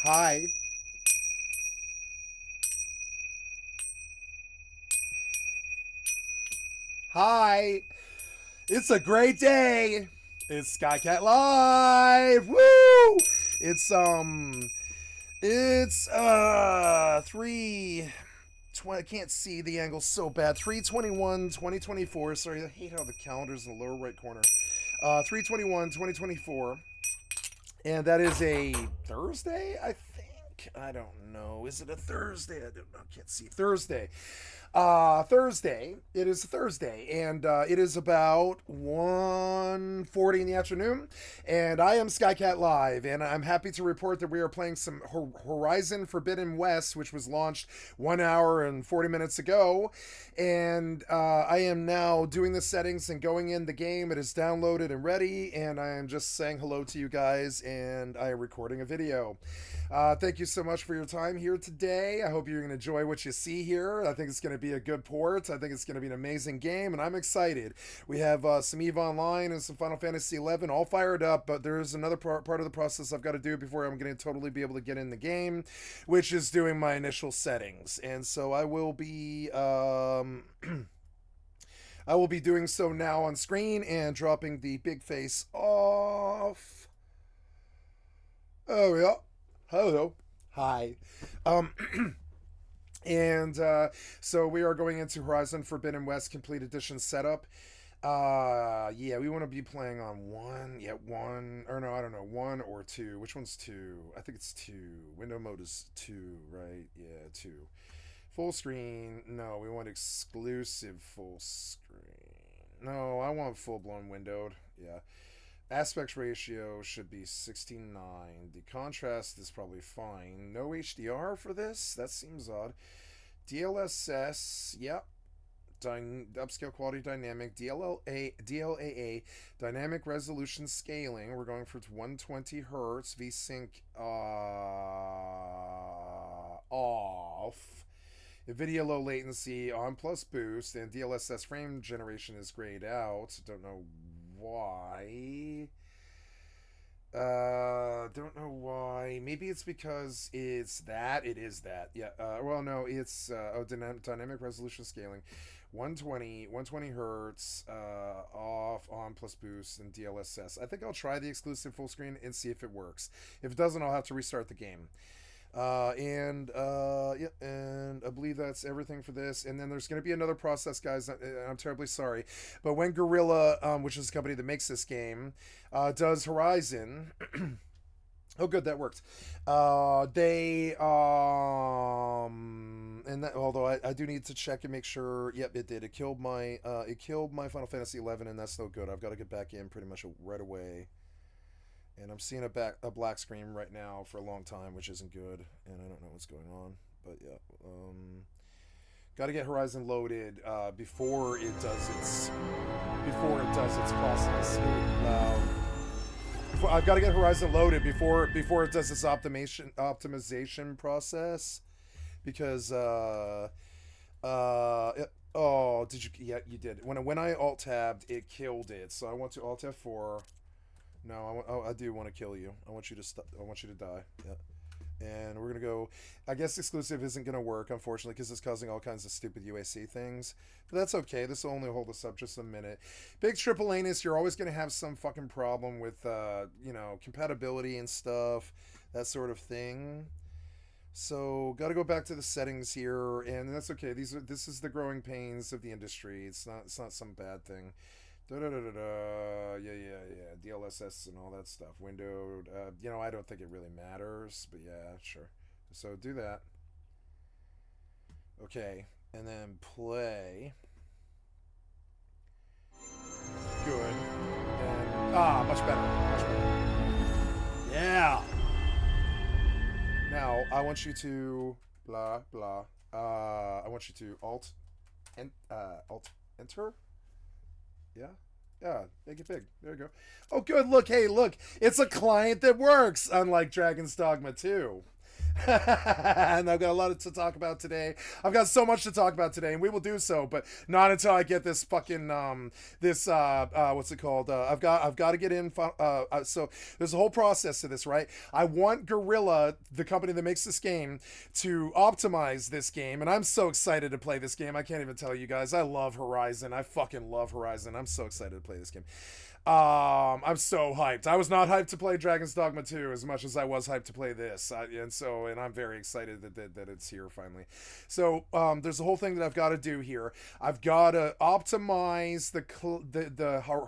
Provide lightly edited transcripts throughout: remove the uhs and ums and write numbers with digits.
Hi. Hi. It's a great day. It's Skycat Live. Woo! It's three. I can't see the angle so bad. 321 2024. Sorry, I hate how the calendar's in the lower right corner. 321 2024. And that is a Thursday, I think. I don't know. Is it a Thursday? I don't know. I can't see. Thursday. Thursday. It is Thursday, and it is about 1:40 in the afternoon, and I am Skycat Live, and I'm happy to report that we are playing some Horizon Forbidden West, which was launched 1 hour and 40 minutes ago, and I am now doing the settings and going in the game. It is downloaded and ready, and I am just saying hello to you guys, and I am recording a video. Thank you so much for your time here today. I hope you're going to enjoy what you see here. I think it's going to be a good port. I think it's going to be an amazing game, and I'm excited. We have some EvE Online and some Final Fantasy XI all fired up, but there's another part of the process I've got to do before I'm going to totally be able to get in the game, which is doing my initial settings. And so I will be I will be doing so now on screen and dropping the big face off. Oh yeah. Hello. Hi. Um, and so we are going into Horizon Forbidden West Complete Edition setup. Yeah, we want to be playing on one. Yeah, one. Or no, I don't know. One or two. Which one's two? I think it's two. Window mode is two, right? Yeah, two. Full screen. No, we want exclusive full screen. No, I want full blown windowed. Yeah. Aspect ratio should be 69. The contrast is probably fine. No HDR for this? That seems odd. DLSS, yep. Upscale quality dynamic. DLAA, dynamic resolution scaling. We're going for 120 hertz. VSync off. NVIDIA low latency on plus boost, and DLSS frame generation is grayed out. Don't know why. Don't know why. Maybe it's because it's that. It is that. Yeah. Well, no, it's dynamic resolution scaling, 120 hertz, off, on plus boost, and DLSS. I think I'll try the exclusive full screen and see if it works. If it doesn't, I'll have to restart the game. Yeah, and I believe that's everything for this. And then there's going to be another process, guys. I'm terribly sorry, but when Gorilla, which is the company that makes this game, does Horizon. Oh, good, that worked. They and that, although I do need to check and make sure. Yep, it did. It killed my Final Fantasy XI, and that's no good. I've got to get back in pretty much right away. And I'm seeing a black screen right now for a long time, which isn't good, and I don't know what's going on. But yeah, got to get Horizon loaded before it does its process. I've got to get Horizon loaded before it does its optimization process, because oh, did you? Yeah, you did. When I alt tabbed, it killed it. So I want to alt F4. No, I do want to kill you. I want you to I want you to die. Yeah. And we're gonna go. I guess exclusive isn't gonna work, unfortunately, because it's causing all kinds of stupid UAC things. But that's okay. This will only hold us up just a minute. Big triple anus, you're always gonna have some fucking problem with compatibility and stuff, that sort of thing. So got to go back to the settings here, and that's okay. This is the growing pains of the industry. It's not some bad thing. Yeah. DLSS and all that stuff. Windowed. I don't think it really matters, but yeah, sure. So do that. Okay, and then play. Good. And much better. Much better. Yeah. Now I want you to blah blah. I want you to alt enter. Yeah. Yeah, make it big. There you go. Oh, good. Look, hey, look. It's a client that works, unlike Dragon's Dogma 2. And I've got a lot to talk about today. I've got so much to talk about today, and we will do so, but not until I get this fucking this what's it called? I've got to get in. So there's a whole process to this, right? I want Gorilla, the company that makes this game, to optimize this game, and I'm so excited to play this game. I can't even tell you guys. I love Horizon. I fucking love Horizon. I'm so excited to play this game. I'm so hyped. I was not hyped to play Dragon's Dogma 2 as much as I was hyped to play this, and I'm very excited that it's here finally. So there's a whole thing that I've got to do here. I've got to optimize the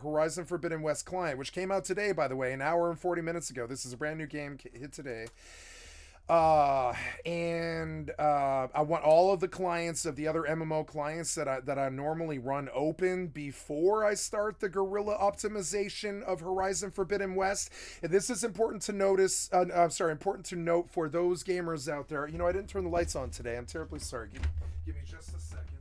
Horizon Forbidden West client, which came out today, by the way, an hour and 40 minutes ago. This is a brand new game hit today. I want all of the clients of the other MMO clients that I normally run open before I start the Guerrilla optimization of Horizon Forbidden West. And this is important to notice. Important to note for those gamers out there. You know, I didn't turn the lights on today. I'm terribly sorry. Give me just a second.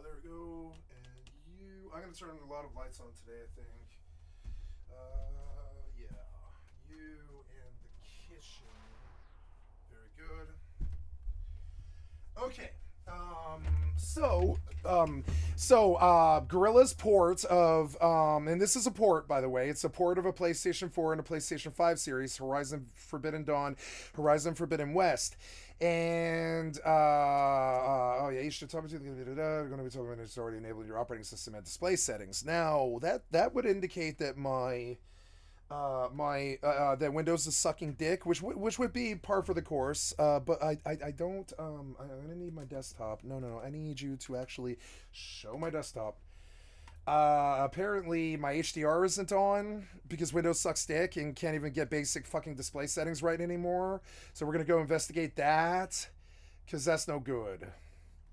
There we go. And I'm gonna turn a lot of lights on today, I think. Okay. Gorilla's port of and this is a port, by the way. It's a port of a PlayStation 4 and a PlayStation 5 series, Horizon Forbidden Dawn, Horizon Forbidden West. And oh yeah, you should talk to going to be talking about it's already enabled your operating system and display settings. Now that would indicate that that Windows is sucking dick, which would be par for the course. But I don't. I'm gonna need my desktop. No. I need you to actually show my desktop. Apparently my HDR isn't on because Windows sucks dick and can't even get basic fucking display settings right anymore. So we're gonna go investigate that because that's no good.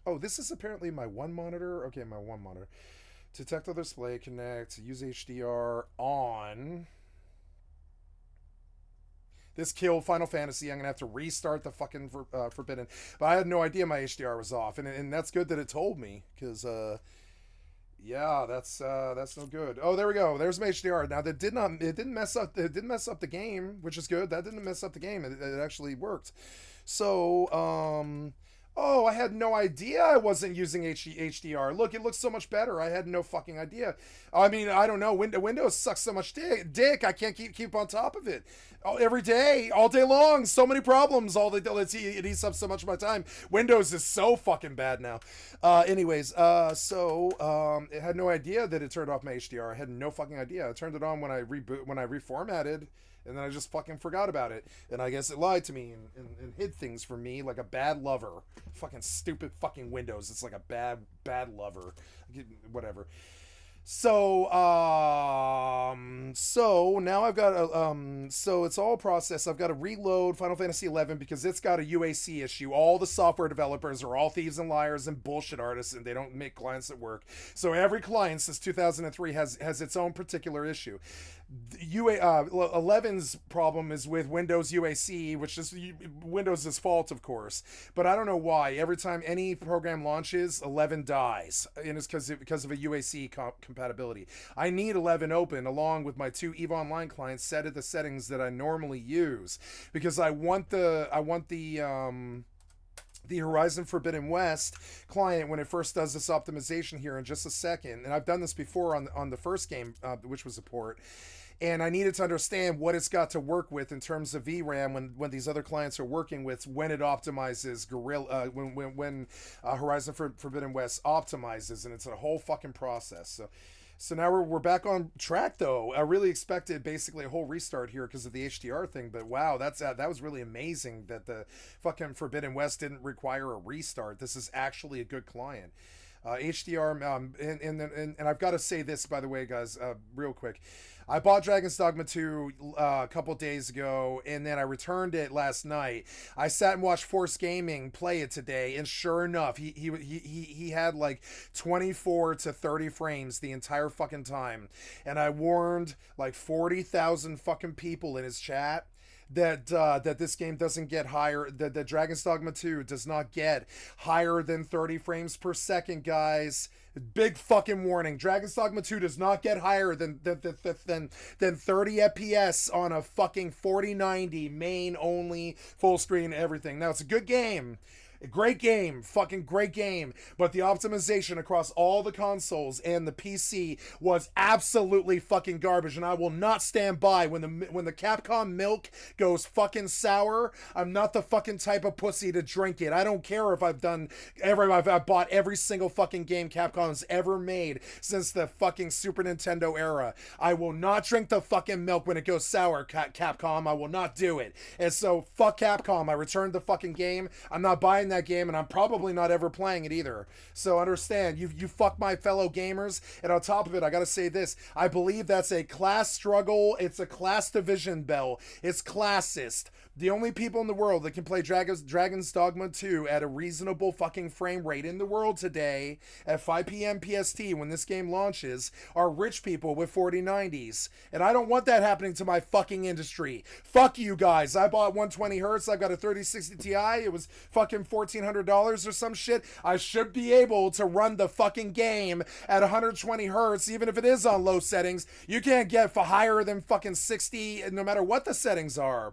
Oh, this is apparently my one monitor. Okay, my one monitor. Detect other display, connect, use HDR on. This killed Final Fantasy. I'm gonna have to restart the fucking Forbidden. But I had no idea my HDR was off, and that's good that it told me, because yeah, that's no good. Oh, there we go. There's my HDR. Now it didn't mess up the game, which is good. That didn't mess up the game. It actually worked. So oh, I had no idea I wasn't using HDR. Look, it looks so much better. I had no fucking idea. I mean, I don't know. Windows sucks so much dick. I can't keep on top of it. Every day, all day long, so many problems. It eats up so much of my time. Windows is so fucking bad now. Anyways, it had no idea that it turned off my HDR. I had no fucking idea. I turned it on when I reformatted. And then I just fucking forgot about it. And I guess it lied to me and hid things from me like a bad lover. Fucking stupid fucking Windows. It's like a bad lover. Whatever. So now I've got so it's all processed. I've got to reload Final Fantasy 11 because it's got a UAC issue. All the software developers are all thieves and liars and bullshit artists, and they don't make clients that work. So every client since 2003 has its own particular issue. 11's problem is with Windows UAC, which is Windows' fault, of course. But I don't know why. Every time any program launches, 11 dies, and it's because of a UAC compatibility. I need 11 open along with my two EVE Online clients set at the settings that I normally use because I want the Horizon Forbidden West client when it first does this optimization here in just a second. And I've done this before on the first game, which was a port. And I needed to understand what it's got to work with in terms of VRAM when these other clients are working with, when it optimizes Gorilla, when Horizon Forbidden West optimizes, and it's a whole fucking process. So now we're back on track, though. I really expected basically a whole restart here because of the HDR thing, but wow, that was really amazing that the fucking Forbidden West didn't require a restart. This is actually a good client. HDR, and I've got to say this, by the way, guys, real quick. I bought Dragon's Dogma 2 a couple days ago, and then I returned it last night. I sat and watched Force Gaming play it today, and sure enough, he had like 24 to 30 frames the entire fucking time. And I warned like 40,000 fucking people in his chat that this game doesn't get higher, that Dragon's Dogma 2 does not get higher than 30 frames per second, guys. Big fucking warning. Dragon's Dogma 2 does not get higher than 30 FPS on a fucking 4090 main only full screen everything. Now, it's a good game. Great game, fucking great game, but the optimization across all the consoles and the PC was absolutely fucking garbage, and I will not stand by when the Capcom milk goes fucking sour. I'm not the fucking type of pussy to drink it. I don't care if I've bought every single fucking game Capcom's ever made since the fucking Super Nintendo era. I will not drink the fucking milk when it goes sour, Capcom. I will not do it. And so, fuck Capcom. I returned the fucking game. I'm not buying that game, and I'm probably not ever playing it either. So understand, you fuck my fellow gamers. And on top of it, I gotta say this: I believe that's a class struggle. It's a class division bell. It's classist. The only people in the world that can play Dragon's Dogma 2 at a reasonable fucking frame rate in the world today at 5 p.m. PST when this game launches are rich people with 4090s. And I don't want that happening to my fucking industry. Fuck you guys. I bought 120 hertz. I've got a 3060 Ti. It was fucking $1,400 or some shit. I should be able to run the fucking game at 120 hertz even if it is on low settings. You can't get for higher than fucking 60 no matter what the settings are.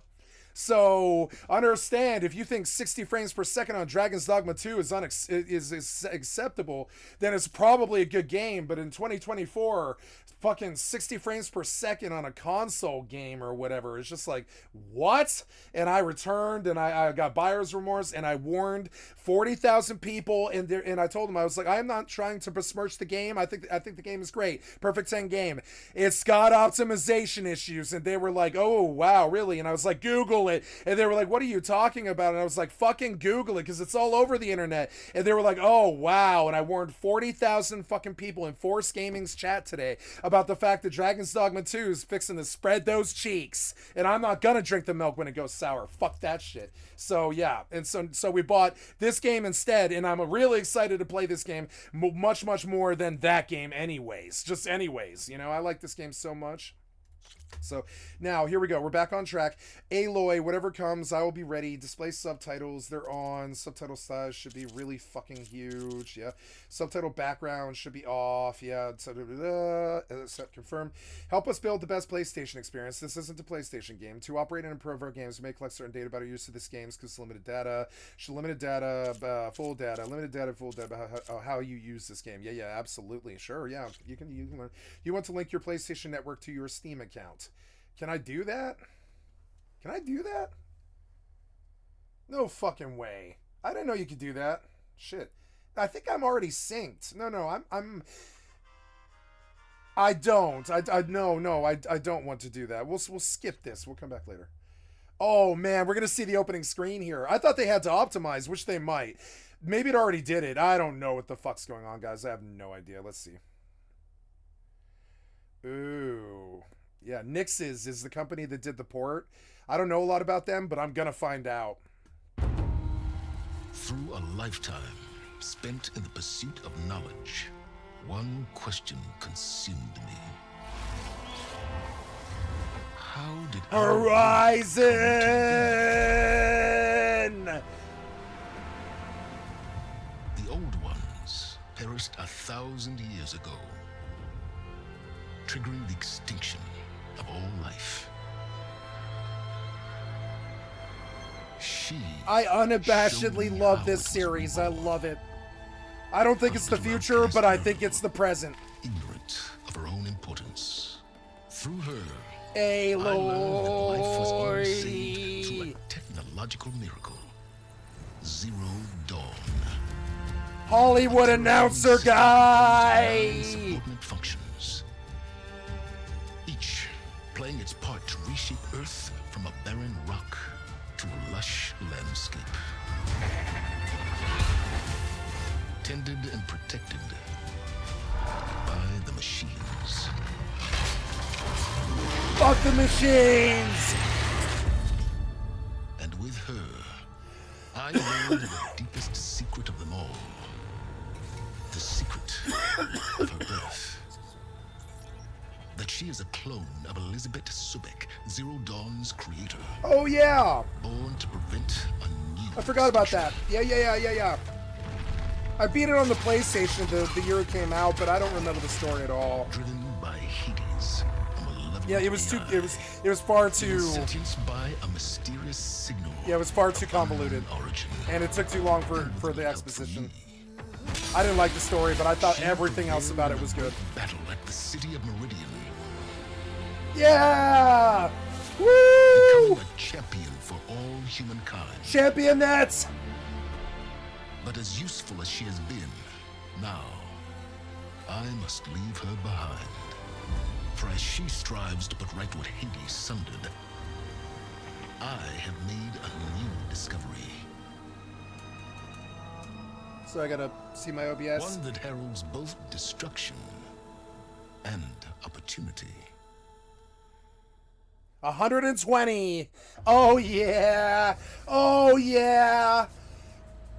So understand, if you think 60 frames per second on Dragon's Dogma 2 is acceptable, then it's probably a good game. But in 2024, fucking 60 frames per second on a console game or whatever, it's just like, what? And I returned, and I got buyer's remorse, and I warned 40,000 people, and I told them, I was like, I am not trying to besmirch the game. I think the game is great. Perfect 10 game. It's got optimization issues. And they were like, oh, wow, really? And I was like, Google it. And they were like, what are you talking about? And I was like, fucking Google it, because it's all over the internet. And they were like, oh, wow. And I warned 40,000 fucking people in Force Gaming's chat today about the fact that Dragon's Dogma 2 is fixing to spread those cheeks. And I'm not gonna drink the milk when it goes sour. Fuck that shit. So, yeah. And so we bought this game instead, and I'm really excited to play this game much, much more than that game anyways. Just anyways. You know, I like this game so much. So now here we go. We're back on track. Aloy, whatever comes, I will be ready. Display subtitles, they're on. Subtitle size should be really fucking huge. Yeah. Subtitle background should be off. Yeah. Set confirm. Help us build the best PlayStation experience. This isn't a PlayStation game. To operate and improve our games, we may collect certain data about our use of this games because limited data. Limited data, full data. Limited data, full data about how you use this game. Yeah, absolutely. Sure, yeah. You can learn. You want to link your PlayStation Network to your Steam account. Can I do that? Can I do that? No fucking way. I didn't know you could do that. Shit. I think I'm already synced. No, I don't. I don't want to do that. We'll skip this. We'll come back later. Oh man, we're gonna see the opening screen here. I thought they had to optimize, which they might. Maybe it already did it. I don't know what the fuck's going on, guys. I have no idea. Let's see. Ooh. Yeah, Nix's is the company that did the port. I don't know a lot about them, but I'm gonna find out. Through a lifetime spent in the pursuit of knowledge, one question consumed me. How did Horizon! The old ones perished 1,000 years ago, triggering the extinction of all life. I unabashedly love this series. I love it. I don't think it's the future, but I think it's the present. Ignorant of her own importance. Through her, Aloy. I learned that life was only saved through a technological miracle. Zero Dawn. Hollywood announcer guy! Subordinate functions. Each playing its part to reshape Earth from a barren rock to a lush landscape. Tended and protected by the machines. Fuck the machines! And with her, I learned the deepest secret of them all. The secret of her birth. That She is a clone of Elizabeth Subek, Zero Dawn's creator. Oh, yeah. Born to prevent a new I forgot about extinction. that. Yeah. I beat it on the PlayStation the year it came out, but I don't remember the story at all. Driven by Hades, a malevolent Yeah, it was too. AI. It was far too. Sentenced by a mysterious signal. Yeah, it was far too convoluted, Origin. and it took too long for the exposition. I didn't like the story, but I thought everything else about it was good. Battle at the city of Meridian. Yeah! Woo! Becoming a champion for all humankind. Championettes! But as useful as she has been, now I must leave her behind. For as she strives to put right what Hades sundered, I have made a new discovery. So I gotta see my OBS. One that heralds both destruction and opportunity. 120. Oh yeah. Oh yeah.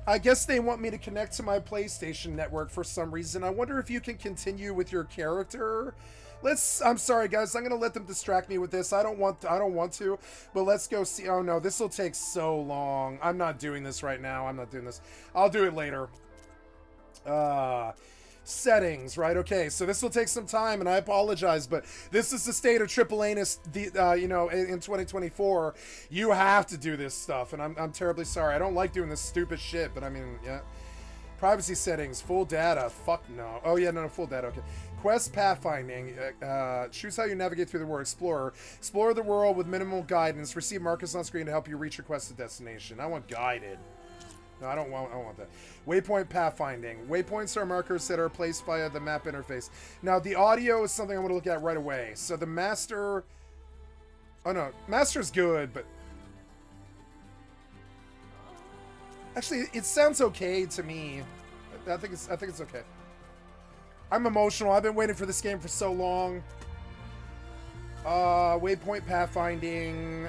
I guess they want me to connect to my PlayStation network for some reason. I wonder if you can continue with your character. I'm sorry guys, I'm gonna let them distract me with this. I don't want to, but let's go see. Oh no, this will take so long. I'm not doing this right now. I'm not doing this. I'll do it later. Settings, right? Okay, so this will take some time, and I apologize, but this is the state of Triple Anus, you know, in 2024. You have to do this stuff, and I'm terribly sorry. I don't like doing this stupid shit, but I mean, yeah. Privacy settings, full data. Fuck no. Oh yeah, no, full data. Okay. Quest pathfinding. Choose how you navigate through the world. Explorer. Explore the world with minimal guidance. Receive markers on screen to help you reach your quested destination. I want guided. No, I don't want that. Waypoint pathfinding. Waypoints are markers that are placed via the map interface. Now, the audio is something I want to look at right away. So the master... Oh, no. Master's good, but... Actually, it sounds okay to me. I think it's okay. I'm emotional. I've been waiting for this game for so long. Waypoint pathfinding.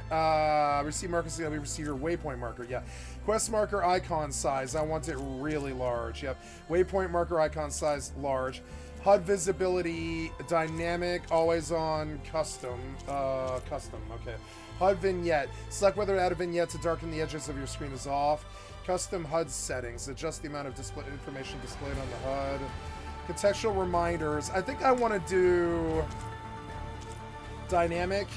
Receive markers. We receive your waypoint marker. Yeah. Quest marker icon size. I want it really large. Yep. Waypoint marker icon size large. HUD visibility dynamic, always on, custom. Custom. Okay. HUD vignette. Select whether to add a vignette to darken the edges of your screen is off. Custom HUD settings. Adjust the amount of display information displayed on the HUD. Contextual reminders. I think I want to do dynamic.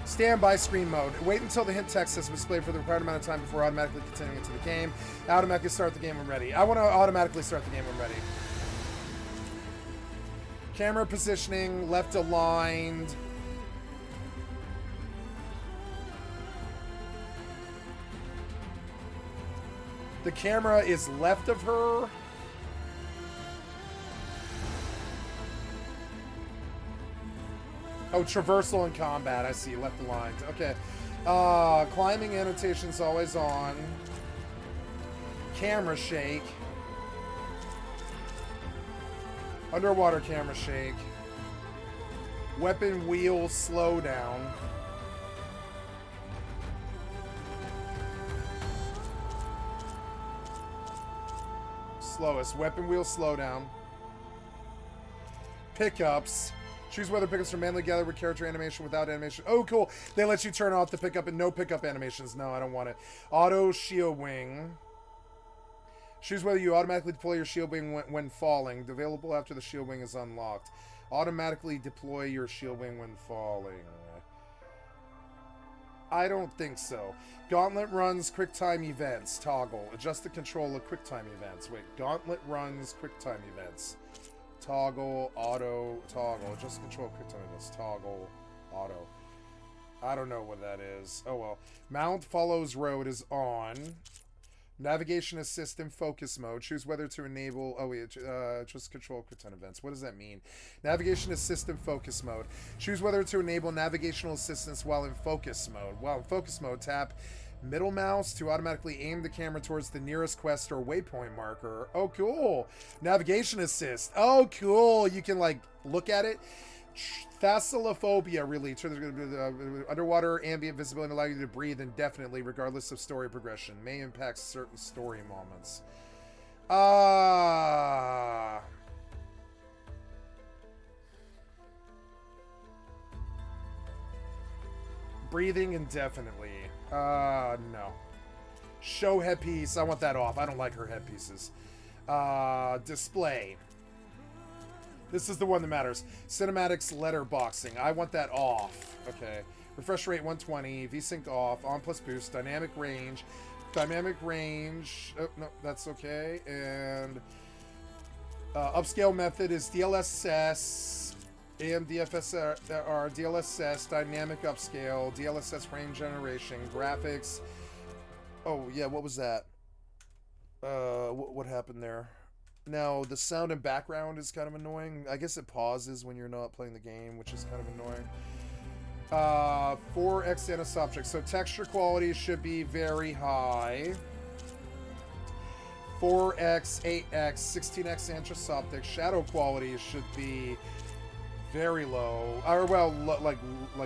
Standby screen mode. Wait until the hint text is displayed for the required amount of time before automatically continuing into the game. Automatically start the game when ready. I want to automatically start the game when ready. Camera positioning, left aligned. The camera is left of her. Oh, traversal in combat. I see. Left aligned. Okay. Climbing annotations always on. Camera shake. Underwater camera shake. Weapon wheel slowdown. Slowest. Weapon wheel slowdown. Pickups. Choose whether pickups are manually gathered with character animation, without animation. Oh, cool. They let you turn off the pickup and no pickup animations. No, I don't want it. Auto shield wing. Choose whether you automatically deploy your shield wing when falling. Available after the shield wing is unlocked. Automatically deploy your shield wing when falling. I don't think so. Gauntlet runs QuickTime events. Toggle. Adjust the control of QuickTime events. Wait. Gauntlet runs QuickTime events. Toggle, auto, toggle. Just control QuickTime events. Toggle, auto. I don't know what that is. Oh well. Mount follows road is on. Navigation assist in focus mode. Choose whether to enable... Oh wait, just control QuickTime events. What does that mean? Navigation assist in focus mode. Choose whether to enable navigational assistance while in focus mode. While in focus mode, tap middle mouse to automatically aim the camera towards the nearest quest or waypoint marker. Oh, cool. Navigation assist. Oh, cool. You can, like, look at it. Thalassophobia, really. Underwater ambient visibility allow you to breathe indefinitely, regardless of story progression. May impact certain story moments. Breathing indefinitely. No. Show headpiece. I want that off. I don't like her headpieces. Display. This is the one that matters. Cinematics letterboxing. I want that off. Okay. Refresh rate 120. VSync off. On plus boost. Dynamic range. Dynamic range. Oh, no, that's okay. And upscale method is DLSS. AMDFSR, DLSS, dynamic upscale, DLSS frame generation, graphics. Oh, yeah, what was that? What happened there? Now, the sound and background is kind of annoying. I guess it pauses when you're not playing the game, which is kind of annoying. 4x anisoptic. So texture quality should be very high. 4x, 8x, 16x anisoptic. Shadow quality should be very low, or well, like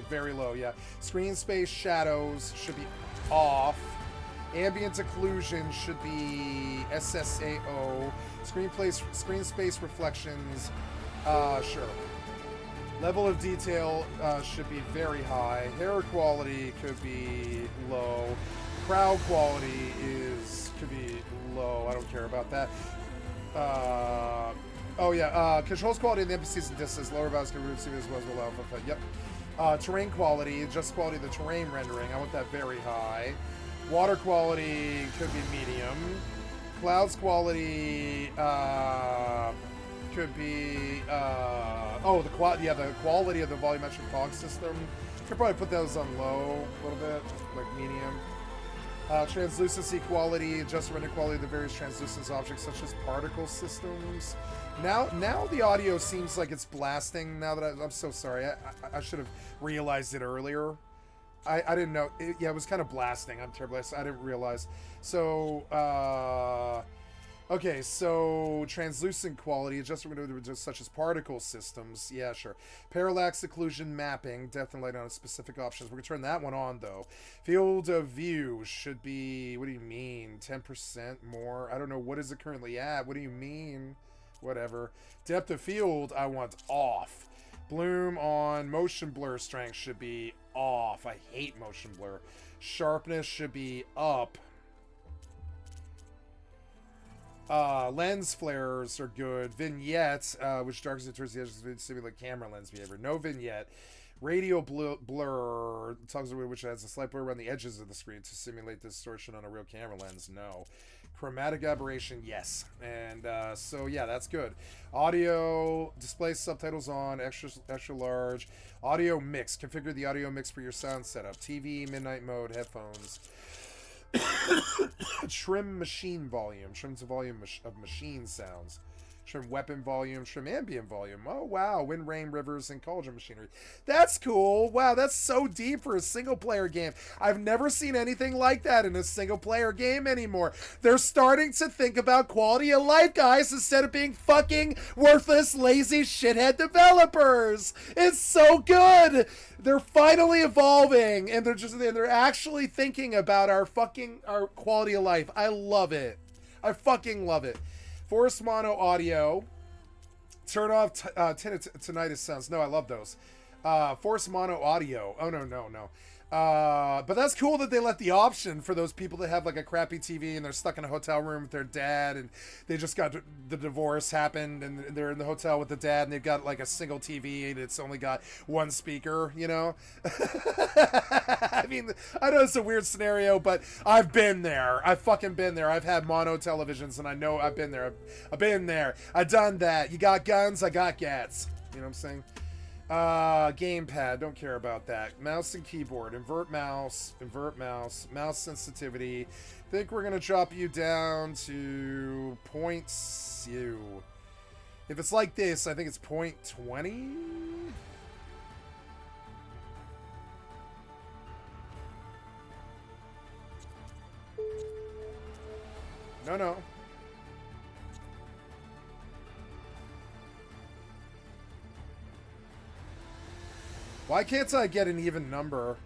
very low, yeah. Screen space shadows should be off. Ambient occlusion should be SSAO. Screen space reflections, sure. Level of detail should be very high. Hair quality could be low. Crowd quality could be low. I don't care about that. Oh yeah, controls quality in the NPCs and distance, lower values can root as well as below. Yep. Terrain quality, just quality of the terrain rendering. I want that very high. Water quality could be medium. Clouds quality could be the quality of the volumetric fog system. Could probably put those on low a little bit, like medium. Translucency quality, adjust render quality of the various translucence objects such as particle systems. Now the audio seems like it's blasting. Now that I'm so sorry. I should have realized it earlier. I didn't know. Yeah, it was kind of blasting. I'm terrible. I didn't realize. So, okay, so translucent quality, adjustment window such as particle systems. Yeah, sure. Parallax occlusion mapping, depth and light on specific options. We're going to turn that one on, though. Field of view should be, what do you mean? 10% more? I don't know. What is it currently at? What do you mean? Whatever. Depth of field, I want off. Bloom on. Motion blur strength should be off. I hate motion blur. Sharpness should be up. Lens flares are good. Vignette, which darkens it towards the edges to simulate camera lens behavior. No vignette. Radial blur, toggles which adds a slight blur around the edges of the screen to simulate distortion on a real camera lens. No. Chromatic aberration, yes. And so yeah, that's good. Audio, display subtitles on, extra large. Audio mix, configure the audio mix for your sound setup. TV, midnight mode, headphones. Trim machine volume, trims the volume of machine sounds. Trim weapon volume, trim ambient volume. Oh, wow. Wind, rain, rivers, and cauldron machinery. That's cool. Wow, that's so deep for a single-player game. I've never seen anything like that in a single-player game anymore. They're starting to think about quality of life, guys, instead of being fucking worthless, lazy, shithead developers. It's so good. They're finally evolving, and they're actually thinking about our quality of life. I love it. I fucking love it. Force mono audio. Turn off tinnitus sounds. No, I love those. Force mono audio. Oh, no. But that's cool that they let the option for those people that have like a crappy TV and they're stuck in a hotel room with their dad and they just got the divorce happened and they're in the hotel with the dad and they've got like a single TV and it's only got one speaker, you know? I mean, I know it's a weird scenario, but I've been there. I've fucking been there. I've had mono televisions and I know I've been there. I've been there. I've done that. You got guns, I got gats. You know what I'm saying? Gamepad, don't care about that. Mouse and keyboard, invert mouse, mouse sensitivity. Think we're gonna drop you down to 0.2. If it's like this, I think it's 0.20. No. Why can't I get an even number?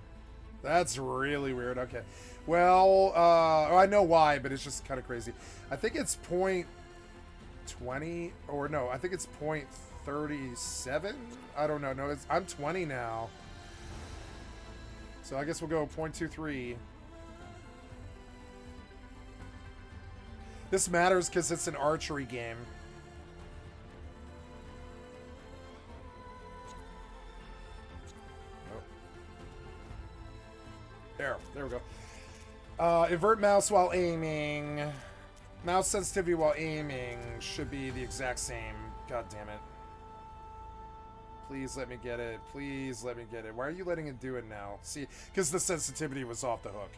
That's really weird. Okay. Well, I know why, but it's just kind of crazy. I think it's 0.20, or no, I think it's 0.37. I don't know. No, I'm 20 now. So I guess we'll go 0.23. This matters because it's an archery game. Oh. There we go. Invert mouse while aiming. Mouse sensitivity while aiming should be the exact same. God damn it. Please let me get it. Please let me get it. Why are you letting it do it now? See, because the sensitivity was off the hook.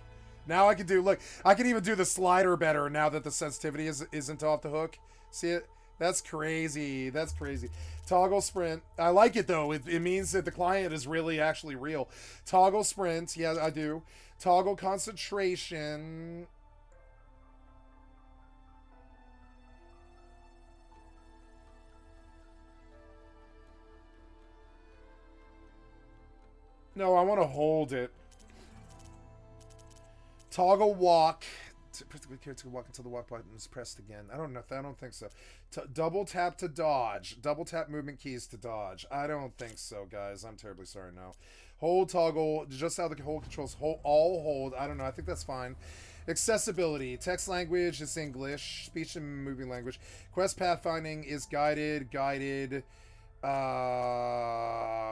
Now I can do, look, I can even do the slider better now that the sensitivity isn't off the hook. See it? That's crazy. That's crazy. Toggle sprint. I like it though. It means that the client is really actually real. Toggle sprint. Yeah, I do. Toggle concentration. No, I want to hold it. Toggle walk. To walk until the walk button is pressed again. I don't know. I don't think so. Double tap to dodge. Double tap movement keys to dodge. I don't think so, guys. I'm terribly sorry. No. Hold toggle. Just how the hold controls. Hold all hold. I don't know. I think that's fine. Accessibility. Text language is English. Speech and moving language. Quest pathfinding is guided. Guided.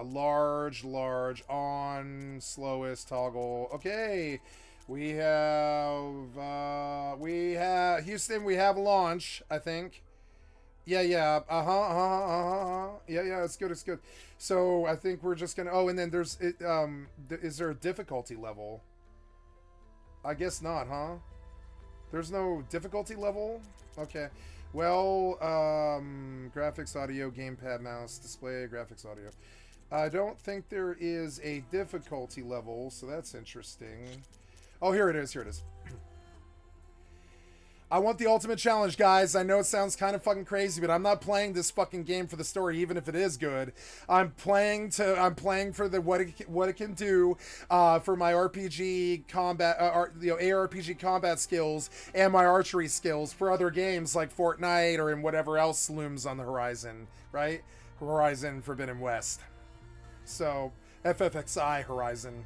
Large. On. Slowest. Toggle. Okay. We have Houston, we have launch, I think. Yeah, yeah. Yeah, it's good. So I think we're just gonna, oh, and then there's, is there a difficulty level? I guess not, huh? There's no difficulty level? Okay. Well, graphics, audio, gamepad, mouse, display, graphics, audio. I don't think there is a difficulty level, so that's interesting. Oh, here it is. I want the ultimate challenge, guys. I know it sounds kind of fucking crazy, but I'm not playing this fucking game for the story, even if it is good. I'm playing for the what it can do for my RPG combat, ARPG combat skills and my archery skills for other games like Fortnite or in whatever else looms on the horizon, right? Horizon Forbidden West. So FFXI Horizon.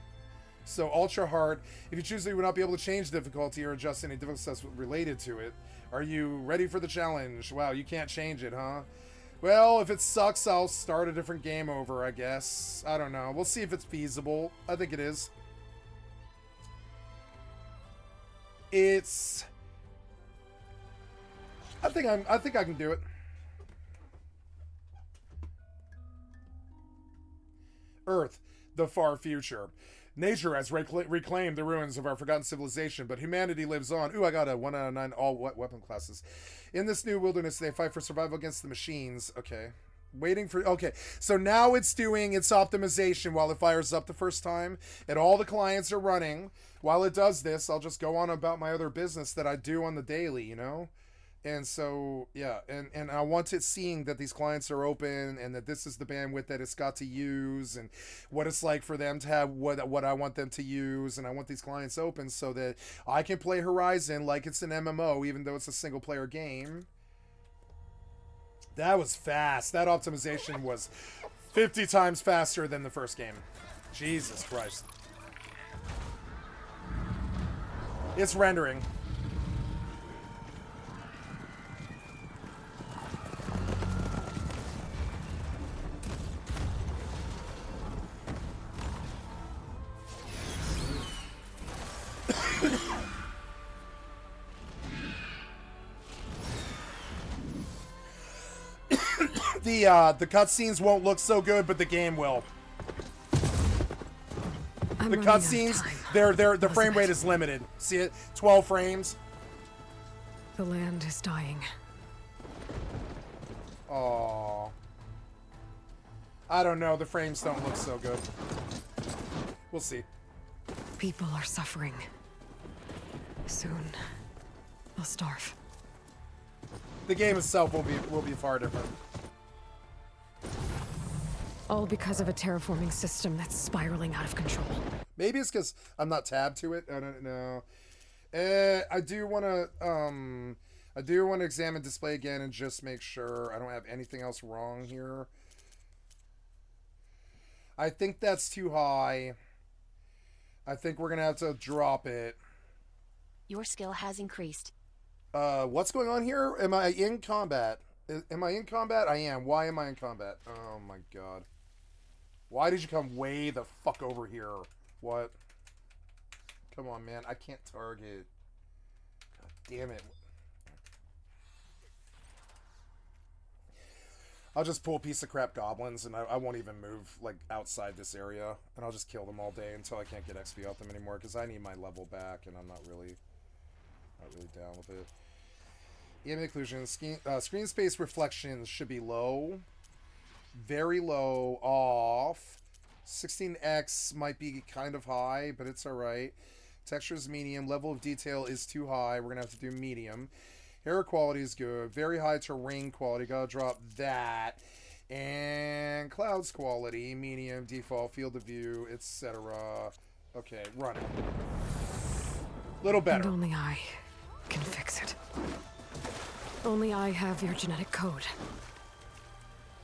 So ultra hard. If you choose, you will not be able to change difficulty or adjust any difficulty steps related to it. Are you ready for the challenge? Wow, you can't change it, huh? Well, if it sucks, I'll start a different game over, I guess. I don't know. We'll see if it's feasible. I think it is. I think I can do it. Earth, the far future. Nature has reclaimed the ruins of our forgotten civilization, but humanity lives on. Ooh, I got a 1 out of 9 all weapon classes. In this new wilderness, they fight for survival against the machines. Okay. Waiting for... Okay, so now it's doing its optimization while it fires up the first time, and all the clients are running. While it does this, I'll just go on about my other business that I do on the daily, you know? And so, yeah, and I want it seeing that these clients are open and that this is the bandwidth that it's got to use and what it's like for them to have what I want them to use. And I want these clients open so that I can play Horizon like it's an MMO, even though it's a single player game. That was fast. That optimization was 50 times faster than the first game. Jesus Christ. It's rendering. The cutscenes won't look so good, but the game will. The cutscenes, the frame rate is limited. See it? 12 frames. The land is dying. Aww. I don't know. The frames don't look so good. We'll see. People are suffering. Soon, they'll starve. The game itself will be far different. All because of a terraforming system that's spiraling out of control. Maybe it's because I'm not tabbed to it. I don't know. I do want to examine display again and just make sure I don't have anything else wrong here. I think that's too high. I think we're gonna have to drop it. Your skill has increased. What's going on here? Am I in combat? Am I in combat? I am. Why am I in combat? Oh my god. Why did you come way the fuck over here? What? Come on, man. I can't target. God damn it. I'll just pull a piece of crap goblins, and I won't even move, like, outside this area. And I'll just kill them all day until I can't get XP off them anymore, because I need my level back, and I'm not really down with it. Ambient occlusion. Screen space reflections should be low. Very low. Off. 16x might be kind of high, but it's alright. Texture is medium. Level of detail is too high. We're going to have to do medium. Hair quality is good. Very high terrain quality. Gotta drop that. And clouds quality, medium, default, field of view, etc. Okay, run it. Little better. And only I can fix it. Only I have your genetic code.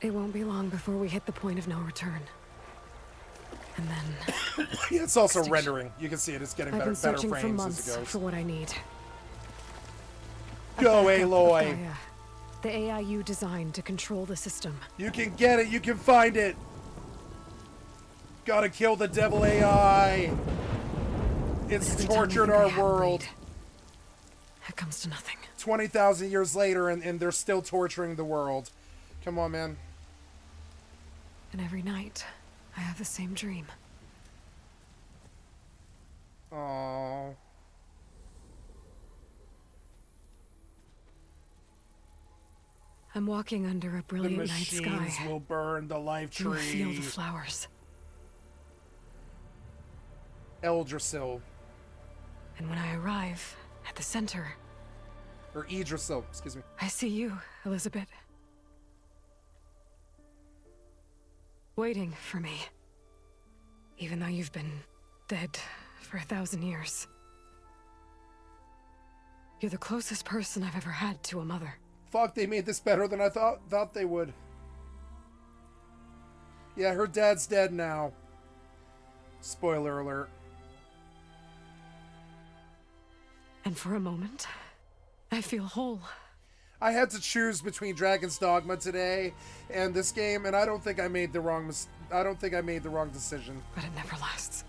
It won't be long before we hit the point of no return. And then... Yeah, it's also rendering. You can see it. It's getting I've better been searching for frames months as it goes. for what I need. Go, A backup Aloy! of Gaia, the AI you designed to control the system. You can get it. You can find it. Gotta kill the devil AI. It's Every time you tortured think I our have a world. lead, it comes to nothing. 20,000 years later, and they're still torturing the world. Come on, man. And every night, I have the same dream. Aww. I'm walking under a The brilliant night machines sky. will burn the life Through a field tree. of flowers. Eldrasil. And when I arrive at the center, Or Idrisil, excuse me. I see you, Elizabeth. Waiting for me. Even though you've been dead for 1,000 years. You're the closest person I've ever had to a mother. Fuck, they made this better than I thought they would. Yeah, her dad's dead now. Spoiler alert. And for a moment, I feel whole. I had to choose between Dragon's Dogma today and this game, and I don't think I made the wrong decision. But it never lasts.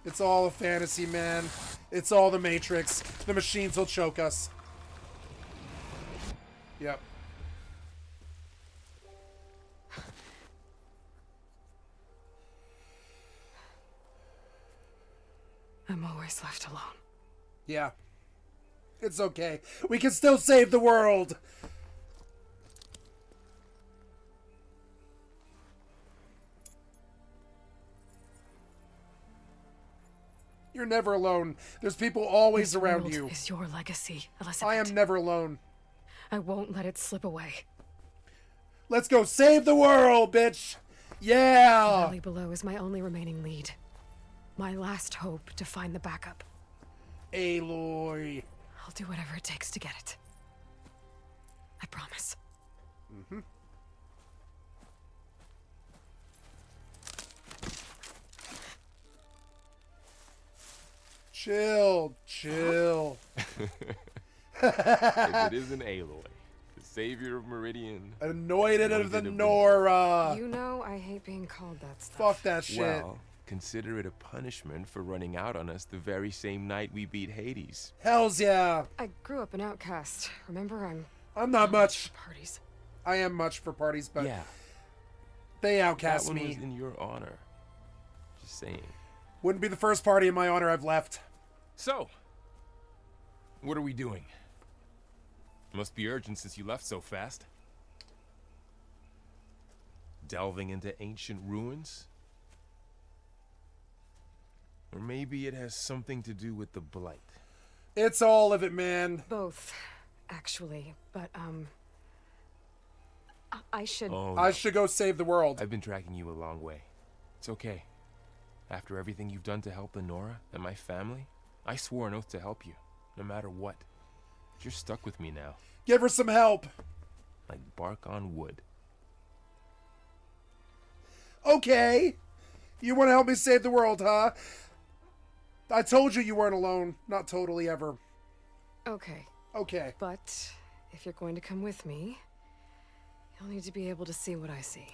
It's all a fantasy, man. It's all the Matrix. The machines will choke us. Yep. I'm always left alone. Yeah. It's okay. We can still save the world! You're never alone. There's people always This around world you. is your legacy, Elizabeth. I am never alone. I won't let it slip away. Let's go save the world, bitch! The Yeah! valley below is my only remaining lead. My last hope to find the backup. Aloy. I'll do whatever it takes to get it. I promise. Mm-hmm. Chill, chill. If it isn't Aloy, the savior of Meridian. Anointed of the Anointed of the Nora. You know I hate being called that stuff. Fuck that shit. Well, consider it a punishment for running out on us the very same night we beat Hades. Hells yeah. I grew up an outcast. Remember, I'm not much. parties. I am much for parties, but Yeah, they that outcast one me. was in your honor. Just saying. Wouldn't be the first party in my honor I've left. So, what are we doing? Must be urgent since you left so fast. Delving into ancient ruins? Or maybe it has something to do with the Blight. It's all of it, man. Both, actually. But, I should... Oh, I no. should go save the world. I've been tracking you a long way. It's okay. After everything you've done to help Lenora and my family, I swore an oath to help you, no matter what. You're stuck with me now. Give her some help. Like bark on wood. Okay. You want to help me save the world, huh? I told you you weren't alone. Not totally, ever. Okay, Okay. but if you're going to come with me, you'll need to be able to see what I see.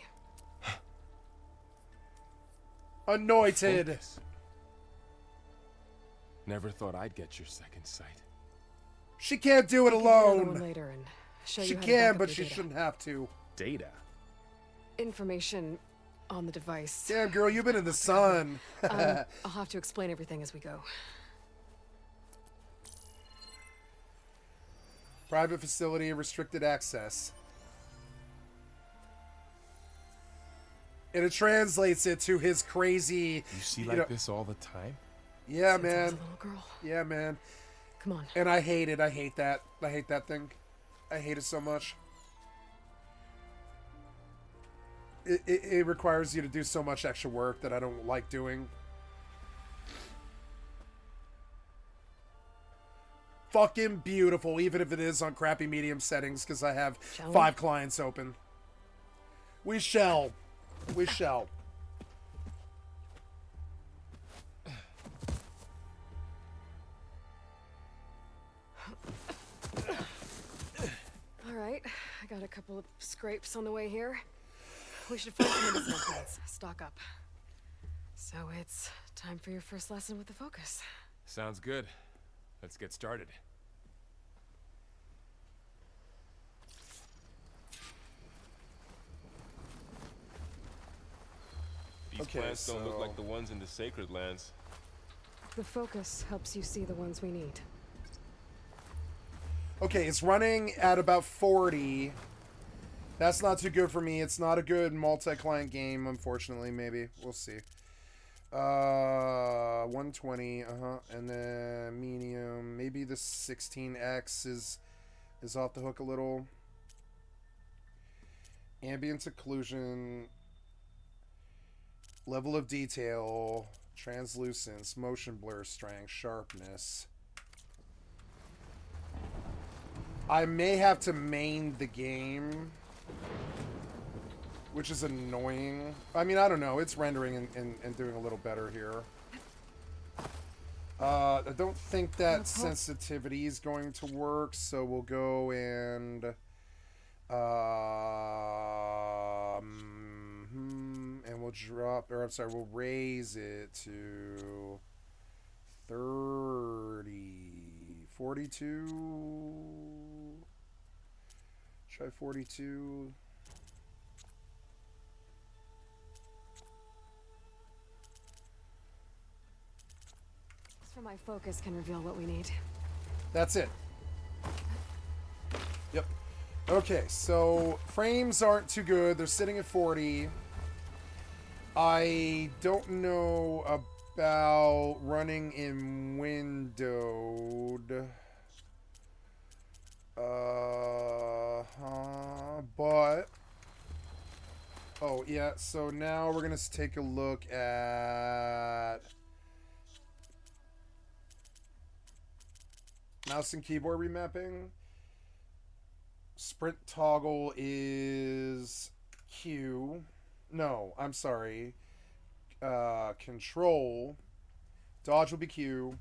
Anointed. Focus. Never thought I'd get your second sight. She can't do it I can get another one alone. later and show She you how to can, back up but your she data. shouldn't have to. Data? Information on the device. Damn, girl, you've been in the sun. I'll have to explain everything as we go. Private facility, restricted access. And it translates it to his crazy... You see like this all the time? Yeah, Since I was man. a little girl. Yeah, man. Come on. And I hate it. I hate that. I hate that thing. I hate it so much. It requires you to do so much extra work that I don't like doing. Fucking beautiful, even if it is on crappy medium settings, because I have Shall we? 5 clients open. We shall. We shall. All right, I got a couple of scrapes on the way here. We should find some medicinal plants. Stock up. So it's time for your first lesson with the focus. Sounds good. Let's get started. These Okay, plants don't look so- like the ones in the sacred lands. The focus helps you see the ones we need. Okay, it's running at about 40. That's not too good for me. It's not a good multi-client game, unfortunately, maybe. We'll see. 120, and then medium. Maybe the 16x is off the hook a little. Ambient occlusion. Level of detail. Translucence. Motion blur strength. Sharpness. I may have to main the game, which is annoying. I mean, I don't know. It's rendering and doing a little better here. I don't think that sensitivity is going to work, so we'll go and we'll drop, or I'm sorry, we'll raise it to 30, 42. Try 42. For my focus can reveal what we need. That's it. Yep. Okay, so frames aren't too good. They're sitting at 40. I don't know about running in windowed. But... Oh, yeah, so now we're going to take a look at... Mouse and keyboard remapping. Sprint toggle is Q. No, I'm sorry. Control. Dodge will be Q.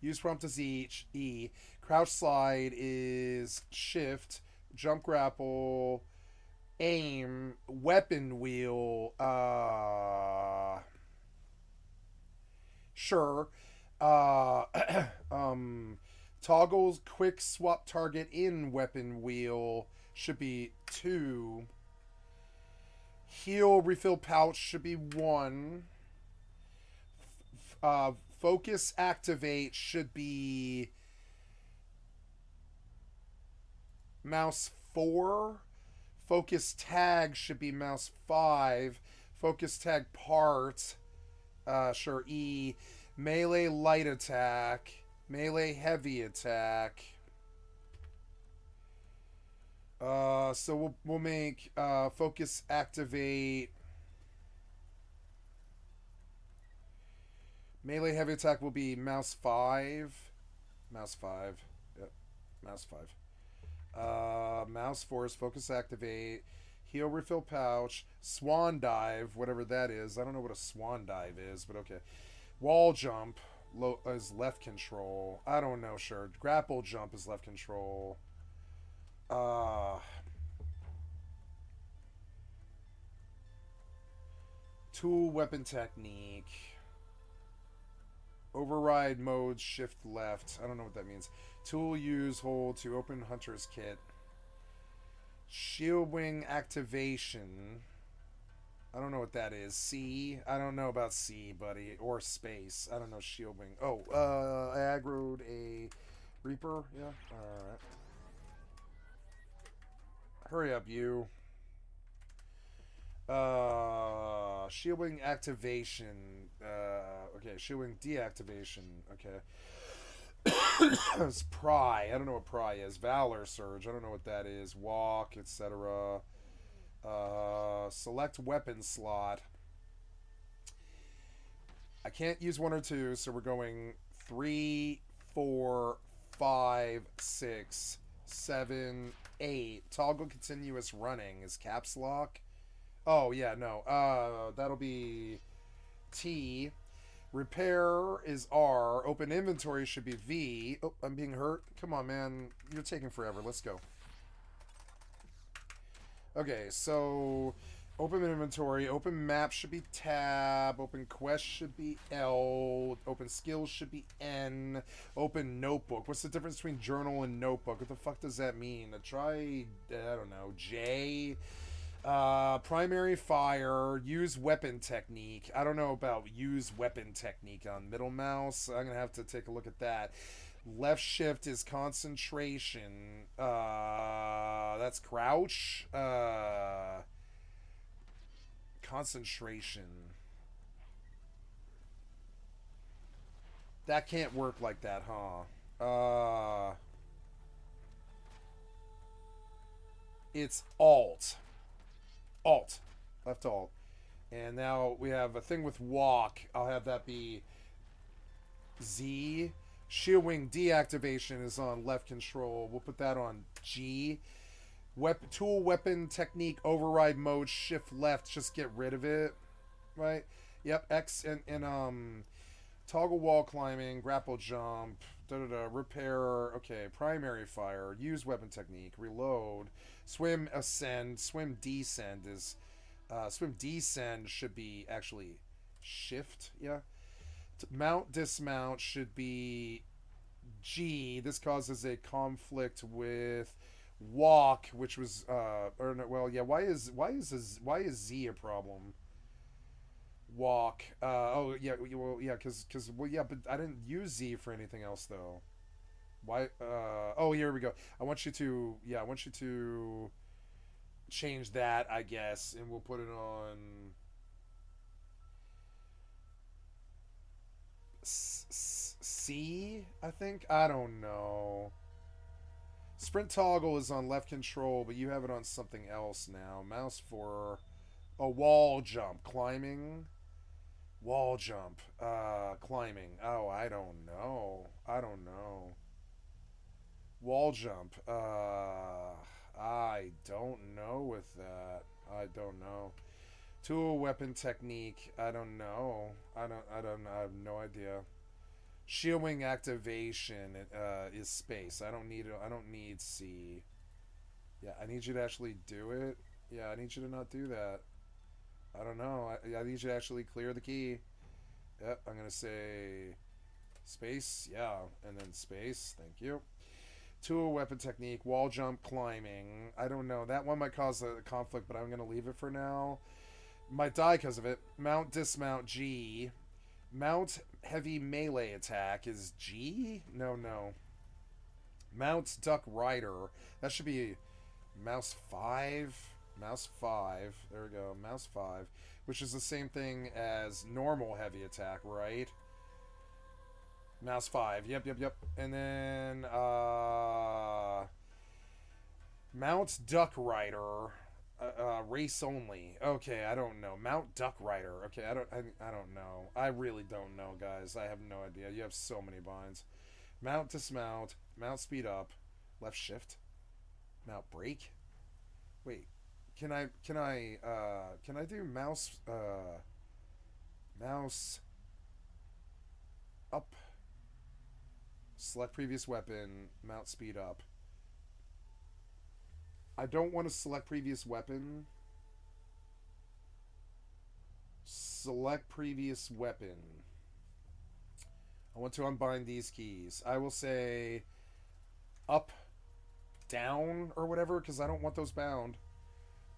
Use prompt is E. Crouch slide is Shift. Jump grapple. Aim. Weapon wheel. Sure. Toggles quick swap target in weapon wheel should be 2. Heal refill pouch should be 1. Focus activate should be mouse 4. Focus tag should be mouse 5. Focus tag part, sure, E. Melee light attack. Melee heavy attack. So we'll make focus activate. Melee heavy attack will be mouse 5. Mouse 5. Yep. Mouse 5. mouse force, focus activate, heal refill pouch, swan dive, whatever that is. I don't know what a swan dive is, but okay. Wall jump is left control. I don't know, sure. Grapple jump is left control. Tool weapon technique. Override mode, shift left. I don't know what that means. Tool use hold to open hunter's kit. Shield wing activation. I don't know what that is. C. I don't know about C, buddy. Or space. I don't know shield wing. Oh, I aggroed a Reaper. Yeah. Alright. Hurry up, you. Shield wing activation. Okay, shield wing deactivation. Okay. It's pry. I don't know what pry is. Valor surge. I don't know what that is. Walk, etc. Select weapon slot. I can't use 1 or 2, so we're going 3, 4, 5, 6, 7, 8. Toggle continuous running is caps lock. Oh yeah, no. That'll be T. Repair is R. Open inventory should be V. Oh, I'm being hurt. Come on, man. You're taking forever. Let's go. Okay, so open inventory. Open map should be tab. Open quest should be L. Open skills should be N. Open notebook. What's the difference between journal and notebook? What the fuck does that mean? Try, I don't know, J. Primary fire, use weapon technique. I don't know about use weapon technique on middle mouse. I'm gonna have to take a look at that. Left shift is concentration. That's crouch. Concentration. That can't work like that, huh? It's alt. Alt. Left alt. And now we have a thing with walk. I'll have that be Z. Shield wing deactivation is on left control. We'll put that on G. Tool weapon technique override mode shift left. Just get rid of it. Right? Yep. X and toggle wall climbing, grapple jump, repair. Okay, primary fire, use weapon technique, reload, swim ascend, swim descend is swim descend should be actually shift, yeah. Mount dismount should be G. This causes a conflict with walk, which was or no, well, yeah, why is Z a problem? Walk. Oh yeah. Well, yeah. Because well, yeah. But I didn't use Z for anything else though. Why? Oh, here we go. I want you to. Yeah. I want you to change that, I guess, and we'll put it on C. I think. I don't know. Sprint toggle is on left control, but you have it on something else now. Mouse for a wall jump, climbing. Wall jump, climbing. Oh, I don't know. Wall jump. I don't know with that. I don't know. Tool weapon technique. I don't know. I have no idea. Shield wing activation is space. I don't need C. Yeah, I need you to actually do it. Yeah, I need you to not do that. I don't know. I need you to actually clear the key. Yep, I'm going to say space. Yeah, and then space. Thank you. Tool weapon technique. Wall jump climbing. I don't know. That one might cause a conflict, but I'm going to leave it for now. Might die because of it. Mount dismount G. Mount heavy melee attack is G? No. Mount duck rider. That should be mouse 5. Mouse 5. There we go. Mouse 5. Which is the same thing as normal heavy attack, right? Mouse 5. Yep. And then, Mount duck rider. Race only. Okay, I don't know. Mount duck rider. Okay, I don't know. I really don't know, guys. I have no idea. You have so many binds. Mount dismount. Mount speed up. Left shift. outbreak? Wait, can I do mouse up, select previous weapon, mount speed up. I don't want to select previous weapon. Select previous weapon. I want to unbind these keys. I will say up, down, or whatever, because I don't want those bound.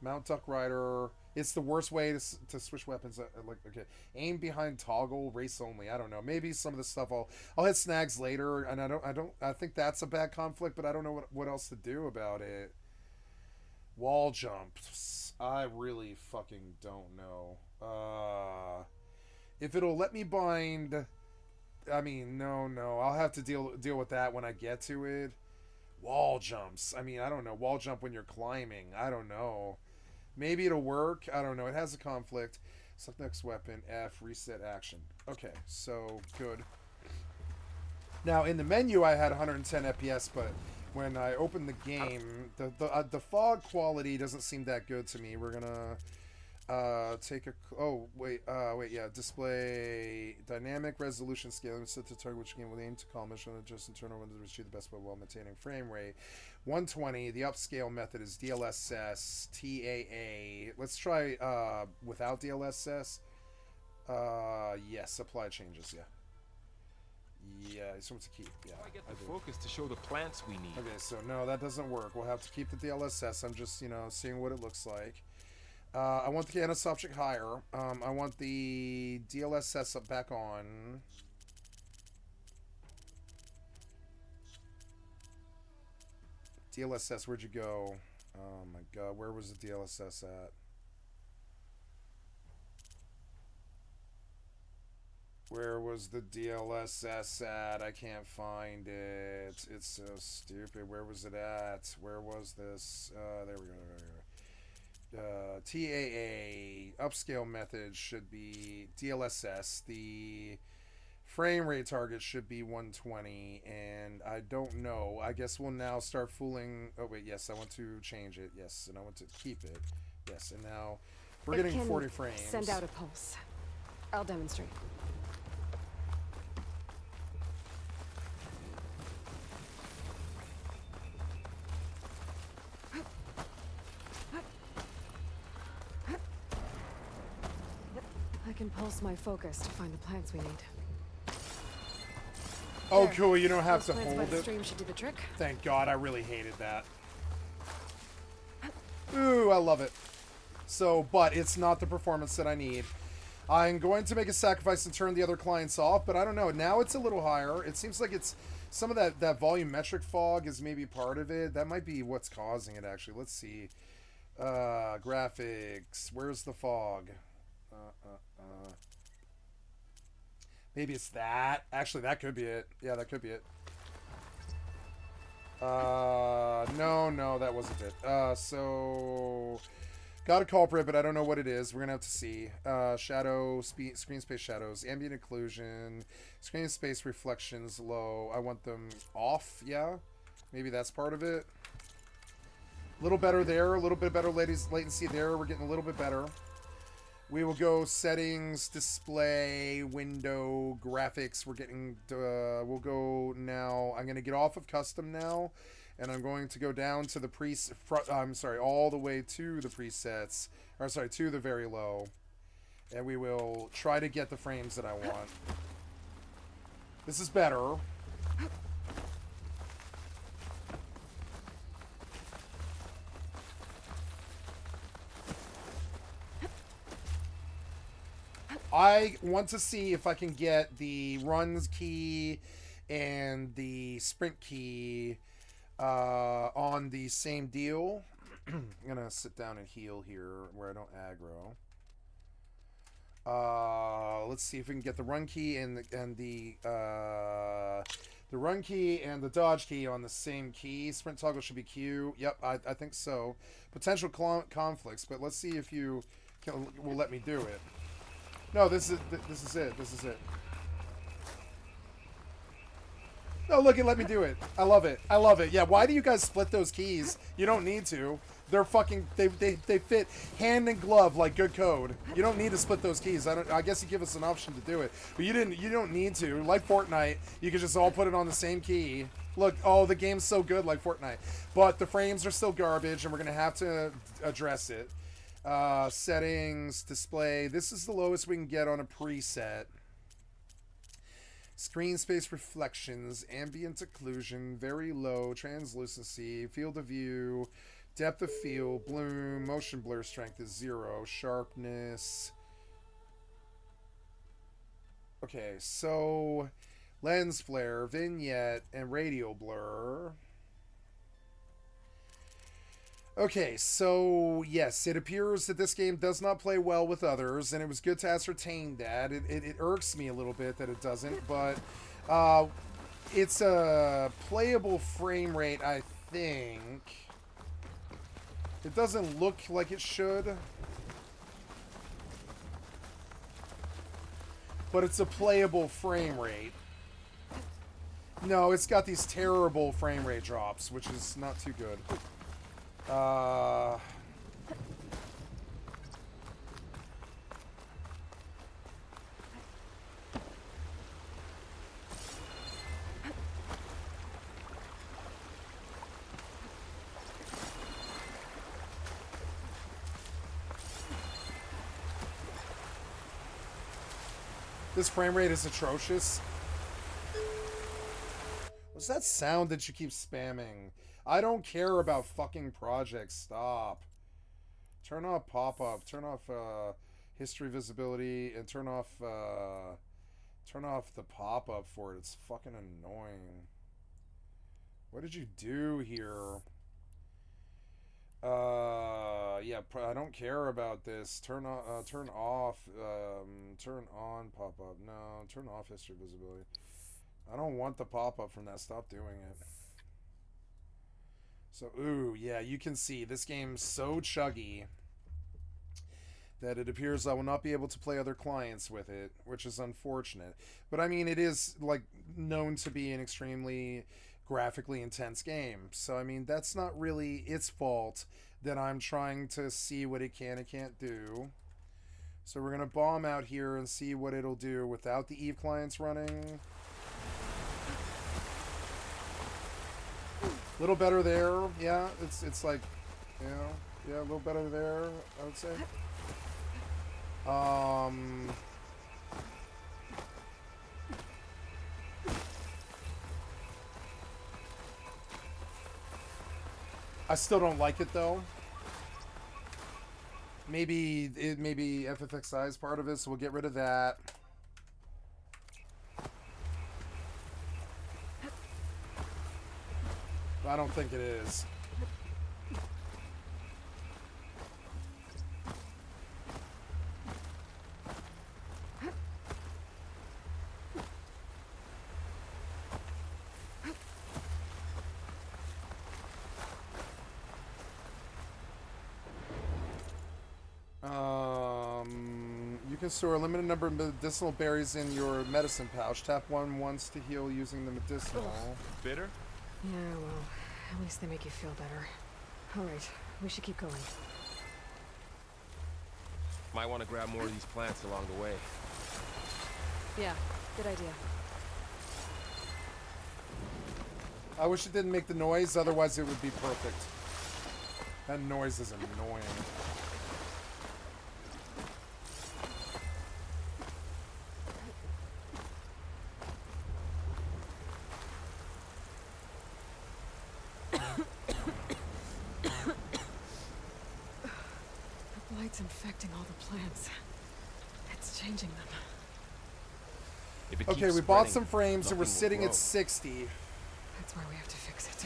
Mount Duck Rider. It's the worst way to switch weapons. Like, okay, aim behind toggle, race only. I don't know. Maybe some of the stuff I'll hit snags later, and I think that's a bad conflict, but I don't know what else to do about it. Wall jumps. I really fucking don't know. If it'll let me bind. I mean, no. I'll have to deal with that when I get to it. Wall jumps. I mean, I don't know. Wall jump when you're climbing. I don't know. Maybe it'll work. I don't know. It has a conflict. Select next weapon. F. Reset action. Okay, so good. Now, in the menu, I had 110 FPS, but when I opened the game, the fog quality doesn't seem that good to me. We're gonna take a... Oh, wait, yeah. Display dynamic resolution scale. Set the target which game will aim to call mission adjust and turn on to achieve the best while maintaining frame rate. 120. The upscale method is DLSS, TAA. Let's try without DLSS. Yes, apply changes, yeah. Yeah, so what's to keep? Yeah, I get the focus to show the plants we need. Okay, so no, that doesn't work. We'll have to keep the DLSS. I'm just, seeing what it looks like. I want the anisoptic higher. I want the DLSS up back on. DLSS, where'd you go? Oh my god, where was the DLSS at? Where was the DLSS at? I can't find it. It's so stupid. Where was it at? Where was this? There we go. TAA upscale method should be DLSS. The frame rate target should be 120, and I don't know. I guess we'll now start fooling. Oh wait, yes, I want to change it. Yes, and I want to keep it. Yes, and now we're getting 40 frames. Send out a pulse. I'll demonstrate. I can pulse my focus to find the plants we need. Oh, There. cool. You don't have Those to plants by hold the it. stream should do the trick. Thank God. I really hated that. Ooh, I love it. So, but it's not the performance that I need. I'm going to make a sacrifice and turn the other clients off, but I don't know. Now it's a little higher. It seems like it's some of that volumetric fog is maybe part of it. That might be what's causing it, actually. Let's see. Graphics. Where's the fog? Maybe it's that. Actually, that could be it. Yeah, that could be it. No, that wasn't it. So got a culprit, but I don't know what it is. We're gonna have to see. Shadow, screen space shadows, ambient occlusion, screen space reflections low. I want them off. Yeah, maybe that's part of it. A little better there. A little bit better latency there. We're getting a little bit better. We will go settings, display, window, graphics. We're getting, we'll go now. I'm going to get off of custom now, and I'm going to go down to the all the way to the presets, or sorry, to the very low, and we will try to get the frames that I want. This is better. I want to see if I can get the runs key and the sprint key on the same deal. I'm going to sit down and heal here where I don't aggro. Let's see if we can get the run key and the run key and the dodge key on the same key. Sprint toggle should be Q. Yep, I think so. Potential conflicts, but let's see if you will let me do it. No, this is it. This is it. Oh, look, it let me do it. I love it. I love it. Yeah, why do you guys split those keys? You don't need to. They're fucking, they fit hand in glove like good code. You don't need to split those keys. I guess you give us an option to do it, but you don't need to. Like Fortnite, you could just all put it on the same key. Look, oh, the game's so good like Fortnite. But the frames are still garbage, and we're going to have to address it. Settings, display. This is the lowest we can get on a preset. Screen space reflections, ambient occlusion, very low, translucency, field of view, depth of field, bloom, motion blur strength is 0, sharpness. Okay, so lens flare, vignette, and radial blur. Okay, so yes, it appears that this game does not play well with others, and it was good to ascertain that. It irks me a little bit that it doesn't, but it's a playable frame rate, I think. It doesn't look like it should, but it's a playable frame rate. No, it's got these terrible frame rate drops, which is not too good. This frame rate is atrocious. What's that sound that you keep spamming? I don't care about fucking projects. Stop. Turn off pop-up. Turn off history visibility, and turn off the pop-up for it. It's fucking annoying. What did you do here? Yeah, I don't care about this. Turn on, turn off, turn on pop-up. No, turn off history visibility. I don't want the pop-up from that. Stop doing it. So, ooh, yeah, you can see this game's so chuggy that it appears I will not be able to play other clients with it, which is unfortunate. But I mean, it is like known to be an extremely graphically intense game. So I mean, that's not really its fault that I'm trying to see what it can and can't do. So we're gonna bomb out here and see what it'll do without the EvE clients running. A little better there, yeah. It's like, you know, yeah, a little better there, I would say. I still don't like it though. Maybe FFXI is part of it, so we'll get rid of that. I don't think it is. You can store a limited number of medicinal berries in your medicine pouch. Tap one once to heal using the medicinal. Bitter? Yeah, well, at least they make you feel better. Alright, we should keep going. Might want to grab more of these plants along the way. Yeah, good idea. I wish it didn't make the noise, otherwise it would be perfect. That noise is annoying. It's infecting all the plants. It's changing them. If it Okay, keeps we bought spreading, some frames and we're nothing will sitting grow. at 60. That's why we have to fix it.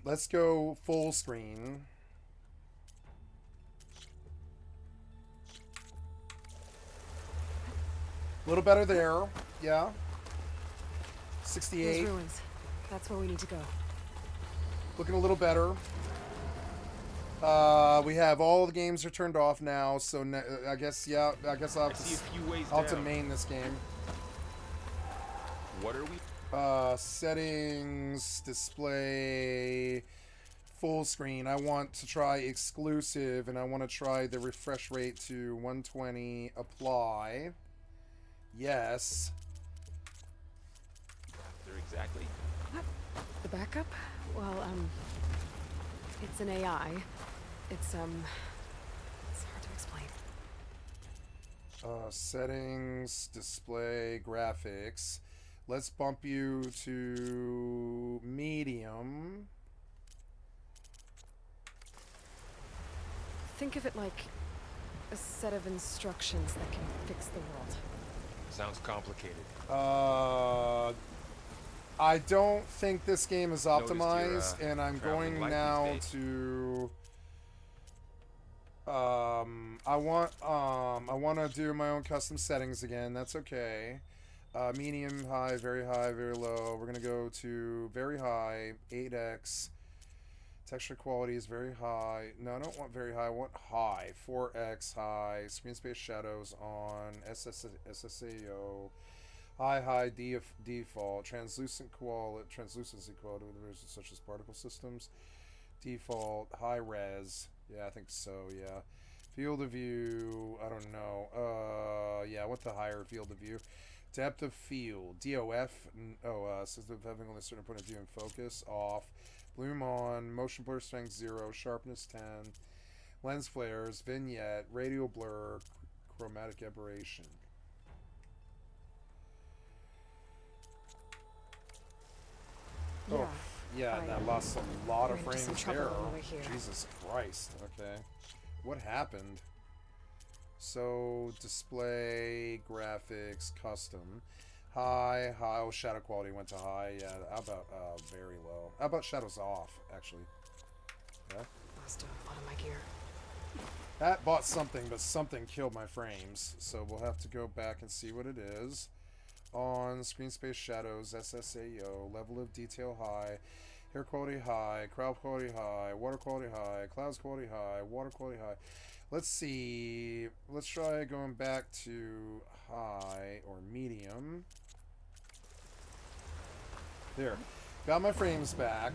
Let's go full screen. A little better there, yeah. 68. Those ruins. That's where we need to go. Looking a little better. We have all the games are turned off now, so I guess I'll I have see a few ways I'll have to down. main this game. What are we? Settings, display, full screen. I want to try exclusive, and I want to try the refresh rate to 120. Apply. Yes. There exactly. The backup? Well, it's an AI. It's hard to explain. Settings, display, graphics. Let's bump you to medium. Think of it like a set of instructions that can fix the world. Sounds complicated. I don't think this game is Noticed optimized, you're, and I'm traveling going light now these days. to. I want to do my own custom settings again. That's okay. Medium, high, very low. We're gonna go to very high, 8x. Texture quality is very high. No, I don't want very high. I want high, 4x high. Screen space shadows on. SSAO. High default. Translucency quality such as particle systems. Default. High res. Yeah, I think so, yeah. Field of view, I don't know. Yeah, I want the higher field of view. Depth of field, DOF, system of having only a certain point of view and focus, off. Bloom on, motion blur strength 0, sharpness 10. Lens flares, vignette, radial blur, chromatic aberration. Yeah. Oh, yeah, and I lost a lot of ran into some frames trouble there. on the way here. Jesus Christ. Okay. What happened? So, display, graphics, custom. High. Oh, shadow quality went to high. Yeah, how about very low? How about shadows off, actually? Yeah. Lost a lot of my gear. That bought something, but something killed my frames. So we'll have to go back and see what it is. On screen space shadows, SSAO, level of detail high, hair quality high, crowd quality high, water quality high, clouds quality high, water quality high. Let's see. Let's try going back to high or medium. There. Got my frames back.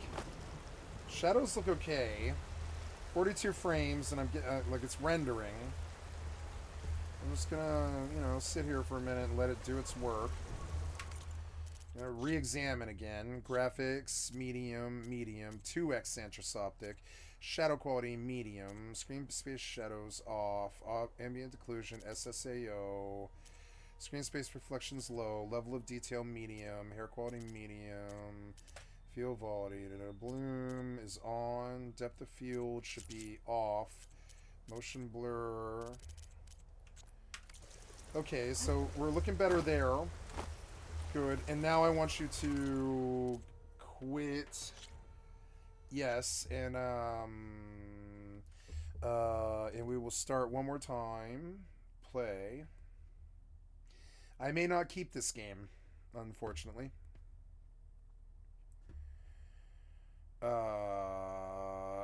Shadows look okay. 42 frames, and I'm getting like it's rendering. I'm just gonna, sit here for a minute and let it do its work. Re-examine again. Graphics, medium, 2x anthroposoptic. Shadow quality, medium. Screen space shadows off. Ambient occlusion, SSAO. Screen space reflections low. Level of detail, medium. Hair quality, medium. Field quality. Bloom is on. Depth of field should be off. Motion blur. Okay, so we're looking better there. Good. And now I want you to quit. Yes, and we will start one more time. Play. I may not keep this game, unfortunately.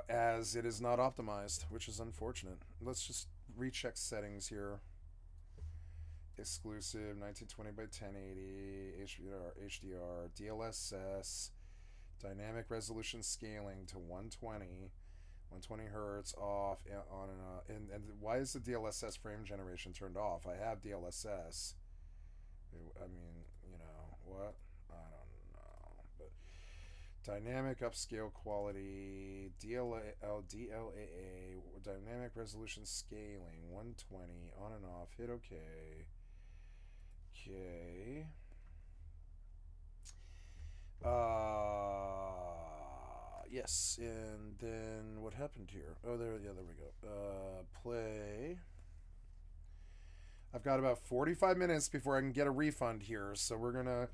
As it is not optimized, which is unfortunate. Let's just recheck settings here. Exclusive 1920 by 1080 HDR DLSS dynamic resolution scaling to 120 hertz off on and why is the DLSS frame generation turned off? I have DLSS. I mean, what? I don't know. But dynamic upscale quality DLAA dynamic resolution scaling 120 on and off. Hit OK. Okay. Yes, and then what happened here? Oh, there we go. Play. I've got about 45 minutes before I can get a refund here, so we're gonna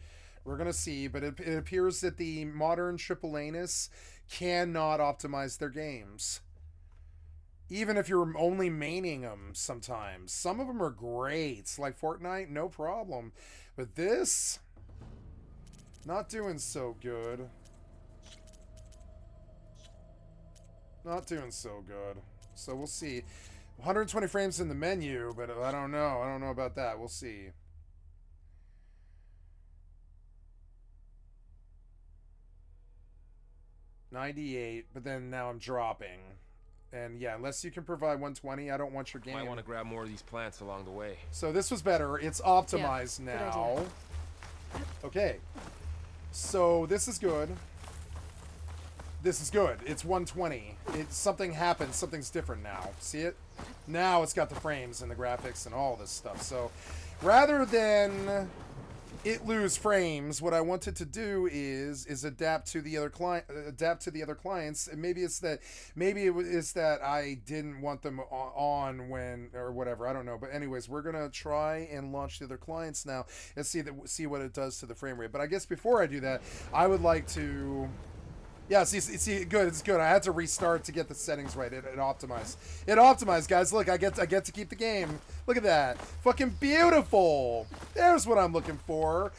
see. But it appears that the modern AAA-ness cannot optimize their games. Even if you're only maining them sometimes. Some of them are great. Like Fortnite, no problem. But this, not doing so good. Not doing so good. So we'll see. 120 frames in the menu, but I don't know. I don't know about that. We'll see. $98, but then now I'm dropping. And yeah, unless you can provide 120, I don't want your game. Might want to grab more of these plants along the way. So this was better. It's optimized Yeah, good now. idea. Okay. So this is good. This is good. It's 120. Something happened. Something's different now. See it? Now it's got the frames and the graphics and all this stuff. So rather than it lose frames, what I wanted to do is adapt to the other clients. And maybe it's that I didn't want them on when or whatever. I don't know. But anyways, we're gonna try and launch the other clients now and see what it does to the frame rate. But I guess before I do that, I would like to. Yeah, see, good. It's good. I had to restart to get the settings right. It optimized. It optimized, guys. Look, I get to keep the game. Look at that. Fucking beautiful. There's what I'm looking for.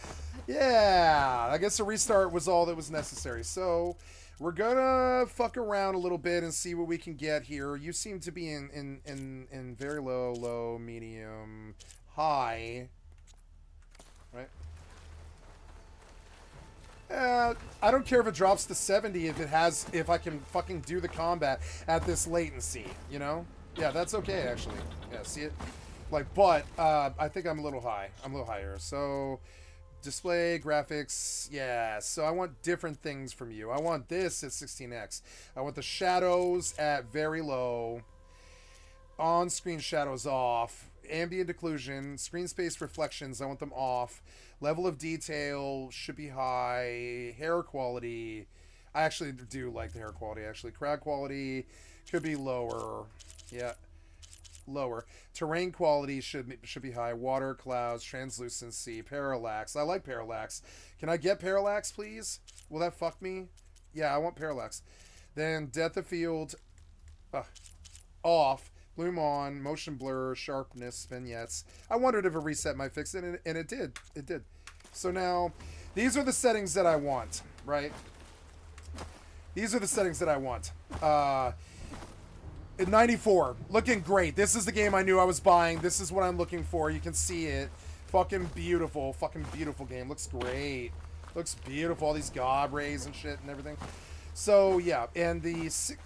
Yeah, I guess a restart was all that was necessary. So we're gonna fuck around a little bit and see what we can get here. You seem to be in very low, medium, high, right? I don't care if it drops to 70 if I can fucking do the combat at this latency, you know? Yeah, that's okay, actually. Yeah, see it? Like, but, I think I'm a little high. I'm a little higher. So, display, graphics, yeah. So I want different things from you. I want this at 16x. I want the shadows at very low. On-screen shadows off. Ambient occlusion. Screen space reflections, I want them off. Level of detail should be high. Hair quality, I actually do like the hair quality, actually. Crowd quality could be lower. Yeah, lower. Terrain quality should be high. Water, clouds, translucency, parallax. I like parallax. Can I get parallax, please? Will that fuck me? Yeah, I want parallax. Then depth of field off. Bloom on, motion blur, sharpness, vignettes. I wondered if a reset might fix it, and it did. It did. So now, these are the settings that I want, right? These are the settings that I want. 94, looking great. This is the game I knew I was buying. This is what I'm looking for. You can see it. Fucking beautiful game. Looks great. Looks beautiful. All these god rays and shit and everything. So yeah, and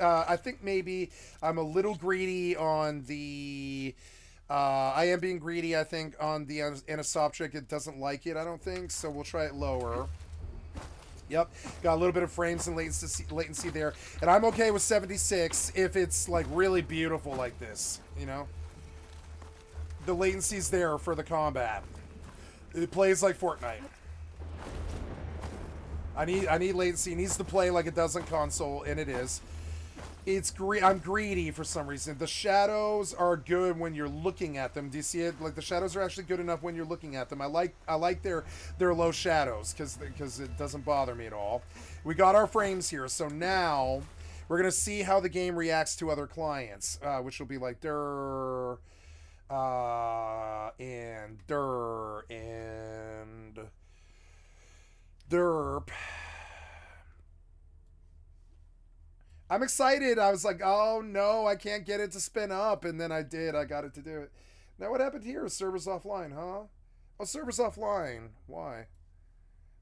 I think maybe I'm a little greedy on the. I am being greedy, I think, on the anisoptric. It doesn't like it, I don't think. So we'll try it lower. Yep, got a little bit of frames and latency there, and I'm okay with 76 if it's like really beautiful like this. You know, the latency's there for the combat. It plays like Fortnite. I need latency. It needs to play like it does on console, and it is. I'm greedy for some reason. The shadows are good when you're looking at them. Do you see it? Like the shadows are actually good enough when you're looking at them. I like their low shadows because it doesn't bother me at all. We got our frames here, so now we're gonna see how the game reacts to other clients, which will be like dir and dir and derp. I'm excited. I was like, oh no, I can't get it to spin up. And then I did. I got it to do it. Now what happened here? Server's offline, huh? Oh, server's offline. Why?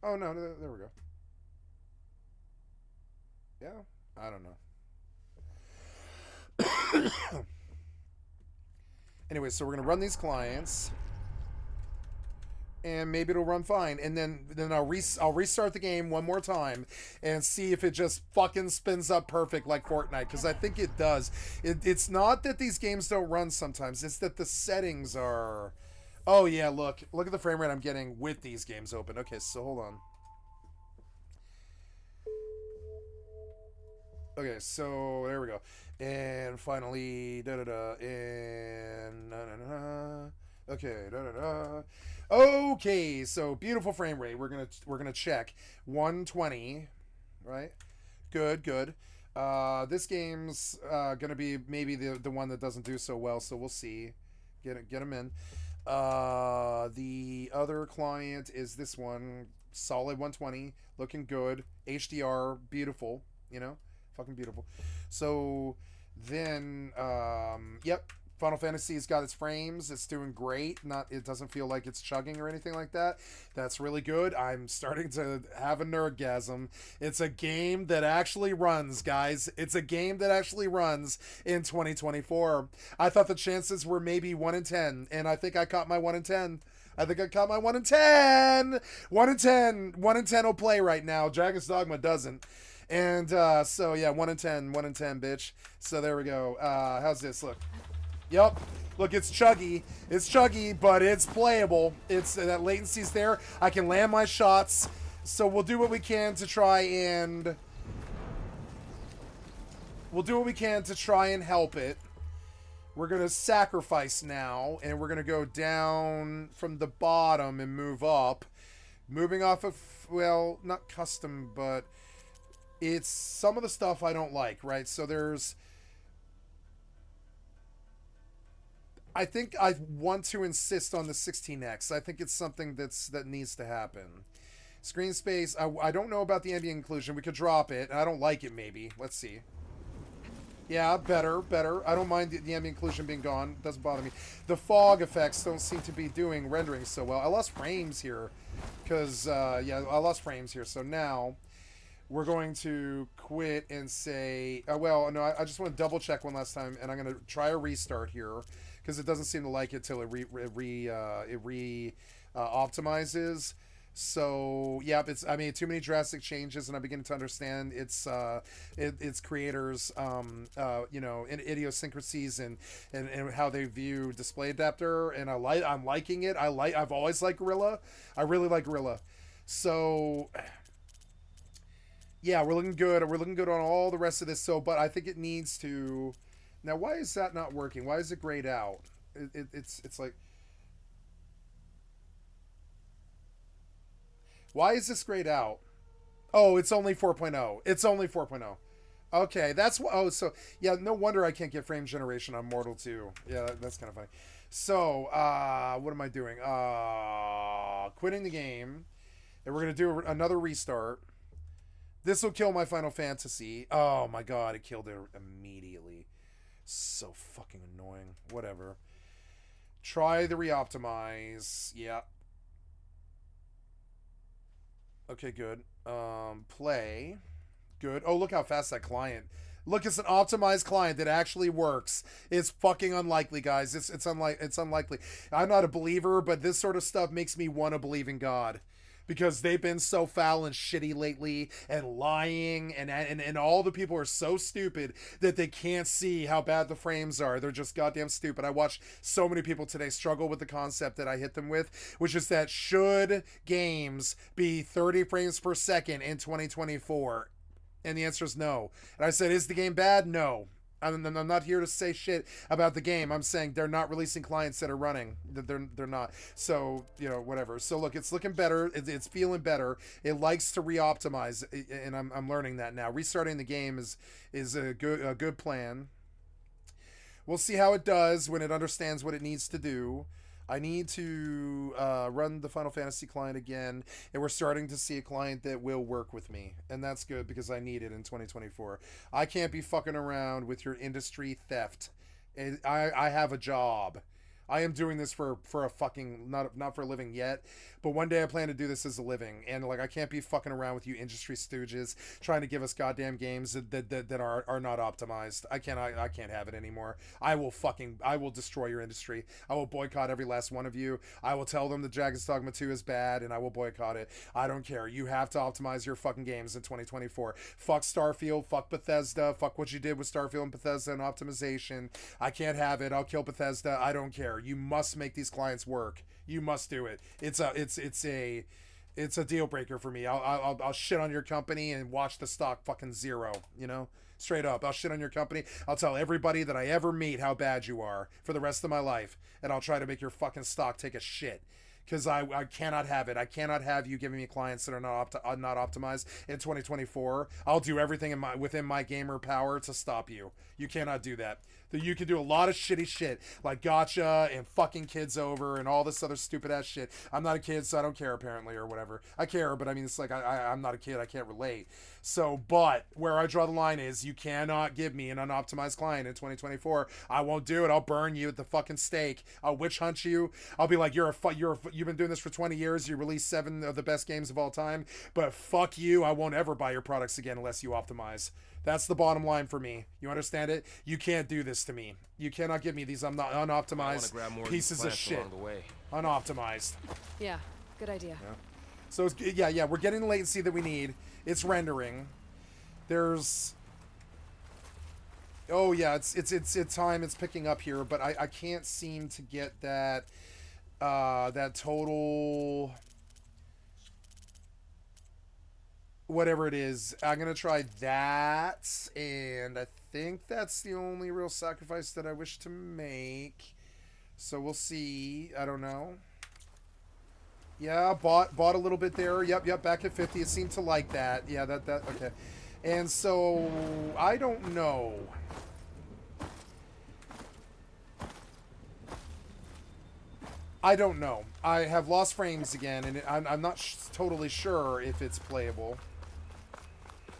Oh no, there we go. Yeah? I don't know. Anyway, so we're going to run these clients. And maybe it'll run fine, and then I'll restart the game one more time and see if it just fucking spins up perfect like Fortnite, because I think it does. It's not that these games don't run sometimes; it's that the settings are. Oh yeah, look at the frame rate I'm getting with these games open. Okay, so hold on. Okay, so there we go, and finally and okay, Okay, so beautiful frame rate. We're gonna check 120, right? Good. This game's gonna be maybe the one that doesn't do so well, so we'll see. Get them in. The other client is this one, solid 120, looking good. HDR, beautiful. You know, Fucking beautiful. So then, yep. Final Fantasy's got its frames. It's doing great. It doesn't feel like it's chugging or anything like that. That's really good. I'm starting to have a nerdgasm. It's a game that actually runs, guys. It's a game that actually runs in 2024. I thought the chances were maybe 1 in 10, and I think I caught my 1 in 10. I think I caught my 1 in 10. 1 in 10. 1 in 10 will play right now. Dragon's Dogma doesn't. And so yeah, 1 in 10. 1 in 10, bitch. So there we go. How's this look? Yep. Look, it's chuggy. It's chuggy, but it's playable. It's that latency's there. I can land my shots. So we'll do what we can to try and help it. We're going to sacrifice now, and we're going to go down from the bottom and move up. Moving off of, well, not custom, but it's some of the stuff I don't like, right? So there's, I think I want to insist on the 16x. I think it's something that needs to happen. Screen space, I don't know about the ambient inclusion. We could drop it. I don't like it, maybe. Let's see. Yeah, better. I don't mind the ambient inclusion being gone. It doesn't bother me. The fog effects don't seem to be rendering so well. I lost frames here. Because, yeah, I lost frames here. So now, we're going to quit and say... well, no, I just want to double check one last time. And I'm going to try a restart here. Because it doesn't seem to like it till it optimizes. So yeah, I made too many drastic changes, and I'm beginning to understand its creators, you know, idiosyncrasies and how they view display adapter. And I'm liking it. I've always liked Gorilla. I really like Gorilla. So yeah, we're looking good. We're looking good on all the rest of this. So, but I think it needs to. Now, why is that not working? Why is it grayed out? It's like... Why is this grayed out? Oh, it's only 4.0. It's only 4.0. Okay, that's... Oh, so... Yeah, no wonder I can't get frame generation on Mortal 2. Yeah, that's kind of funny. So, what am I doing? Quitting the game. And we're going to do another restart. This will kill my Final Fantasy. Oh, my God. It killed it immediately. So fucking annoying. Whatever. Try the reoptimize. Yeah. Okay, good. Play. Good. Oh, look how fast that client. Look, it's an optimized client that actually works. It's fucking unlikely, guys. It's unlikely. I'm not a believer, but this sort of stuff makes me want to believe in God. Because they've been so foul and shitty lately, and lying, and all the people are so stupid that they can't see how bad the frames are. They're just goddamn stupid. I watched so many people today struggle with the concept that I hit them with, which is that should games be 30 frames per second in 2024? And the answer is no. And I said, is the game bad? No. I'm not here to say shit about the game. I'm saying they're not releasing clients that are running. They're not. So, you know, whatever. So look, it's looking better. It's feeling better. It likes to re-optimize, and I'm learning that now. Restarting the game is a good plan. We'll see how it does when it understands what it needs to do. I need to run the Final Fantasy client again, and we're starting to see a client that will work with me, and that's good because I need it in 2024. I can't be fucking around with your industry theft. I have a job. I am doing this for a fucking, not for a living yet, but one day I plan to do this as a living, and like I can't be fucking around with you industry stooges trying to give us goddamn games that are not optimized. I can't have it anymore. I will destroy your industry. I will boycott every last one of you. I will tell them the Dragon's Dogma 2 is bad, and I will boycott it. I don't care. You have to optimize your fucking games in 2024. Fuck Starfield, fuck Bethesda, fuck what you did with Starfield and Bethesda and optimization. I can't have it. I'll kill Bethesda. I don't care. You must make these clients work. You must do it. It's a deal breaker for me. I'll shit on your company and watch the stock fucking zero, you know? Straight up. I'll shit on your company. I'll tell everybody that I ever meet how bad you are for the rest of my life, and I'll try to make your fucking stock take a shit. Because I cannot have it. I cannot have you giving me clients that are not optimized in 2024. I'll do everything within my gamer power to stop you. You cannot do that. That you can do a lot of shitty shit, like gotcha and fucking kids over and all this other stupid ass shit. I'm not a kid, so I don't care apparently, or whatever. I care, but I mean, it's like I'm not a kid, I can't relate. So, but where I draw the line is, you cannot give me an unoptimized client in 2024. I won't do it. I'll burn you at the fucking stake. I'll witch hunt you. I'll be like, you've been doing this for 20 years. You released 7 of the best games of all time, but fuck you. I won't ever buy your products again unless you optimize. That's the bottom line for me. You understand it? You can't do this to me. You cannot give me these unoptimized pieces of shit. Unoptimized. Yeah, good idea. Yeah. So, yeah, we're getting the latency that we need. It's rendering. There's... Oh, yeah, it's time. It's picking up here, but I can't seem to get that, that total... Whatever it is. I'm going to try that, and I think that's the only real sacrifice that I wish to make. So we'll see. I don't know. Yeah, bought a little bit there. Yep, back at 50. It seemed to like that. Yeah, that okay. And so I don't know. I don't know. I have lost frames again, and I'm not totally sure if it's playable.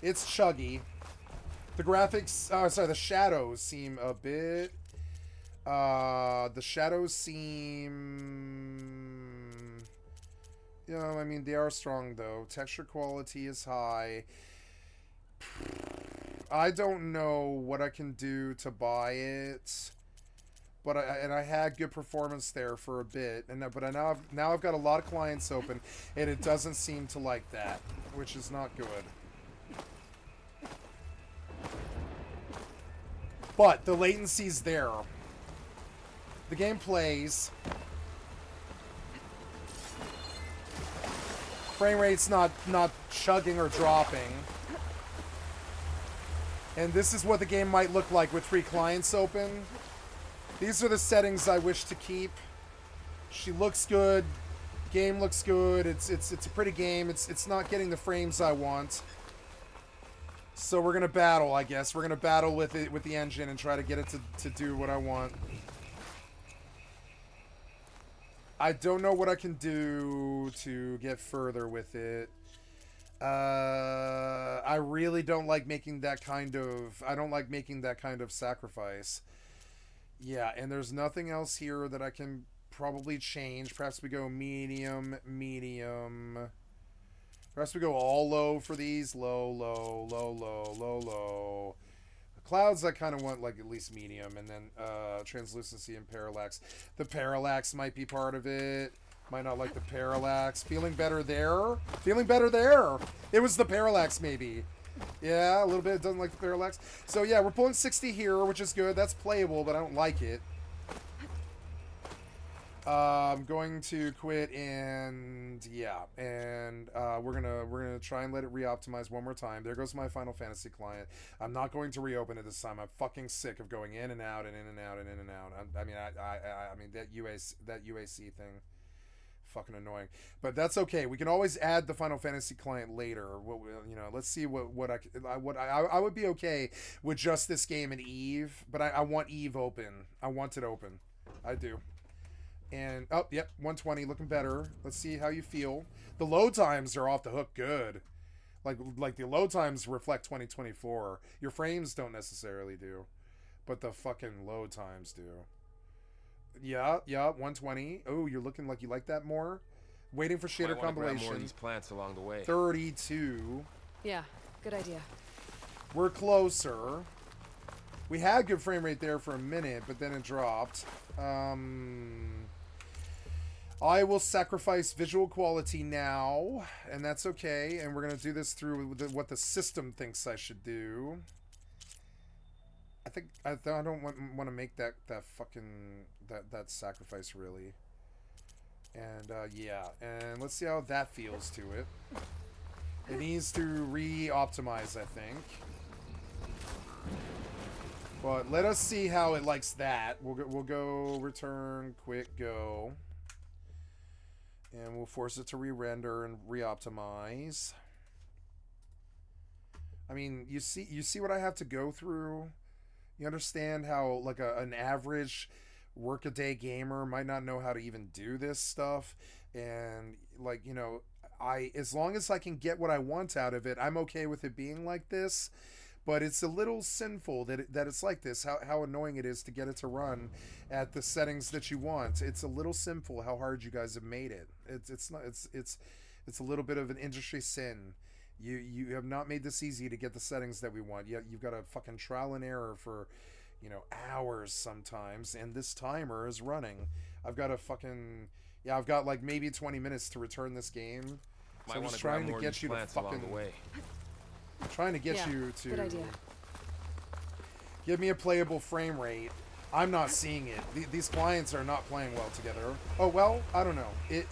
It's chuggy. The graphics, the shadows seem a bit, the shadows seem, you know, I mean, they are strong though. Texture quality is high. I don't know what I can do to buy it, but I had good performance there for a bit, but now I've got a lot of clients open, and it doesn't seem to like that, which is not good. But the latency's there. The game plays. Frame rate's not chugging or dropping. And this is what the game might look like with 3 clients open. These are the settings I wish to keep. She looks good. Game looks good. It's a pretty game. It's not getting the frames I want. So we're gonna battle, I guess. We're gonna battle with it, with the engine, and try to get it to do what I want. I don't know what I can do to get further with it. I really don't like making that kind of... I don't like making that kind of sacrifice. Yeah, and there's nothing else here that I can probably change. Perhaps we go medium. Perhaps we go all low for these. Low. The clouds, I kind of want like at least medium. And then translucency and parallax. The parallax might be part of it. Might not like the parallax. Feeling better there. It was the parallax maybe. Yeah, a little bit. Doesn't like the parallax. So yeah, we're pulling 60 here, which is good. That's playable, but I don't like it. I'm going to quit, and yeah, and we're gonna try and let it re-optimize one more time. There goes my Final Fantasy client. I'm not going to reopen it this time. I'm fucking sick of going in and out and in and out and in and out. I mean that UAC thing, fucking annoying. But that's okay. We can always add the Final Fantasy client later. You know, let's see what I would be okay with just this game and EvE, but I want EvE open. I want it open. I do. And, oh, yep, 120, looking better. Let's see how you feel. The load times are off the hook good. Like the load times reflect 2024. Your frames don't necessarily do. But the fucking load times do. Yeah, 120. Oh, you're looking like you like that more? Waiting for shader compilation. More of these plants along the way. 32. Yeah, good idea. We're closer. We had good frame rate there for a minute, but then it dropped. I will sacrifice visual quality now, and that's okay. And we're going to do this through what the system thinks I should do. I don't want to make that fucking that sacrifice really. And yeah, and let's see how that feels to it. It needs to re-optimize, I think. But let us see how it likes that. We'll go return, quit, go. And we'll force it to re-render and re-optimize. I mean, you see what I have to go through? You understand how like an average workaday gamer might not know how to even do this stuff, and like, you know, as long as I can get what I want out of it, I'm okay with it being like this. But it's a little sinful that it's like this. How annoying it is to get it to run at the settings that you want. It's a little sinful how hard you guys have made it. It's not it's a little bit of an industry sin. You have not made this easy to get the settings that we want. You've got a fucking trial and error for, you know, hours sometimes, and this timer is running. I've got a fucking I've got like maybe 20 minutes to return this game. So I'm just trying to get you to fucking trying to get you to good idea. give me a playable frame rate. I'm not seeing it. These clients are not playing well together. Oh well, I don't know. It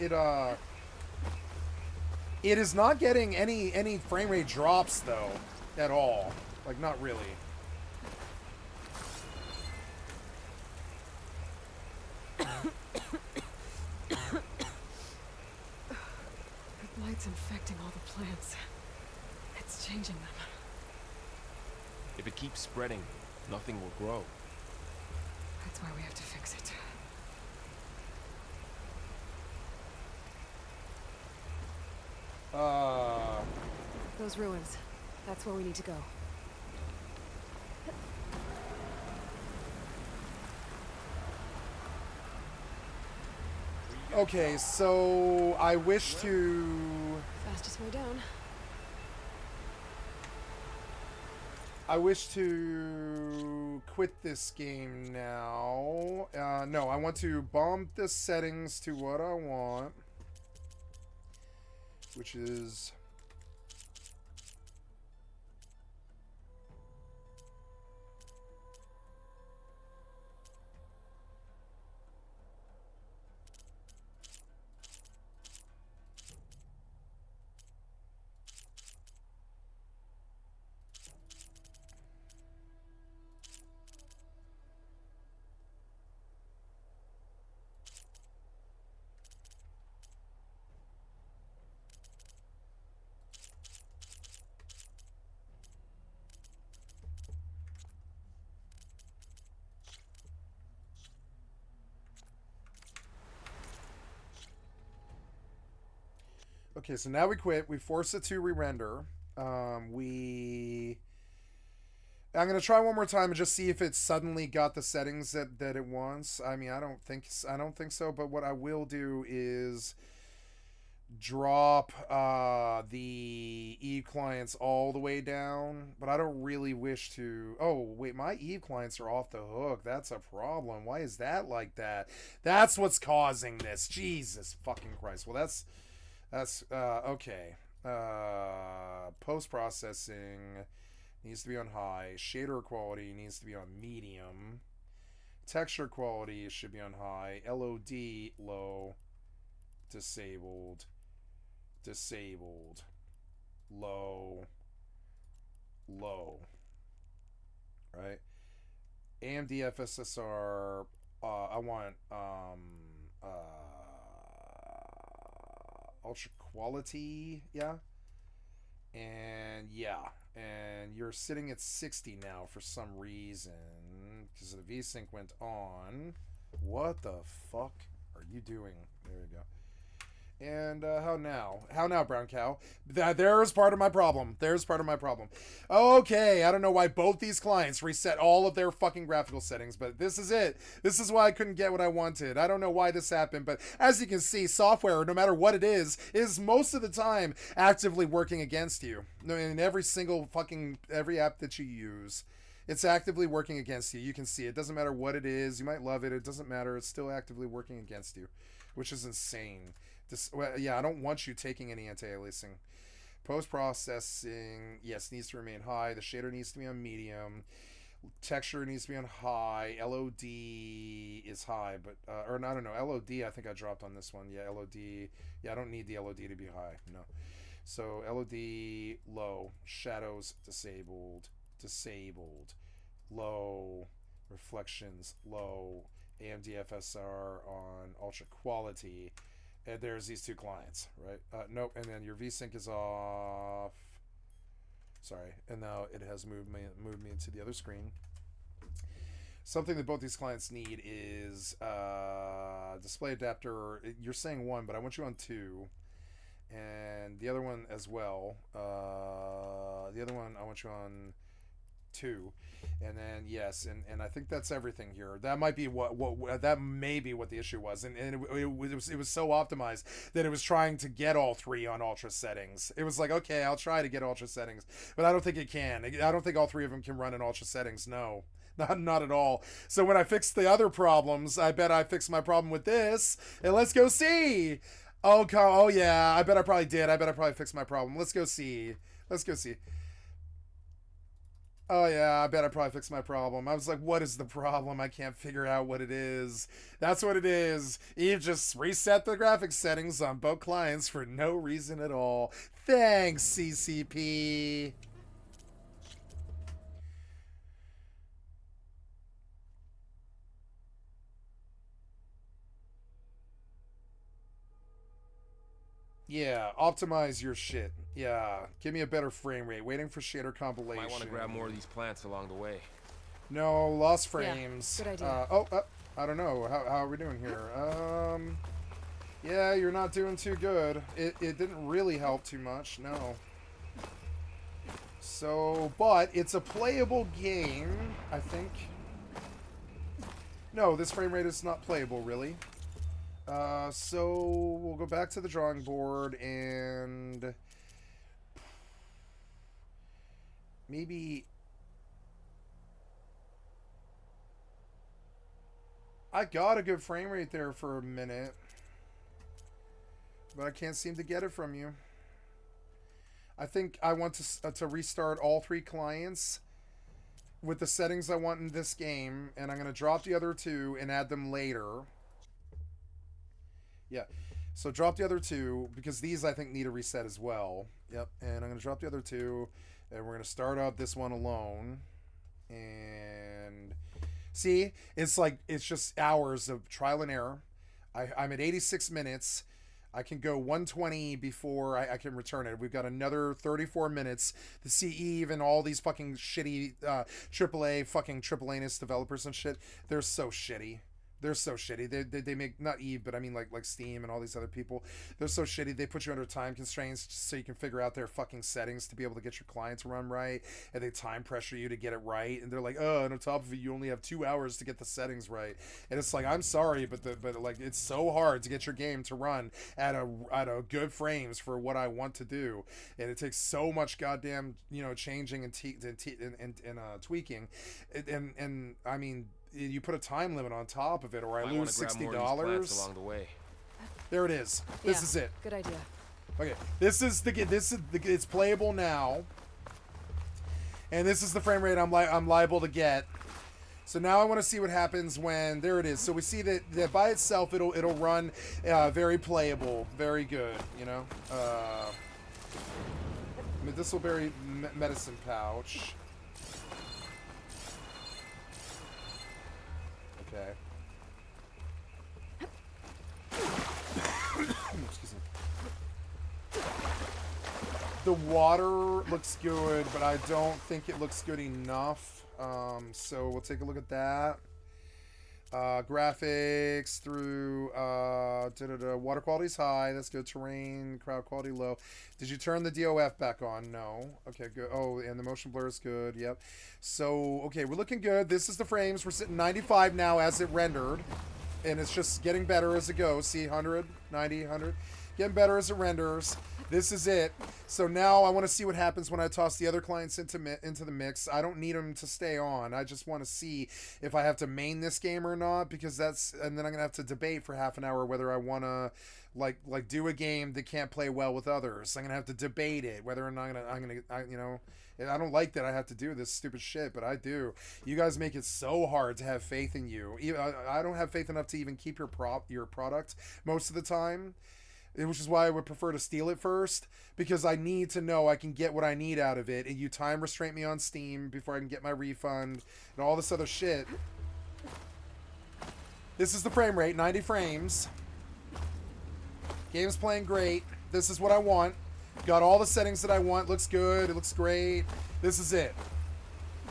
is not getting any frame rate drops though, at all. Like, not really. The blight's infecting all the plants. It's changing them. If it keeps spreading, nothing will grow. That's why we have to fix it. Those ruins. That's where we need to go. Okay, so I wish to... Fastest way down. I wish to quit this game now. No, I want to bump the settings to what I want, which is... Okay, so now we quit. We force it to re-render. I'm gonna try one more time and just see if it suddenly got the settings that it wants. I mean, I don't think so. But what I will do is drop the EvE clients all the way down. But I don't really wish to. Oh wait, my EvE clients are off the hook. That's a problem. Why is that like that? That's what's causing this. Jesus fucking Christ. Well, that's okay. Post-processing needs to be on high. Shader quality needs to be on medium. Texture quality should be on high. LOD low. Disabled. Disabled. Low. Low. Right? AMD FSSR. I want ultra quality, yeah, and you're sitting at 60 now for some reason because the VSync went on. What the fuck are you doing? There you go. And how now, brown cow? There's part of my problem. Okay, I don't know why both these clients reset all of their fucking graphical settings, but this is it. This is why I couldn't get what I wanted. I don't know why this happened, but as you can see, software, no matter what it is most of the time actively working against you. In every app that you use, it's actively working against you. You can see it. Doesn't matter what it is. You might love it. It doesn't matter. It's still actively working against you, which is insane. I don't want you taking any anti-aliasing. Post-processing, yes, needs to remain high. The shader needs to be on medium. Texture needs to be on high. LOD is high, but or I don't know. LOD, I think I dropped on this one. Yeah, LOD. Yeah, I don't need the LOD to be high. No. So LOD low. Shadows disabled. Disabled. Low. Reflections low. AMD FSR on ultra quality. And there's these two clients, right? Nope. And then your VSync is off. Sorry. And now it has moved me into the other screen. Something that both these clients need is display adapter. You're saying 1, but I want you on 2. And the other one as well. The other one I want you on 2. And then yes, and I think that's everything here. That might be what that may be what the issue was, and it was so optimized that it was trying to get all 3 on ultra settings. It was like, okay, I'll try to get ultra settings, but I don't think it can. I don't think all 3 of them can run in ultra settings. No, not at all. So when I fixed the other problems, I bet I fixed my problem with this, and let's go see. Oh yeah, I bet I probably did. I bet I probably fixed my problem. Let's go see. Let's go see. Oh yeah, I bet I probably fixed my problem. I was like, what is the problem? I can't figure out what it is. That's what it is. Eve just reset the graphics settings on both clients for no reason at all. Thanks, CCP. Yeah, optimize your shit. Yeah, give me a better frame rate. Waiting for shader compilation. Might want to grab more of these plants along the way. No, lost frames. Yeah, good idea. I don't know. How are we doing here? Yeah, you're not doing too good. It didn't really help too much, no. So, but it's a playable game, I think. No, this frame rate is not playable, really. So we'll go back to the drawing board and maybe I got a good frame rate there for a minute, but I can't seem to get it from you. I think I want to restart all 3 clients with the settings I want in this game, and I'm going to drop the other 2 and add them later. Yeah, so drop the other 2, because these I think need a reset as well. Yep, and I'm going to drop the other 2, and we're going to start out this one alone. And see, it's like, it's just hours of trial and error. I'm at 86 minutes. I can go 120 before I can return it. We've got another 34 minutes to see Eve and all these fucking shitty AAA-ness developers and shit. They're so shitty. They're so shitty. They make, not Eve, but I mean like Steam and all these other people. They're so shitty. They put you under time constraints so you can figure out their fucking settings to be able to get your client to run right. And they time pressure you to get it right. And they're like, oh, and on top of it, you only have 2 hours to get the settings right. And it's like, I'm sorry, but like it's so hard to get your game to run at a good frames for what I want to do. And it takes so much goddamn, changing and tweaking. And I mean, you put a time limit on top of it, or I lose $60 along the way. There it is. This is it. Good idea. Okay, this is it's playable now, and this is the frame rate I'm liable to get. So now I want to see what happens when, there it is. So we see that by itself it'll run very playable, very good. Medicinal berry medicine pouch. Okay. Excuse me. The water looks good, but I don't think it looks good enough. So we'll take a look at that. Graphics through water quality's high. That's good. Terrain, crowd quality low. Did you turn the DOF back on? No. Okay, good. Oh, and the motion blur is good. Yep. So, okay, we're looking good. This is the frames. We're sitting 95 now as it rendered. And it's just getting better as it goes. See, 100, 90, 100. Getting better as it renders. This is it. So now I want to see what happens when I toss the other clients into the mix. I don't need them to stay on. I just want to see if I have to main this game or not, because and then I'm gonna have to debate for half an hour whether I want to like do a game that can't play well with others. I'm gonna have to debate it whether or not I don't like that I have to do this stupid shit, but I do. You guys make it so hard to have faith in you. I don't have faith enough to even keep your product most of the time. Which is why I would prefer to steal it first, because I need to know I can get what I need out of it, and you time restraint me on Steam before I can get my refund, and all this other shit. This is the frame rate, 90 frames. Game's playing great. This is what I want. Got all the settings that I want. Looks good. It looks great. This is it.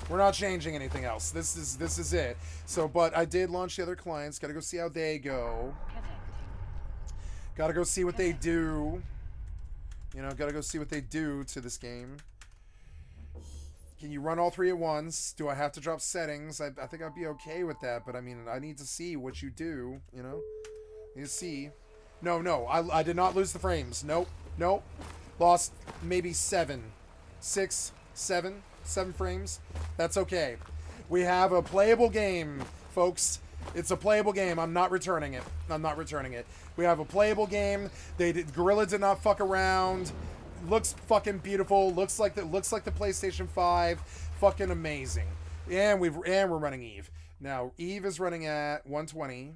We're not changing anything else. This is it. So, but I did launch the other clients. Gotta go see how they go. Gotta go see what they do. You know, gotta go see what they do to this game. Can you run all three at once? Do I have to drop settings? I think I'd be okay with that, but I mean, I need to see what you do, you know? I need to see. No, I did not lose the frames. Nope. Lost maybe 7 frames. That's okay. We have a playable game, folks. It's a playable game. I'm not returning it. We have a playable game. Gorilla did not fuck around. Looks fucking beautiful. Looks like the PlayStation 5. Fucking amazing. And we're running EvE. Now, EvE is running at 120.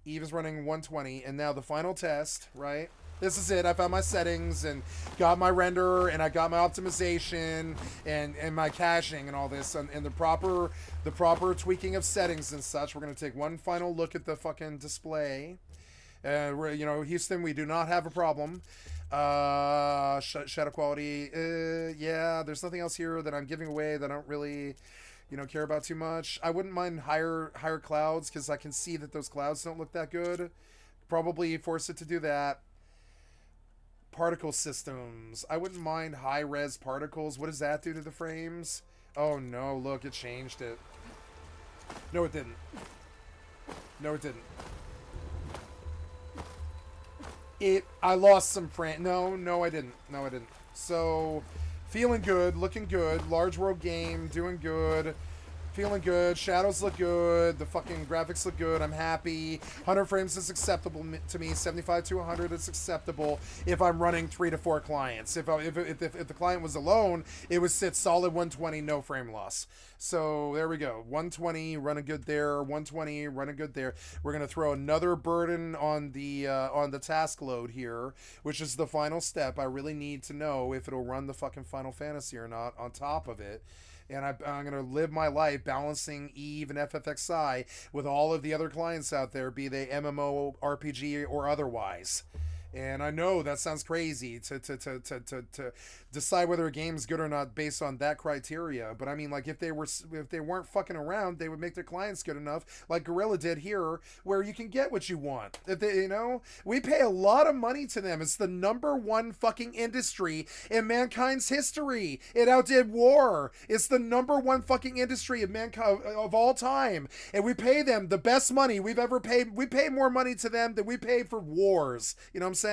EvE is running 120, and now the final test, right? This is it. I found my settings and got my renderer, and I got my optimization and my caching and all this, and the proper tweaking of settings and such. We're gonna take one final look at the fucking display. You know, Houston, we do not have a problem. Shadow quality. Yeah, there's nothing else here that I'm giving away that I don't really, you know, care about too much. I wouldn't mind higher clouds, because I can see that those clouds don't look that good. Probably force it to do that. Particle systems. I wouldn't mind high-res particles. What does that do to the frames? Oh no, look, it changed it. No, it didn't. I lost some frame. No, I didn't. So, feeling good, looking good. Large world game, doing good. Feeling good. Shadows look good. The fucking graphics look good. I'm happy. 100 frames is acceptable to me. 75 to 100 is acceptable if I'm running 3 to 4 clients. If the client was alone, it would sit solid 120, no frame loss. So there we go. 120 running good there. 120 running good there. We're gonna throw another burden on the task load here, which is the final step. I really need to know if it'll run the fucking Final Fantasy or not on top of it. And I'm going to live my life balancing EvE and FFXI with all of the other clients out there, be they MMO, RPG, or otherwise. And I know that sounds crazy to decide whether a game's good or not based on that criteria. But I mean, like, if they weren't fucking around, they would make their clients good enough, like Gorilla did here, where you can get what you want. If they, you know, we pay a lot of money to them. It's the #1 fucking industry in mankind's history. It outdid war. It's the #1 fucking industry of mankind of all time, and we pay them the best money we've ever paid. We pay more money to them than we paid for wars. You know what I'm saying?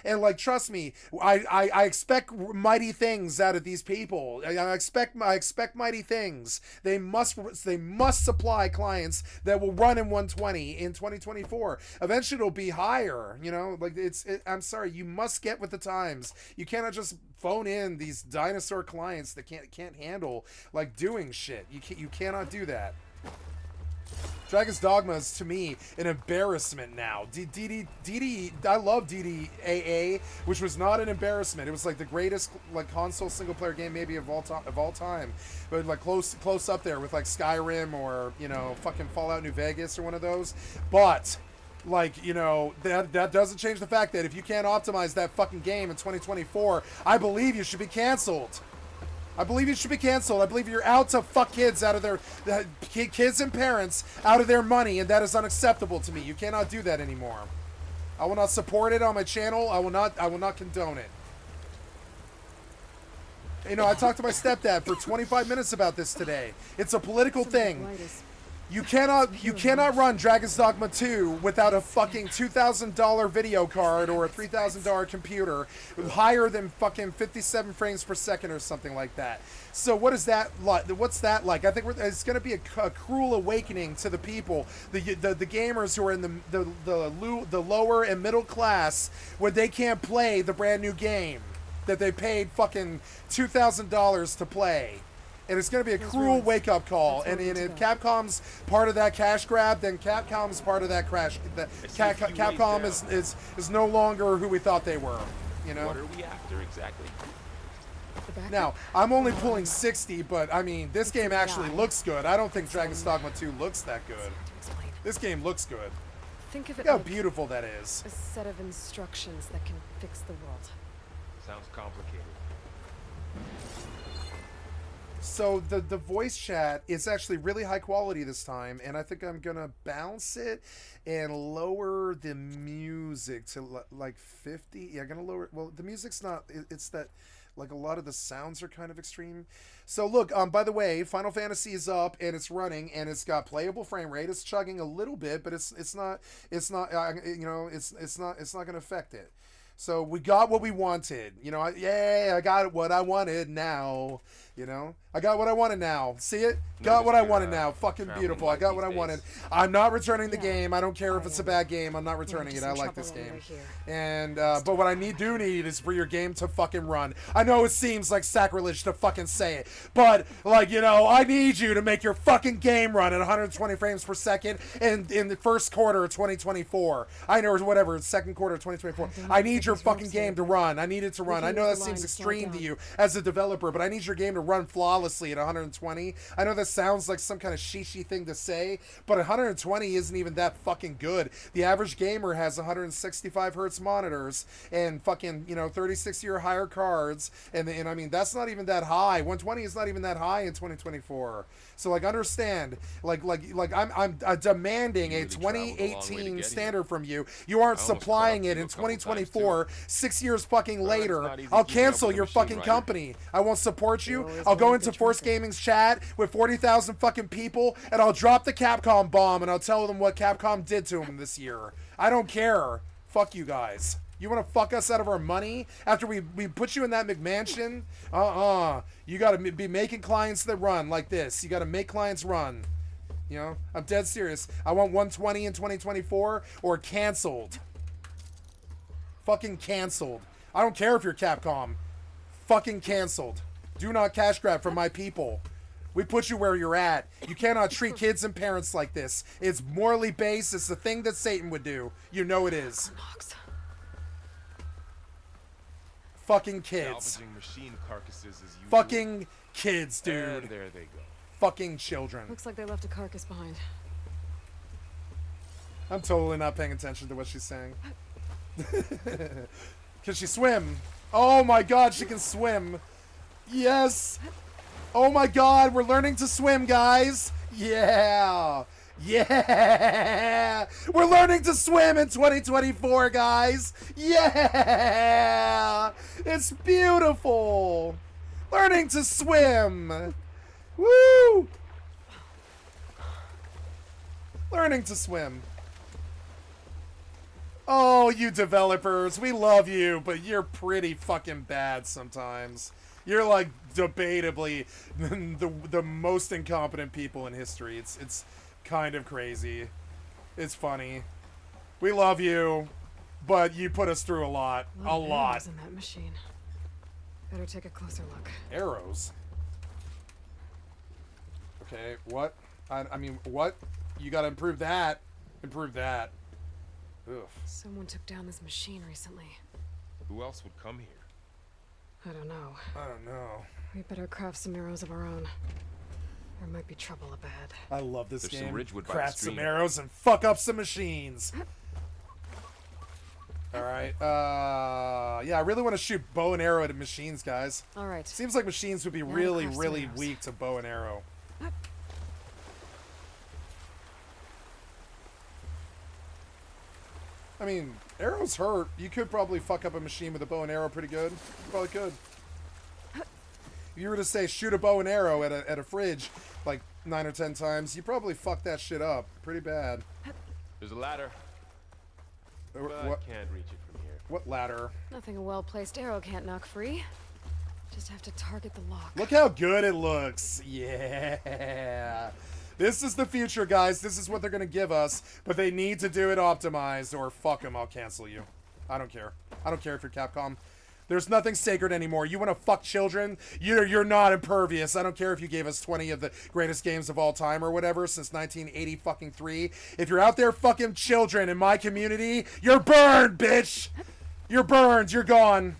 And like, trust me, I expect mighty things out of these people. I expect mighty things. They must supply clients that will run in 120 in 2024. Eventually it'll be higher, you know? Like, I'm sorry, you must get with the times. You cannot just phone in these dinosaur clients that can't handle, like, doing shit. You cannot do that. Dragon's Dogma is, to me, an embarrassment now. I love DDAA, which was not an embarrassment. It was like the greatest, like, console single-player game maybe of all time. But like close up there with like Skyrim or, you know, fucking Fallout New Vegas or one of those. But, like, you know, that doesn't change the fact that if you can't optimize that fucking game in 2024, I believe you should be canceled. I believe you're out to fuck kids out of their kids and parents out of their money, and that is unacceptable to me. You cannot do that anymore. I will not support it on my channel. I will not condone it. You know, I talked to my stepdad for 25 minutes about this today. It's a political thing. You cannot run Dragon's Dogma 2 without a fucking $2,000 video card or a $3,000 computer higher than fucking 57 frames per second or something like that. So what is that like? What's that like? I think it's going to be a cruel awakening to the people, the gamers who are in the lower and middle class, where they can't play the brand new game that they paid fucking $2,000 to play. And it's going to be a cruel wake-up call. And if Capcom's part of that cash grab, then Capcom's part of that crash. Capcom is no longer who we thought they were. You know. What are we after exactly? Now, I'm only pulling 60, but I mean, this game actually looks good. I don't think Dragon's Dogma 2 looks that good. This game looks good. Think of it Look how like beautiful that is. a set of instructions that can fix the world. Sounds complicated. So the voice chat is actually really high quality this time, and I think I'm gonna bounce it and lower the music to like 50. Yeah, I'm gonna lower. Well, the music's not. It's that like a lot of the sounds are kind of extreme. So look, by the way, Final Fantasy is up and it's running and it's got playable frame rate. It's chugging a little bit, but it's not it's not gonna affect it. So we got what we wanted. You know, I got what I wanted now. You know, I got what I wanted now. See it? Got what I wanted now. Fucking beautiful. I got what I wanted. I'm not returning the game. I don't care if it's a bad game. I'm not returning it. I like this game. And but what I do need is for your game to fucking run. I know it seems like sacrilege to fucking say it, but like, you know, I need you to make your fucking game run at 120 frames per second in the first quarter of 2024. I know, or whatever, second quarter of 2024. I need your fucking game to run. I need it to run. I know that seems extreme to you as a developer, but I need your game to run flawlessly at 120. I know that sounds like some kind of shishi thing to say, but 120 isn't even that fucking good. The average gamer has 165 hertz monitors and fucking, you know, 36 or higher cards, and I mean, that's not even that high. 120 is not even that high in 2024. So like, understand, like I'm demanding a 2018 standard from you. You aren't supplying it in 2024. 6 years fucking later, I'll cancel your fucking company. I won't support you. I'll go into Force Gaming's chat with 40,000 fucking people, and I'll drop the Capcom bomb, and I'll tell them what Capcom did to him this year. I don't care. Fuck you guys. You want to fuck us out of our money after we put you in that McMansion? You got to be making clients that run like this. You got to make clients run. You know, I'm dead serious. I want 120 in 2024 or canceled. Fucking canceled. I don't care if you're Capcom. Fucking canceled. Do not cash grab from my people. We put you where you're at. You cannot treat kids and parents like this. It's morally based. It's the thing that Satan would do. You know it is. Fucking kids. Salvaging machine carcasses as usual. Fucking kids, dude. And there they go. Fucking children. Looks like they left a carcass behind. I'm totally not paying attention to what she's saying. Can she swim? Oh my god, she can swim. Yes. Oh my god, we're learning to swim, guys. Yeah. Yeah. We're learning to swim in 2024, guys. Yeah. It's beautiful. Learning to swim. Woo. Learning to swim. Oh, you developers, we love you, but you're pretty fucking bad sometimes. You're like debatably the most incompetent people in history. It's kind of crazy. It's funny. We love you, but you put us through a lot. A lot. Arrows in that machine. Better take a closer look. Arrows? Okay, what? I mean, what? You gotta improve that. Improve that. Ugh. Someone took down this machine recently. Who else would come here? I don't know. I don't know. We better craft some arrows of our own. There might be trouble ahead. I love this There's game. some ridgewood by Craft the stream. some arrows and fuck up some machines. Alright, yeah, I really want to shoot bow and arrow at machines, guys. Alright. Seems like machines would be Now really, craft some really arrows. weak to bow and arrow. I mean, arrows hurt. You could probably fuck up a machine with a bow and arrow pretty good. You probably could. If you were to say shoot a bow and arrow at a fridge like 9 or 10 times, you probably fuck that shit up pretty bad. There's a ladder. But What? can't reach it from here. What ladder? Nothing a well-placed arrow can't knock free. Just have to target the lock. Look how good it looks. Yeah. This is the future, guys. This is what they're going to give us. But they need to do it optimized or fuck them. I'll cancel you. I don't care. I don't care if you're Capcom. There's nothing sacred anymore. You want to fuck children? You're not impervious. I don't care if you gave us 20 of the greatest games of all time or whatever since 1980 fucking 3. If you're out there fucking children in my community, you're burned, bitch. You're burned. You're gone.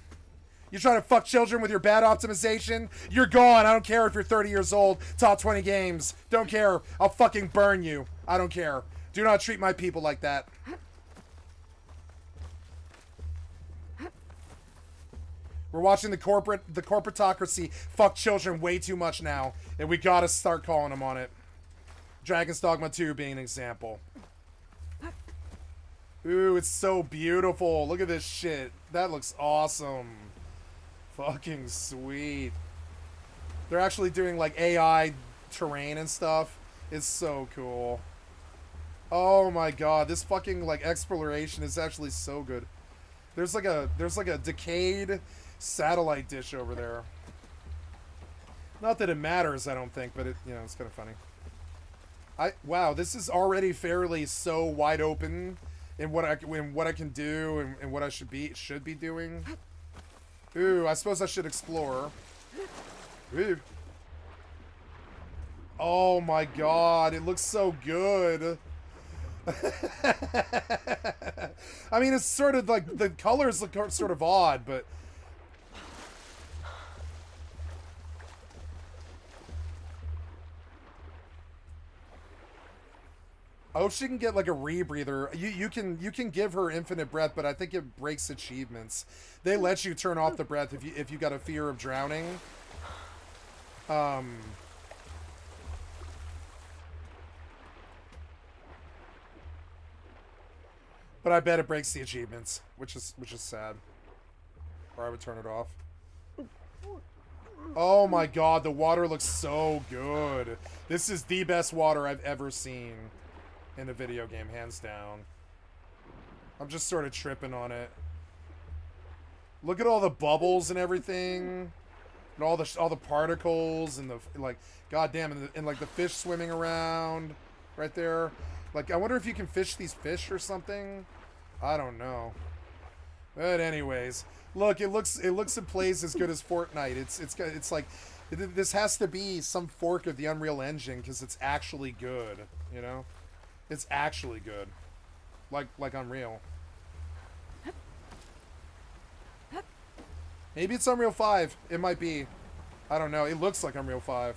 You trying to fuck children with your bad optimization? You're gone. I don't care if you're 30 years old. Top 20 games. Don't care. I'll fucking burn you. I don't care. Do not treat my people like that. We're watching the corporatocracy fuck children way too much now, and we gotta start calling them on it. Dragon's Dogma 2 being an example. Ooh, it's so beautiful. Look at this shit. That looks awesome. Fucking sweet. They're actually doing like AI terrain and stuff. It's so cool. Oh my god, this fucking like exploration is actually so good. There's like a decayed satellite dish over there. Not that it matters, I don't think, but it, you know, it's kind of funny. Wow, this is already fairly so wide open in what I can do and what I should be doing. Ooh, I suppose I should explore. Ooh. Oh my god, it looks so good. I mean, it's sort of like the colors look sort of odd, but I hope she can get like a rebreather. You can give her infinite breath, but I think it breaks achievements. They let you turn off the breath if you got a fear of drowning. But I bet it breaks the achievements, which is sad. Or I would turn it off. Oh my god, the water looks so good. This is the best water I've ever seen in a video game, hands down. I'm just sort of tripping on it. Look at all the bubbles and everything, and all the particles and the like. Goddamn, and like the fish swimming around right there. Like, I wonder if you can fish these fish or something. I don't know. But anyways, look, it looks and plays as good as Fortnite. It's like this has to be some fork of the Unreal Engine because it's actually good. You know. It's actually good. Like Unreal. Maybe it's Unreal 5. It might be. I don't know. It looks like Unreal 5.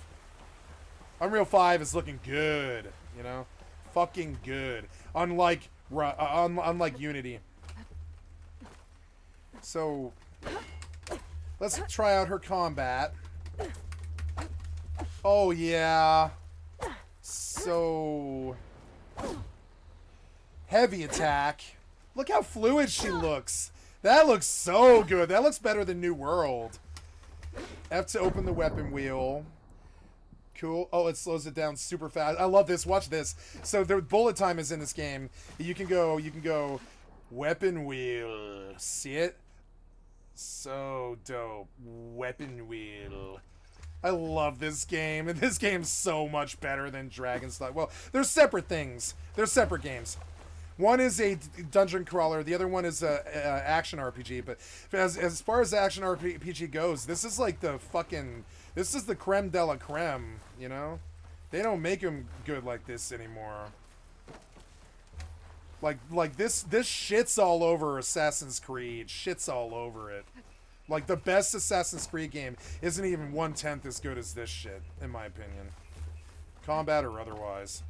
Unreal 5 is looking good, you know? Fucking good. Unlike Unity. So, let's try out her combat. Oh, yeah. So... heavy attack. Look how fluid she looks. That looks so good. That looks better than New World. F to open the weapon wheel. Cool. Oh, it slows it down super fast. I love this. Watch this. So the bullet time is in this game. You can go weapon wheel. See it? So dope. Weapon wheel. I love this game, and this game's so much better than Dragon's Dogma. Well, they're separate things. They're separate games. One is a dungeon crawler. The other one is a action RPG. But as far as action RPG goes, this is like the fucking... This is the creme de la creme, you know? They don't make them good like this anymore. Like this shits all over Assassin's Creed. Shits all over it. Like, the best Assassin's Creed game isn't even 1/10 as good as this shit, in my opinion. Combat or otherwise.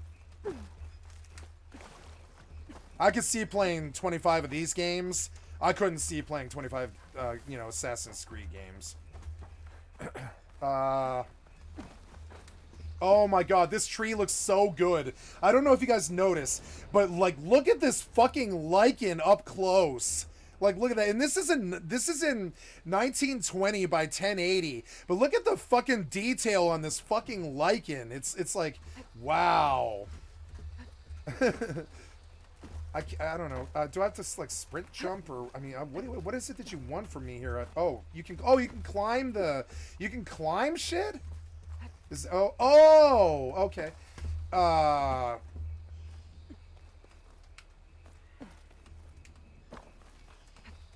I could see playing 25 of these games. I couldn't see playing 25, you know, Assassin's Creed games. Oh my god, this tree looks so good. I don't know if you guys notice, but, like, look at this fucking lichen up close. Like, look at that. And this is in 1920 by 1080. But look at the fucking detail on this fucking lichen. It's like, wow. I don't know. Do I have to like sprint jump or I mean, what is it that you want from me here? You can climb shit? Okay.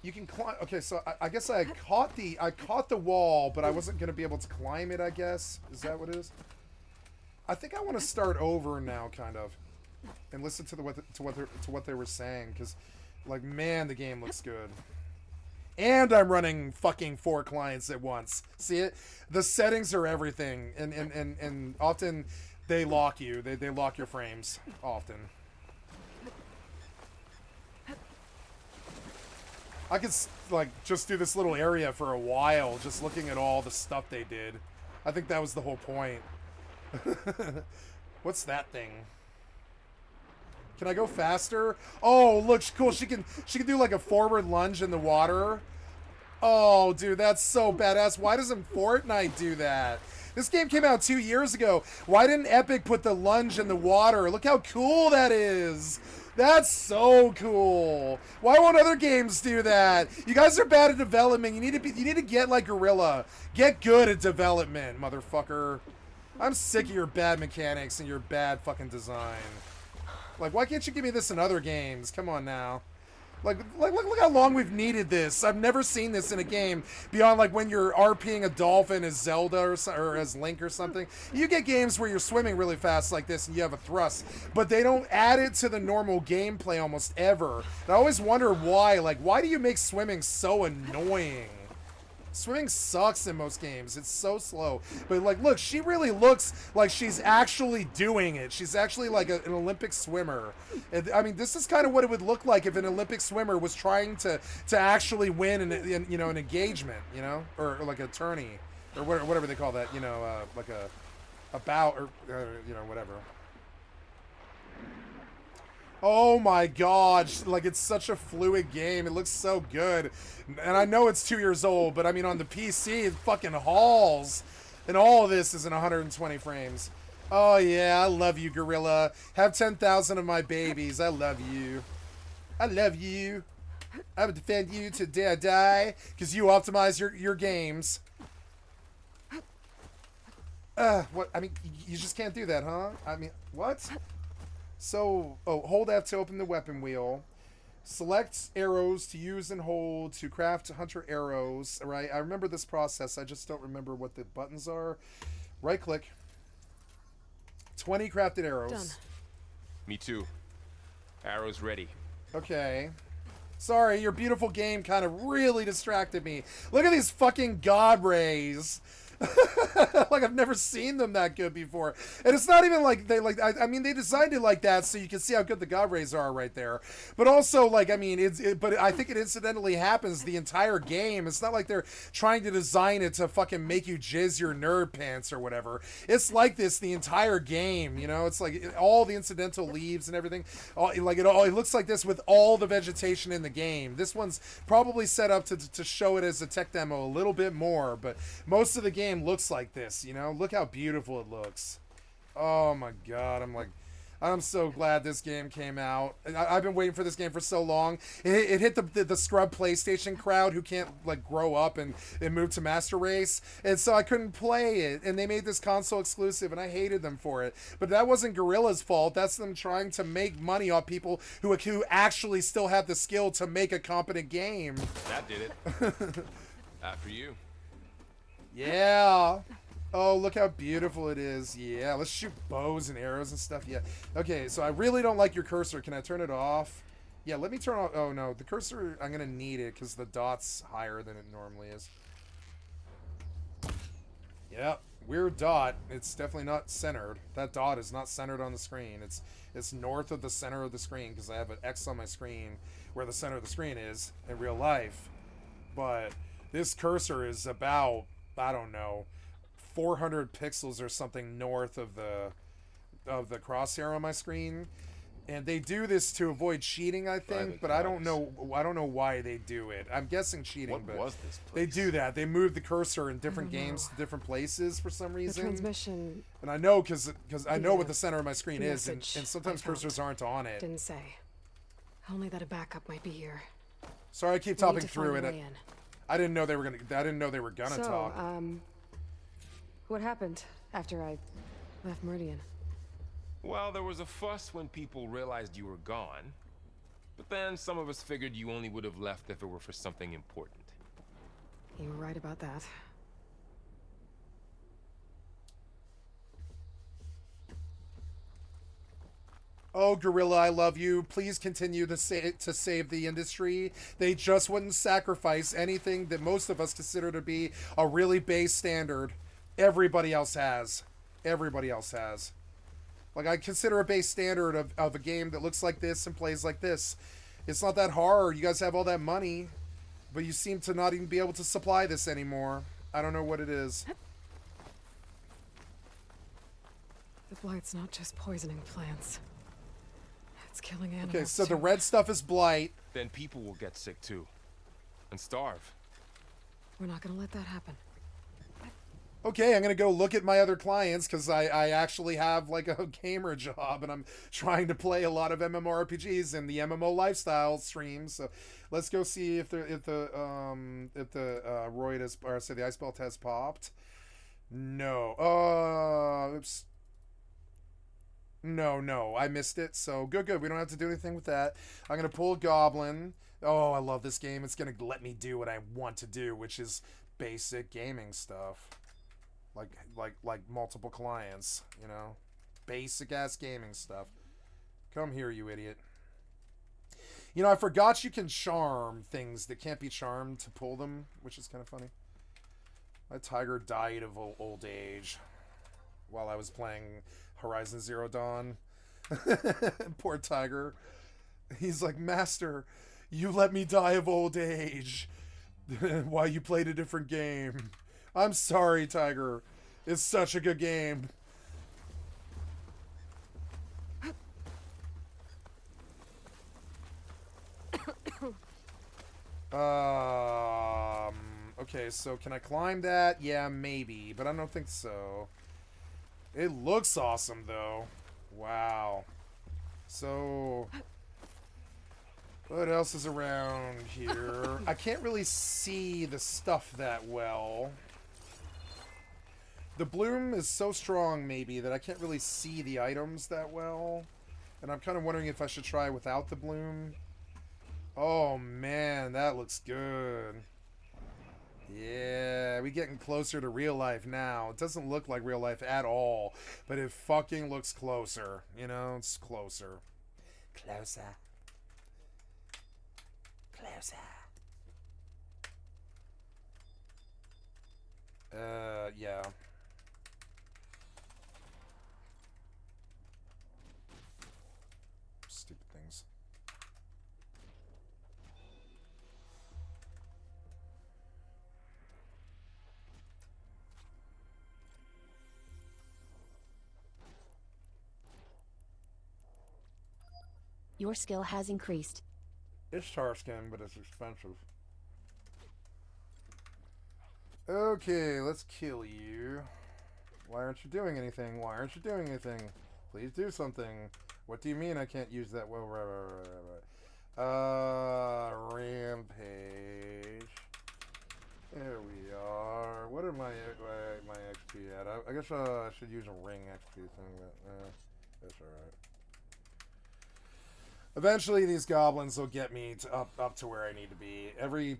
You can climb. Okay, so I guess I caught the wall, but I wasn't gonna be able to climb it. I guess is that what it is? I think I want to start over now, kind of, and listen to what they were saying, because, like, man, the game looks good. And I'm running fucking 4 clients at once. See it? The settings are everything, and often they lock you. They lock your frames often. I could, like just do this little area for a while, just looking at all the stuff they did. I think that was the whole point. What's that thing? Can I go faster? Oh, look, cool. She can do like a forward lunge in the water. Oh, dude, that's so badass. Why doesn't Fortnite do that? This game came out 2 years ago. Why didn't Epic put the lunge in the water? Look how cool that is. That's so cool. Why won't other games do that? You guys are bad at development. You need to get like Gorilla. Get good at development, motherfucker. I'm sick of your bad mechanics and your bad fucking design. Like, why can't you give me this in other games? Come on now. Like, look how long we've needed this. I've never seen this in a game beyond, like, when you're RPing a dolphin as Zelda or as Link or something. You get games where you're swimming really fast like this and you have a thrust, but they don't add it to the normal gameplay almost ever. And I always wonder why. Like, why do you make swimming so annoying? Swimming sucks in most games. It's so slow. But, like, look, she really looks like she's actually doing it. She's actually like an Olympic swimmer. And, I mean, this is kind of what it would look like if an Olympic swimmer was trying to actually win an engagement, you know, or like a tourney, or whatever they call that, you know, like a bout, or you know, whatever. Oh my god, like, it's such a fluid game. It looks so good. And I know it's 2 years old, but I mean, on the PC, it fucking hauls. And all of this is in 120 frames. Oh yeah, I love you, Gorilla. Have 10,000 of my babies. I love you. I love you. I would defend you to the day I die, because you optimize your games. What? I mean, you just can't do that, huh? I mean, what? So, hold F to open the weapon wheel. Select arrows to use and hold to craft hunter arrows. Right? I remember this process. I just don't remember what the buttons are. Right click. 20 crafted arrows. Done. Me too. Arrows ready. Okay. Sorry, your beautiful game kind of really distracted me. Look at these fucking god rays. Like, I've never seen them that good before. And it's not even like I mean, they designed it like that so you can see how good the god rays are right there. But also, like, I mean, but I think it incidentally happens the entire game. It's not like they're trying to design it to fucking make you jizz your nerd pants or whatever. It's like this the entire game, you know? It's like all the incidental leaves and everything. It looks like this with all the vegetation in the game. This one's probably set up to show it as a tech demo a little bit more, but most of the game looks like this, you know? Look how beautiful it looks. Oh my god, I'm so glad this game came out. I've been waiting for this game for so long. It hit the scrub PlayStation crowd who can't, like, grow up and move to Master Race, and so I couldn't play it, and they made this console exclusive, and I hated them for it. But that wasn't Guerrilla's fault. That's them trying to make money off people who actually still have the skill to make a competent game. That did it. After you. Yeah. Oh, look how beautiful it is. Yeah, let's shoot bows and arrows and stuff. Yeah. Okay, so I really don't like your cursor. Can I turn it off? Yeah, let me turn off. Oh, no. The cursor, I'm going to need it because the dot's higher than it normally is. Yeah, weird dot. It's definitely not centered. That dot is not centered on the screen. It's north of the center of the screen because I have an X on my screen where the center of the screen is in real life. But this cursor is about, I don't know, 400 pixels or something north of the crosshair on my screen, and they do this to avoid cheating, I think, but I don't know why they do it. I'm guessing cheating, What but was this place? they do that. They move the cursor in different games to different places for some The reason. transmission And I know because I know what the center of my screen is, and message sometimes I found cursors aren't on it. didn't say. Only that a backup might be here. Sorry, I keep We need topping to through find it. a way in. I didn't know they were gonna So, talk. what happened after I left Meridian? Well, there was a fuss when people realized you were gone. But then some of us figured you only would have left if it were for something important. You were right about that. Oh, Gorilla, I love you. Please continue to save the industry. They just wouldn't sacrifice anything that most of us consider to be a really base standard. Everybody else has. Everybody else has. Like, I consider a base standard of a game that looks like this and plays like this. It's not that hard. You guys have all that money. But you seem to not even be able to supply this anymore. I don't know what it is. The blight's not just poisoning plants. It's killing animals. Okay, so too. the red stuff is blight. Then people will get sick too. And starve. We're not gonna let that happen. Okay, I'm gonna go look at my other clients because I actually have like a gamer job and I'm trying to play a lot of MMORPGs and the MMO lifestyle streams. So let's go see if the roid has, or say the ice belt has popped. No. Oops. No, I missed it. So good. We don't have to do anything with that. I'm gonna pull a goblin. Oh, I love this game. It's gonna let me do what I want to do, which is basic gaming stuff. Like multiple clients, you know? Basic ass gaming stuff. Come here, you idiot. You know, I forgot you can charm things that can't be charmed to pull them, which is kind of funny. My tiger died of old age while I was playing Horizon Zero Dawn. Poor tiger. He's like, Master, you let me die of old age while you played a different game. I'm sorry, Tiger. It's such a good game. Okay, so can I climb that? Yeah, maybe, but I don't think so. It looks awesome, though. Wow. So, what else is around here? I can't really see the stuff that well. The bloom is so strong, maybe, that I can't really see the items that well. And I'm kind of wondering if I should try without the bloom. Oh, man, that looks good. Yeah, we're getting closer to real life now. It doesn't look like real life at all, but it fucking looks closer. You know, it's closer. Closer. Yeah. Stupid things. Your skill has increased. It's tar skin, but it's expensive. Okay, let's kill you. Why aren't you doing anything? Why aren't you doing anything? Please do something. What do you mean I can't use that? Well, rampage. There we are. What are my XP at? I guess I should use a ring XP thing, but that's alright. Eventually, these goblins will get me to up to where I need to be. Every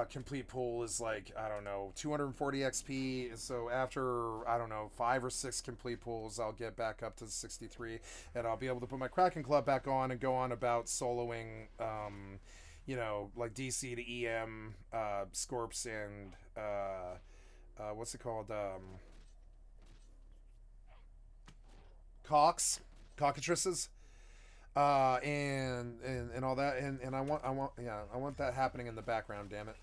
complete pull is like, I don't know, 240 XP. So after, I don't know, 5 or 6 complete pulls, I'll get back up to 63. And I'll be able to put my Kraken Club back on and go on about soloing, you know, like DC to EM, Scorps, and, what's it called? Cockatrices. And all that, and I want that happening in the background, damn it.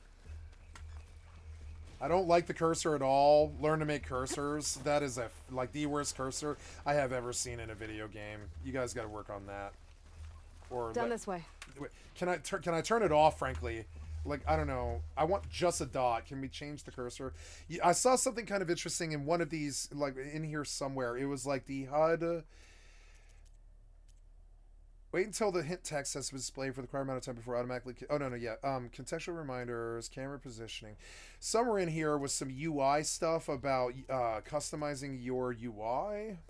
I don't like the cursor at all. Learn to make cursors. That is like the worst cursor I have ever seen in a video game. You guys got to work on that. Or Down this way. Can I turn it off, frankly? Like, I don't know. I want just a dot. Can we change the cursor? I saw something kind of interesting in one of these, like in here somewhere. It was like the HUD. Wait until the hint text has been displayed for the required amount of time before automatically... Oh, no, yeah. Contextual reminders, camera positioning. Somewhere in here was some UI stuff about customizing your UI.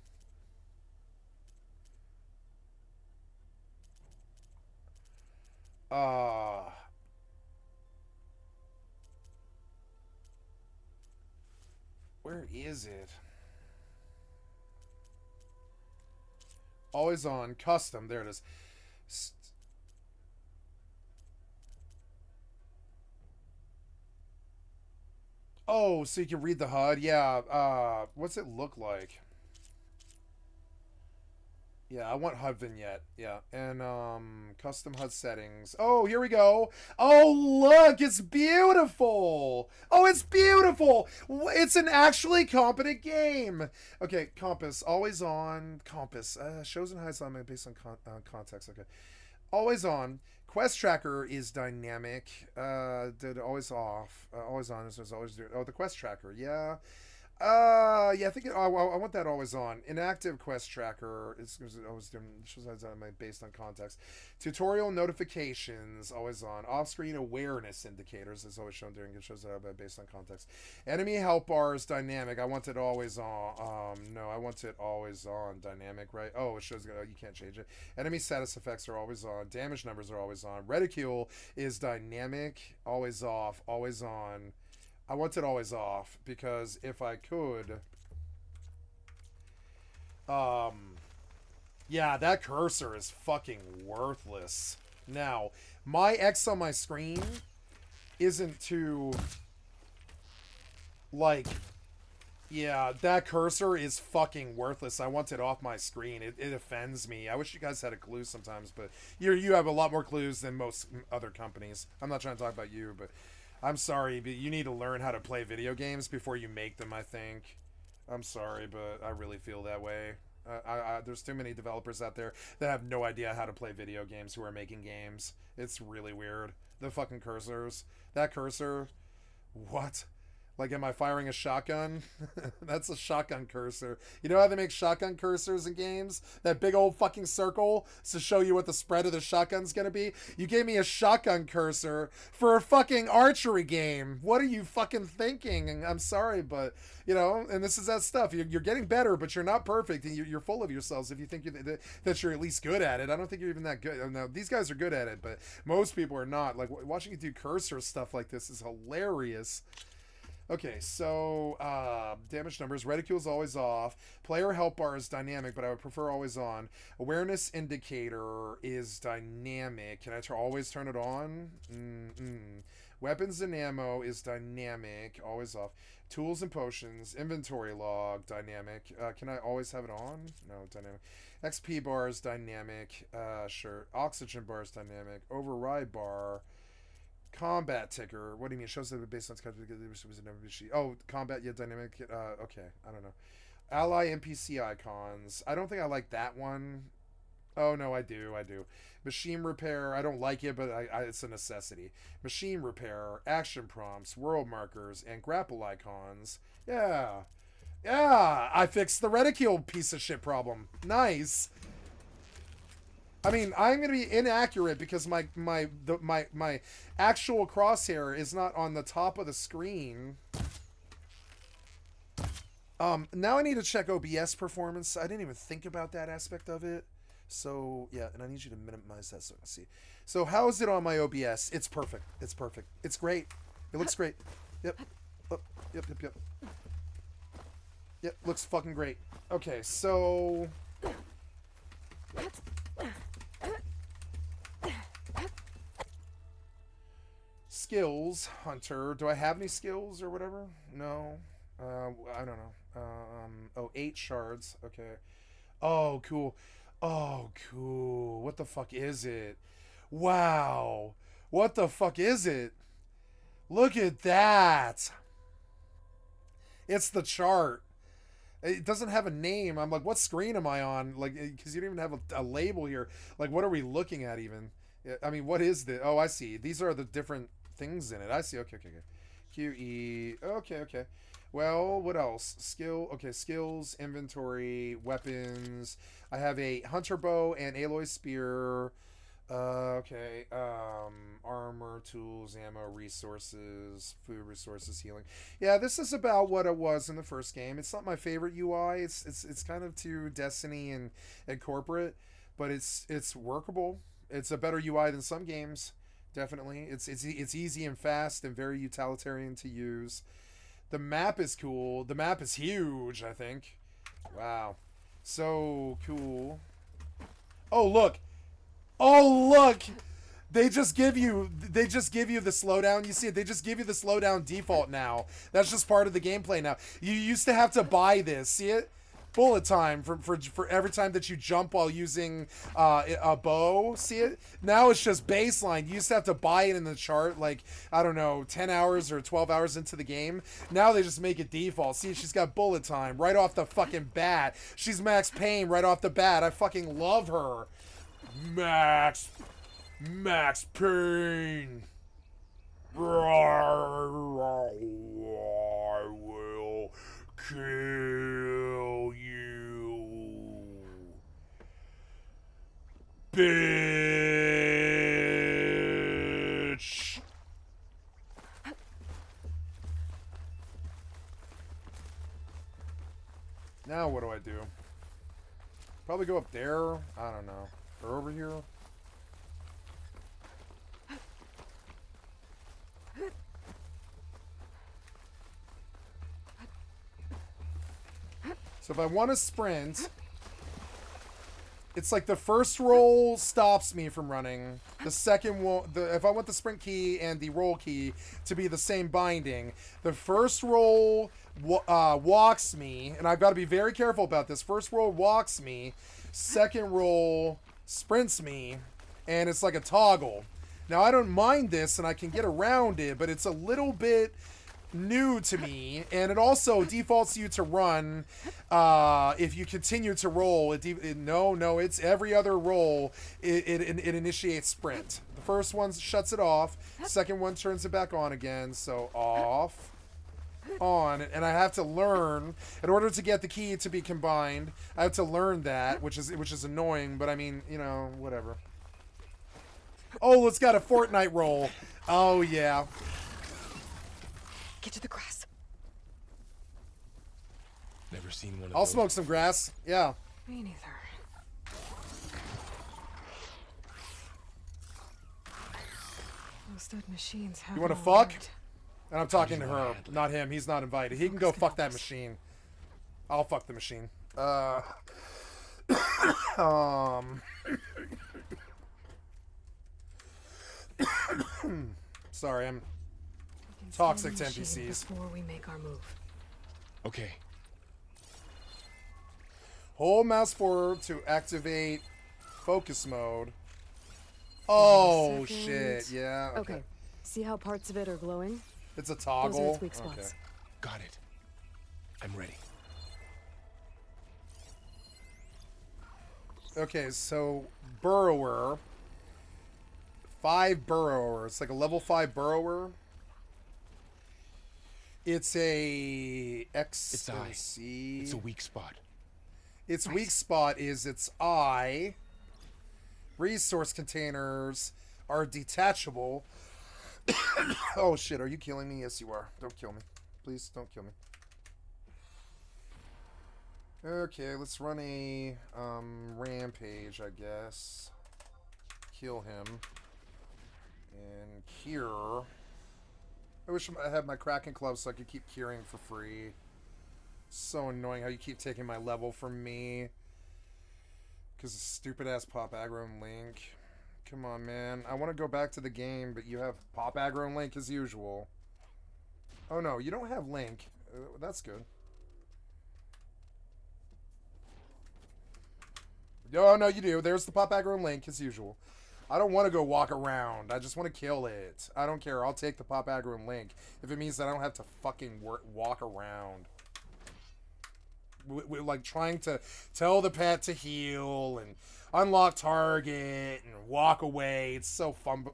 Where is it? Always on, custom, there it is. Oh, so you can read the HUD? Yeah, what's it look like? Yeah, I want HUD vignette. Yeah, and custom HUD settings. Oh, here we go. Oh, look, it's beautiful. Oh, it's beautiful. It's an actually competent game. Okay, compass, always on. Compass shows and hides on based on context. Okay, always on. Quest tracker is dynamic. Did always off. Always on. There's always. Oh, the quest tracker. Yeah. Yeah, I think I want that always on. Inactive quest tracker is always doing shows based on context. Tutorial notifications always on. Off-screen awareness indicators is always shown during it shows based on context. Enemy help bar is dynamic. I want it always on. No, I want it always on. Dynamic, right? Oh, it shows. Oh, you can't change it. Enemy status effects are always on. Damage numbers are always on. Reticule is dynamic, always off, always on. I want it always off because if I could, yeah, that cursor is fucking worthless. Now, my X on my screen isn't too, like, yeah, that cursor is fucking worthless. I want it off my screen. It offends me. I wish you guys had a clue sometimes, but you have a lot more clues than most other companies. I'm not trying to talk about you, but I'm sorry, but you need to learn how to play video games before you make them, I think. I'm sorry, but I really feel that way. There's too many developers out there that have no idea how to play video games who are making games. It's really weird. The fucking cursors. That cursor. What? Like, am I firing a shotgun? That's a shotgun cursor. You know how they make shotgun cursors in games? That big old fucking circle to show you what the spread of the shotgun's gonna be? You gave me a shotgun cursor for a fucking archery game. What are you fucking thinking? And I'm sorry, but, you know, and this is that stuff. You're getting better, but you're not perfect, and you're full of yourselves if you think that you're at least good at it. I don't think you're even that good. No, these guys are good at it, but most people are not. Like, watching you do cursor stuff like this is hilarious. Okay, so damage numbers. Reticule is always off. Player help bar is dynamic, but I would prefer always on. Awareness indicator is dynamic. Can I always turn it on? Weapons and ammo is dynamic, always off. Tools and potions, inventory log, dynamic. Can I always have it on? No, dynamic. XP bar is dynamic. Sure. Oxygen bar is dynamic. Override bar. Combat ticker. What do you mean? It shows that based on oh, combat, yeah, dynamic. Okay, I don't know. Ally NPC icons. I don't think I like that one. Oh no, I do. Machine repair. I don't like it, but it's a necessity. Machine repair, action prompts, world markers, and grapple icons. Yeah, I fixed the reticule piece of shit problem. Nice. I mean, I'm gonna be inaccurate because my actual crosshair is not on the top of the screen. Now I need to check OBS performance. I didn't even think about that aspect of it. So yeah, and I need you to minimize that so I can see. So how is it on my OBS? It's perfect. It's perfect. It's great. It looks great. Yep. Oh, yep. Yep. Looks fucking great. Okay, so. Skills, Hunter. Do I have any skills or whatever? No. I don't know. Oh, 8 shards. Okay. Oh, cool. Oh, cool. What the fuck is it? Wow. What the fuck is it? Look at that. It's the chart. It doesn't have a name. I'm like, what screen am I on? Like, because you don't even have a label here. Like, what are we looking at even? I mean, what is this? Oh, I see. These are the different things in it. I see. Okay. QE. Okay. Well, what else? Skills, inventory, weapons. I have a hunter bow and alloy spear. Armor, tools, ammo, resources, food resources, healing. Yeah, this is about what it was in the first game. It's not my favorite UI. It's kind of too Destiny and corporate, but it's workable. It's a better UI than some games. Definitely. It's easy and fast and very utilitarian to use. The map is cool. The map is huge, I think. Wow. So cool. Oh, look. They just give you the slowdown. You see it? They just give you the slowdown default now. That's just part of the gameplay now. You used to have to buy this. See it? bullet time for every time that you jump while using a bow. See it? Now it's just baseline. You used to have to buy it in the chart, like, I don't know, 10 hours or 12 hours into the game. Now they just make it default. See, she's got bullet time right off the fucking bat. She's Max Payne right off the bat. I fucking love her. Max Payne. I will kill you, bitch. Now what do I do? Probably go up there. I don't know. Or over here. So if I want to sprint, it's like the first roll stops me from running. The second if I want the sprint key and the roll key to be the same binding, the first roll walks me, and I've got to be very careful about this. First roll walks me, second roll sprints me, and it's like a toggle. Now I don't mind this, and I can get around it, but it's a little bit new to me, and it also defaults you to run if you continue to roll. No, it's every other roll. It initiates sprint. The first one shuts it off. Second one turns it back on again. So off, on, and I have to learn in order to get the key to be combined. I have to learn that, which is annoying. But I mean, you know, whatever. Oh, it's got a Fortnite roll. Oh yeah. Get to the grass. Never seen one of I'll those. smoke some grass. Yeah. Me neither. Those third machines have You want to all fuck? worked. And I'm talking to her, not him. He's not invited. He can go fuck that machine. I'll fuck the machine. Sorry, I'm We can toxic scan to the machine NPCs. before we make our move. Okay. Hold mouse forward to activate focus mode. Oh Second. shit! Yeah. Okay. See how parts of it are glowing? It's a Those are toggle. its weak spots. Got it. I'm ready. Okay, so burrower. 5 burrower. It's like a level 5 burrower. It's a X It's and I. C. It's a weak spot. Its weak spot is its eye. Resource containers are detachable. Oh shit, are you killing me? Yes, you are. Don't kill me. Please don't kill me. Okay, let's run a rampage, I guess. Kill him. And cure. I wish I had my Kraken Club so I could keep curing for free. So annoying how you keep taking my level from me. Because of stupid ass Pop Aggro and Link. Come on, man. I want to go back to the game, but you have Pop Aggro and Link as usual. Oh no, you don't have Link. That's good. Oh no, you do. There's the Pop Aggro and Link as usual. I don't want to go walk around. I just want to kill it. I don't care. I'll take the Pop Aggro and Link if it means that I don't have to fucking walk around. We're like trying to tell the pet to heal and unlock target and walk away. It's so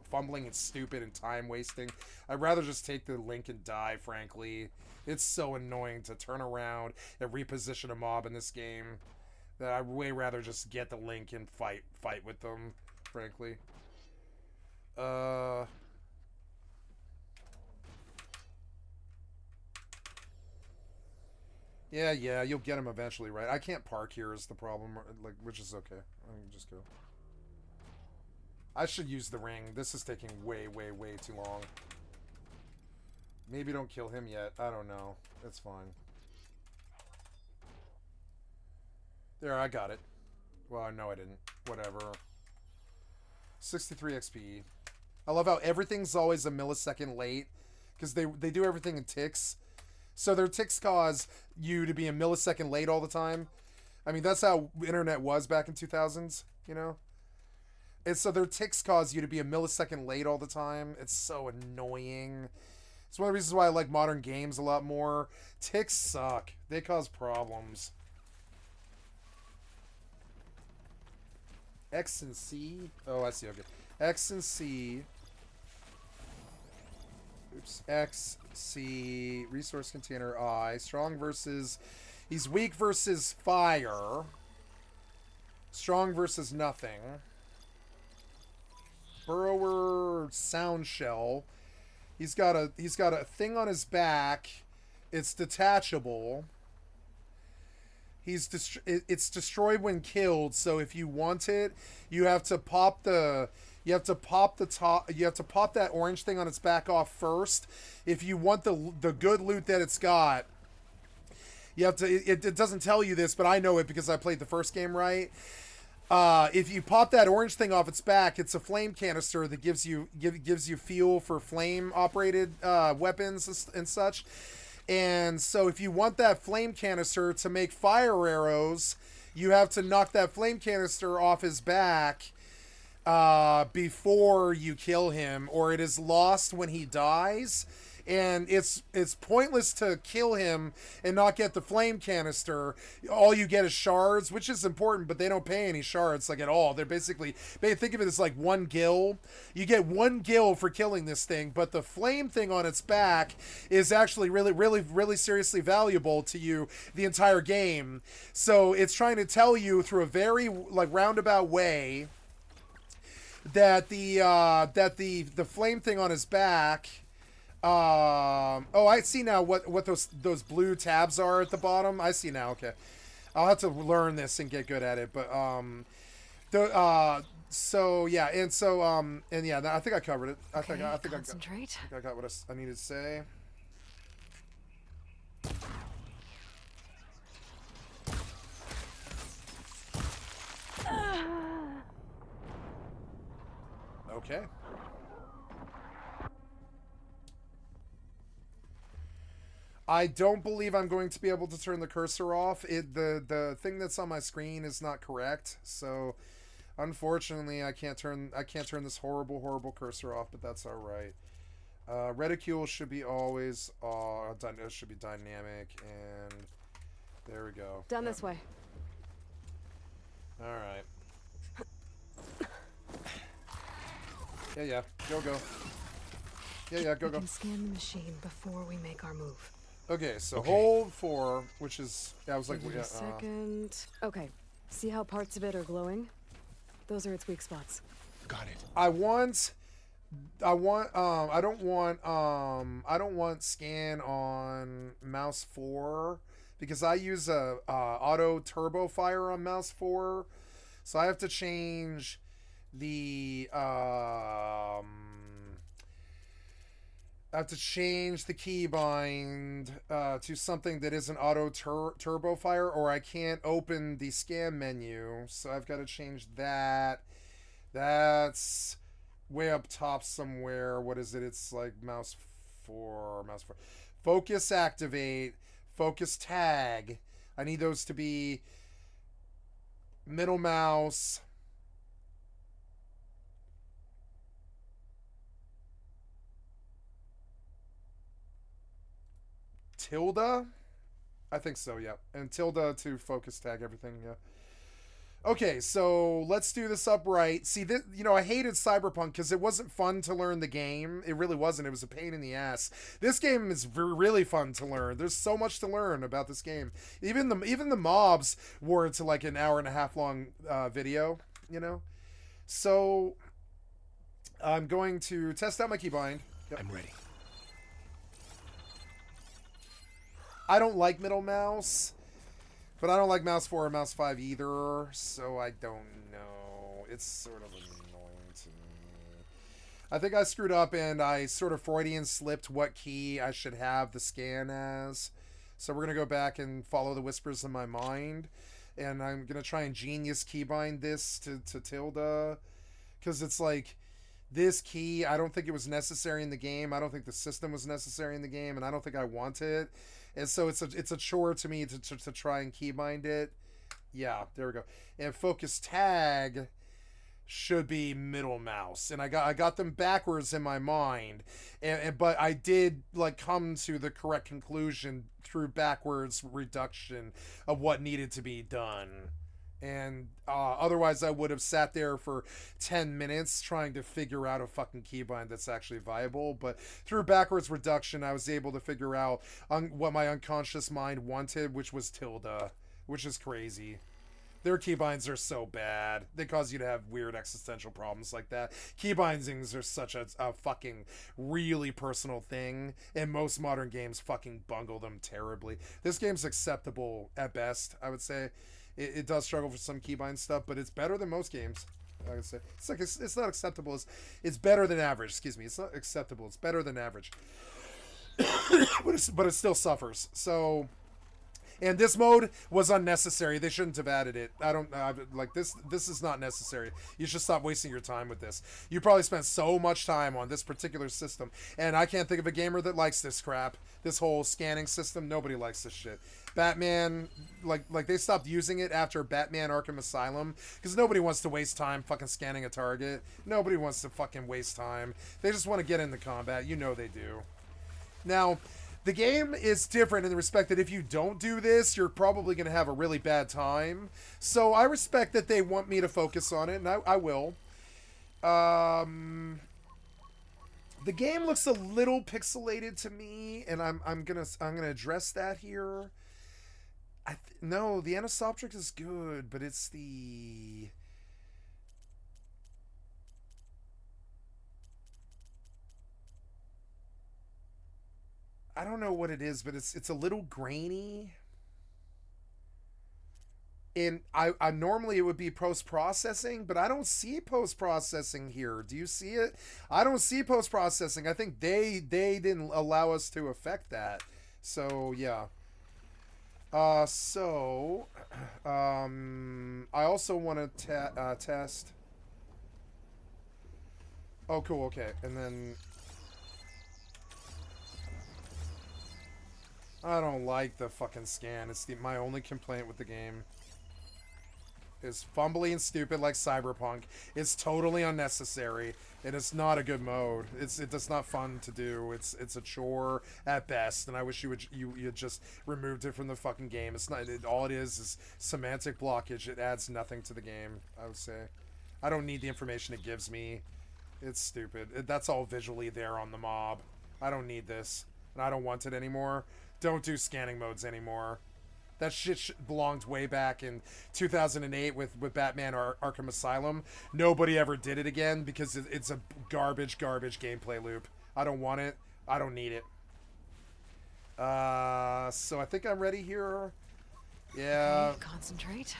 fumbling and stupid and time wasting. I'd rather just take the Link and die, frankly. It's so annoying to turn around and reposition a mob in this game that I'd way rather just get the Link and fight with them, frankly. Yeah, you'll get him eventually, right? I can't park here is the problem, like, which is okay. I can just go. I should use the ring. This is taking way too long. Maybe don't kill him yet. I don't know. It's fine. There, I got it. Well, no, I didn't. Whatever. 63 XP. I love how everything's always a millisecond late, because they do everything in ticks. So their ticks cause you to be a millisecond late all the time. I mean, that's how internet was back in 2000s, you know? And so their ticks cause you to be a millisecond late all the time. It's so annoying. It's one of the reasons why I like modern games a lot more. Ticks suck. They cause problems. X and C. Oh, I see. Okay. X and C. Oops. X, C, resource container, I. Strong versus... He's weak versus fire. Strong versus nothing. Burrower, sound shell. He's got a thing on his back. It's detachable. It's destroyed when killed. So if you want it, you have to pop the top. You have to pop that orange thing on its back off first. If you want the good loot that it's got, you have to. It doesn't tell you this, but I know it because I played the first game right. If you pop that orange thing off its back, it's a flame canister that gives you fuel for flame operated weapons and such. And so if you want that flame canister to make fire arrows, you have to knock that flame canister off his back before you kill him, or it is lost when he dies. And it's pointless to kill him and not get the flame canister. All you get is shards, which is important, but they don't pay any shards like at all. They're basically, think of it as like 1 gil. You get 1 gil for killing this thing, but the flame thing on its back is actually really seriously valuable to you the entire game. So it's trying to tell you through a very like roundabout way that the flame thing on his back. Oh, I see now what those blue tabs are at the bottom. I see now. Okay, I'll have to learn this and get good at it. But so yeah, and so and yeah, I think I covered it. I think I got what I needed to say. Okay. I don't believe I'm going to be able to turn the cursor off. The thing that's on my screen is not correct, so unfortunately I can't turn this horrible cursor off. But that's all right. Reticule should be always it should be dynamic, and there we go. Down this way. All right. Yeah. Go. Yeah. Go. We can scan the machine before we make our move. Okay, so hold 4, which is I was like, Give it a second. Okay, see how parts of it are glowing? Those are its weak spots. Got it. I don't want scan on mouse 4 because I use a auto turbo fire on mouse 4, so I have to change the keybind to something that isn't auto turbo fire, or I can't open the scan menu. So I've got to change that. That's way up top somewhere. What is it? It's like mouse 4. Focus activate. Focus tag. I need those to be middle mouse. Tilde? I think so, yeah. And tilde to focus tag everything, yeah. Okay, so let's do this upright. See, this, I hated Cyberpunk because it wasn't fun to learn the game. It really wasn't. It was a pain in the ass. This game is really fun to learn. There's so much to learn about this game. Even the mobs were to like an hour and a half long video, So I'm going to test out my keybind. Yep. I'm ready. I don't like middle mouse, but I don't like mouse 4 or mouse 5 either, so I don't know. It's sort of annoying to me. I think I screwed up and I sort of Freudian slipped what key I should have the scan as. So we're going to go back and follow the whispers in my mind, and I'm going to try and genius keybind this to tilde, because it's like this key, I don't think it was necessary in the game. I don't think the system was necessary in the game, and I don't think I want it. And so it's a chore to me to try and keybind it. Yeah, there we go. And focus tag should be middle mouse, and I got them backwards in my mind, but I did like come to the correct conclusion through backwards reduction of what needed to be done. And otherwise I would have sat there for 10 minutes trying to figure out a fucking keybind that's actually viable. But through backwards reduction, I was able to figure out what my unconscious mind wanted, which was tilde, which is crazy. Their keybinds are so bad. They cause you to have weird existential problems like that. Keybindings are such a fucking really personal thing, and most modern games fucking bungle them terribly. This game's acceptable at best, I would say. It does struggle for some keybind stuff, but it's better than most games, I would say. It's not acceptable. It's better than average. Excuse me. It's not acceptable. It's better than average. but it still suffers. So... And this mode was unnecessary. They shouldn't have added it. Like this is not necessary. You should stop wasting your time with this. You probably spent so much time on this particular system, and I can't think of a gamer that likes this crap. This whole scanning system, nobody likes this shit. Batman, like they stopped using it after Batman Arkham Asylum because nobody wants to waste time fucking scanning a target. Nobody wants to fucking waste time. They just want to get into combat. You know they do. Now, the game is different in the respect that if you don't do this, you're probably going to have a really bad time. So I respect that they want me to focus on it, and I will. The game looks a little pixelated to me, and I'm gonna address that here. No, the anisoptric is good, but it's the... I don't know what it is, but it's a little grainy. And I normally it would be post-processing, but I don't see post-processing here. Do you see it? I don't see post-processing. I think they didn't allow us to affect that. So, yeah. I also want to test. Oh, cool. Okay. And then I don't like the fucking scan. It's my only complaint with the game. It's fumbly and stupid like Cyberpunk. It's totally unnecessary, and it's not a good mode. It's not fun to do. It's a chore at best, and I wish you just removed it from the fucking game. It's not. All it is semantic blockage. It adds nothing to the game, I would say. I don't need the information it gives me. It's stupid. That's all visually there on the mob. I don't need this, and I don't want it anymore. Don't do scanning modes anymore. That shit belonged way back in 2008 with Batman Arkham Asylum. Nobody ever did it again because it's a garbage gameplay loop. I don't want it. I don't need it. So I think I'm ready here. Yeah. Okay, concentrate.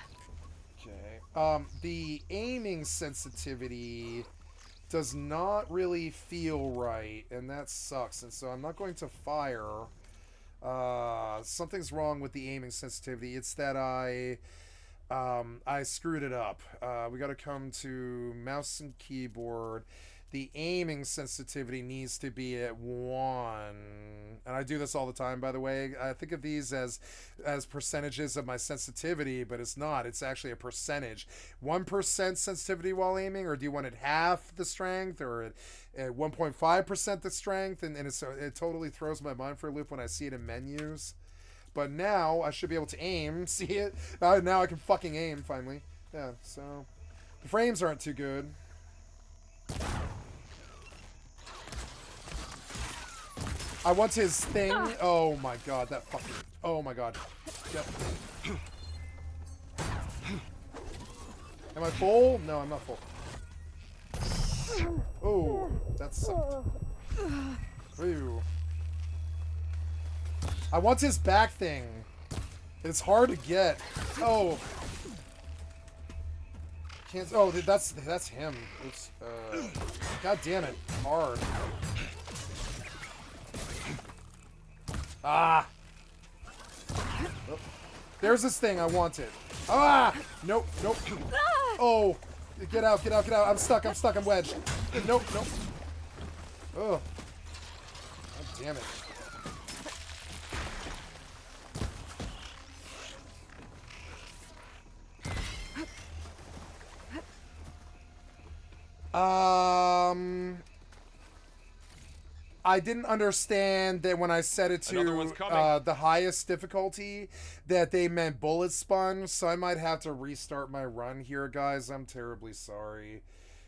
Okay. The aiming sensitivity does not really feel right, and that sucks. And so I'm not going to fire. Something's wrong with the aiming sensitivity. It's that I screwed it up. We got to come to mouse and keyboard. The aiming sensitivity needs to be at 1. And I do this all the time, by the way. I think of these as percentages of my sensitivity, but it's not. It's actually a percentage. 1% sensitivity while aiming, or do you want it half the strength, or at 1.5% the strength? And it totally throws my mind for a loop when I see it in menus. But now I should be able to aim. See it? Now I can fucking aim, finally. Yeah, so the frames aren't too good. I want his thing. Oh my god, that fucking... Oh my god. Yep. Am I full? No, I'm not full. Oh, that sucked. Ew. I want his back thing. It's hard to get. Oh. Can't... Oh, that's him. Oops. God damn it. Hard. Ah! Oh. There's this thing. I want it. Ah! Nope. Nope. Oh! Get out. Get out. Get out. I'm stuck. I'm stuck. I'm wedged. Nope. Nope. Oh. God damn it. I didn't understand that when I set it Another one's to coming. the highest difficulty that they meant bullet sponge, so I might have to restart my run here, guys. I'm terribly sorry.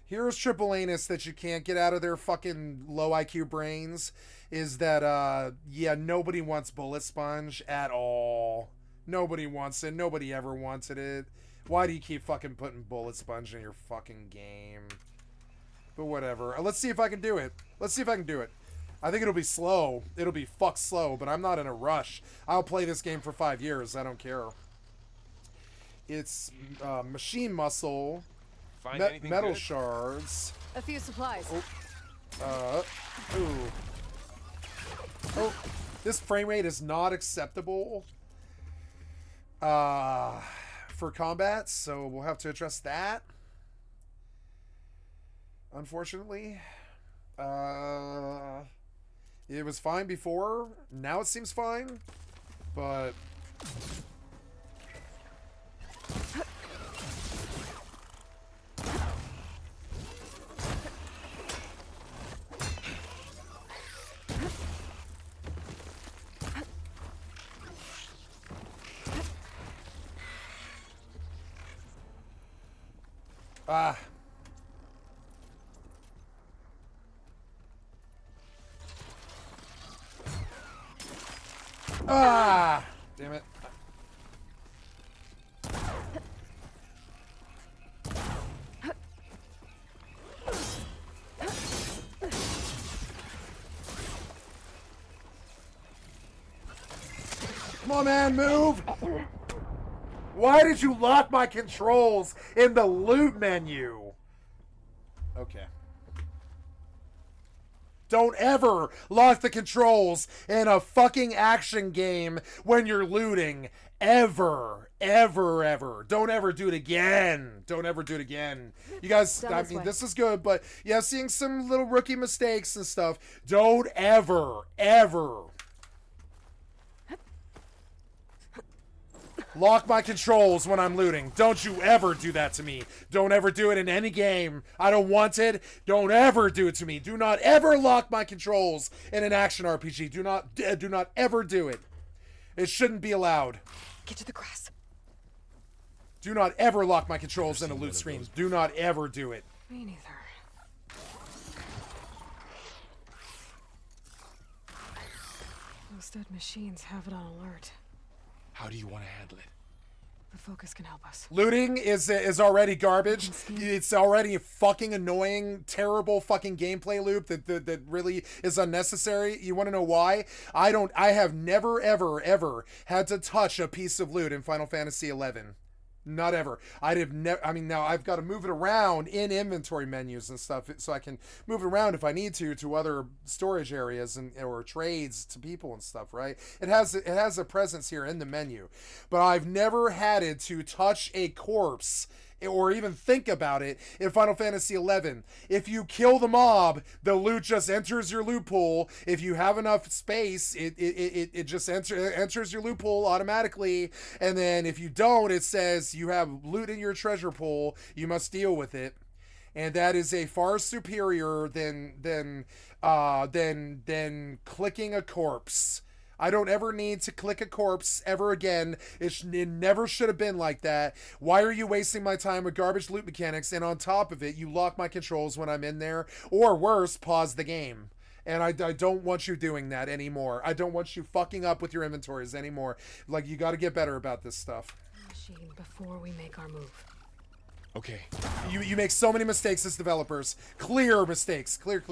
Here's triple anus that you can't get out of their fucking low IQ brains is that, yeah, nobody wants bullet sponge at all. Nobody wants it. Nobody ever wanted it. Why do you keep fucking putting bullet sponge in your fucking game? But whatever. Let's see if I can do it. Let's see if I can do it. I think it'll be slow. It'll be fuck slow, but I'm not in a rush. I'll play this game for 5 years. I don't care. It's machine muscle, Find anything metal good? shards. A few supplies. Ooh. Oh, this frame rate is not acceptable for combat, so we'll have to address that. Unfortunately. It was fine before. Now it seems fine. But... Ah. Ah! Damn it. Come on, man, move! Why did you lock my controls in the loot menu? Okay. Don't ever lock the controls in a fucking action game when you're looting. Ever. Ever, ever. Don't ever do it again. Don't ever do it again. You guys, I mean, this is good, but yeah, seeing some little rookie mistakes and stuff. Don't ever, ever lock my controls when I'm looting. Don't you ever do that to me. Don't ever do it in any game. I don't want it. Don't ever do it to me. Do not ever lock my controls in an action RPG. Do not ever do it. It shouldn't be allowed. Get to the grass. Do not ever lock my controls in a loot screen. Do not ever do it. Me neither. Those dead machines have it on alert. How do you want to handle it? The focus can help us. Looting is already garbage. It's already a fucking annoying, terrible fucking gameplay loop that really is unnecessary. You want to know why? I have never, ever had to touch a piece of loot in Final Fantasy XI. Not ever. I'd have never. I mean, now I've got to move it around in inventory menus and stuff, so I can move it around if I need to other storage areas or trades to people and stuff. Right? It has a presence here in the menu, but I've never had it to touch a corpse or even think about it in Final Fantasy XI. If you kill the mob, the loot just enters your loot pool. If you have enough space, it just enters your loot pool automatically. And then if you don't, it says you have loot in your treasure pool. You must deal with it. And that is a far superior than clicking a corpse. I don't ever need to click a corpse ever again. It never should have been like that. Why are you wasting my time with garbage loot mechanics? And on top of it, you lock my controls when I'm in there. Or worse, pause the game. And I don't want you doing that anymore. I don't want you fucking up with your inventories anymore. Like, you got to get better about this stuff. Machine before we make our move. Okay. You make so many mistakes as developers. Clear mistakes. Clear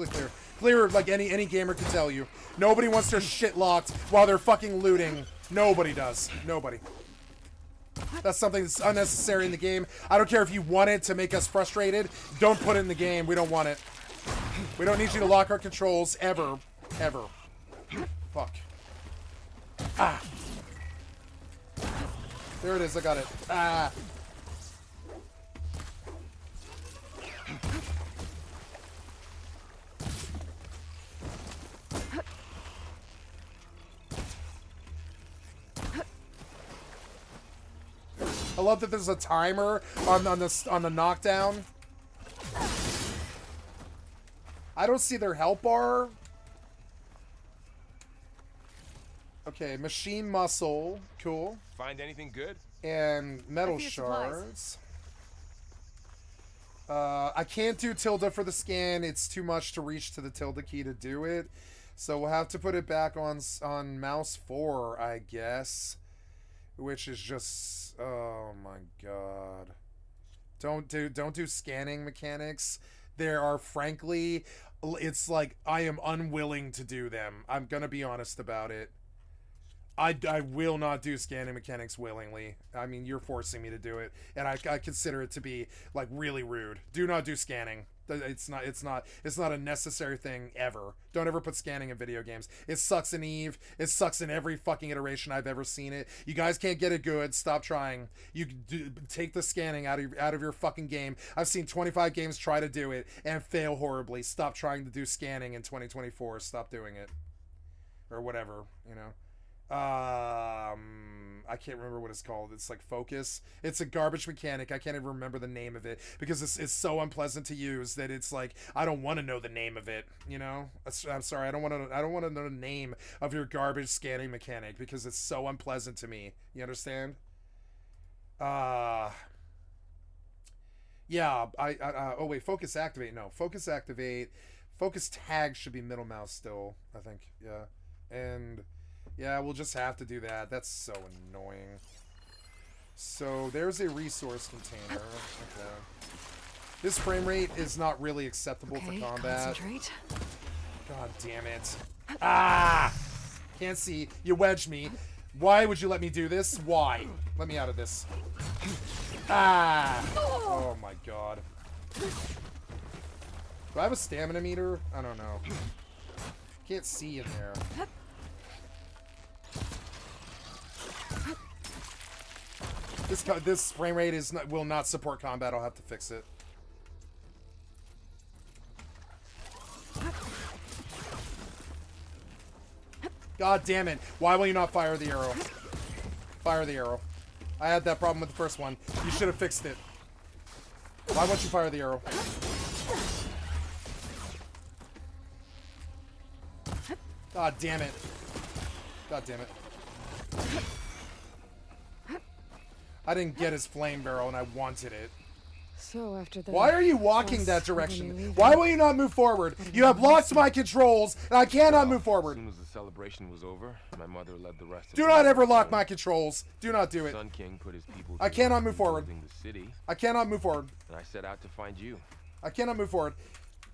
like any gamer can tell you. Nobody wants their shit locked while they're fucking looting. Nobody does. Nobody. That's something that's unnecessary in the game. I don't care if you want it to make us frustrated. Don't put it in the game. We don't want it. We don't need you to lock our controls ever. Ever. Fuck. Ah. There it is. I got it. Ah. I love that there's a timer on the knockdown. I don't see their health bar. Okay, machine muscle. Cool. Find anything good? And metal I see supplies. shards. I can't do tilde for the scan. It's too much to reach to the tilde key to do it. So we'll have to put it back on mouse 4, I guess. Which is just, oh my god. Don't do scanning mechanics. There are, frankly, it's like I am unwilling to do them. I'm gonna be honest about it. I will not do scanning mechanics willingly. I mean, you're forcing me to do it, and I consider it to be like really rude. Do not do scanning. It's not a necessary thing ever. Don't ever put scanning in video games. It sucks in EvE. It sucks in every fucking iteration I've ever seen it. You guys can't get it good. Stop trying. You take the scanning out of your fucking game. I've seen 25 games try to do it and fail horribly. Stop trying to do scanning in 2024. Stop doing it, or whatever, you know. I can't remember what it's called. It's like focus. It's a garbage mechanic. I can't even remember the name of it because it's so unpleasant to use that it's like I don't want to know the name of it. You know, I'm sorry. I don't want to know the name of your garbage scanning mechanic because it's so unpleasant to me. You understand? Yeah. Oh wait. Focus activate. No. Focus activate. Focus tag should be middle mouse still. I think. Yeah. And. Yeah, we'll just have to do that. That's so annoying. So, there's a resource container. Okay. This frame rate is not really acceptable for combat. Concentrate. God damn it. Ah! Can't see. You wedged me. Why would you let me do this? Why? Let me out of this. Ah! Oh my god. Do I have a stamina meter? I don't know. Can't see in there. This frame rate will not support combat. I'll have to fix it. God damn it. Why will you not fire the arrow? Fire the arrow. I had that problem with the first one. You should have fixed it. Why won't you fire the arrow? God damn it. God damn it. I didn't get his flame barrel and I wanted it. So after that. Why are you walking that direction? Why will you not move forward? You have locked my controls and I cannot move forward. As soon as the celebration was over, my mother led the rest of Do not ever lock my controls. Do not do it. Sun King put his people I cannot move forward. The city, I cannot move forward. and I set out to find you. I cannot move forward.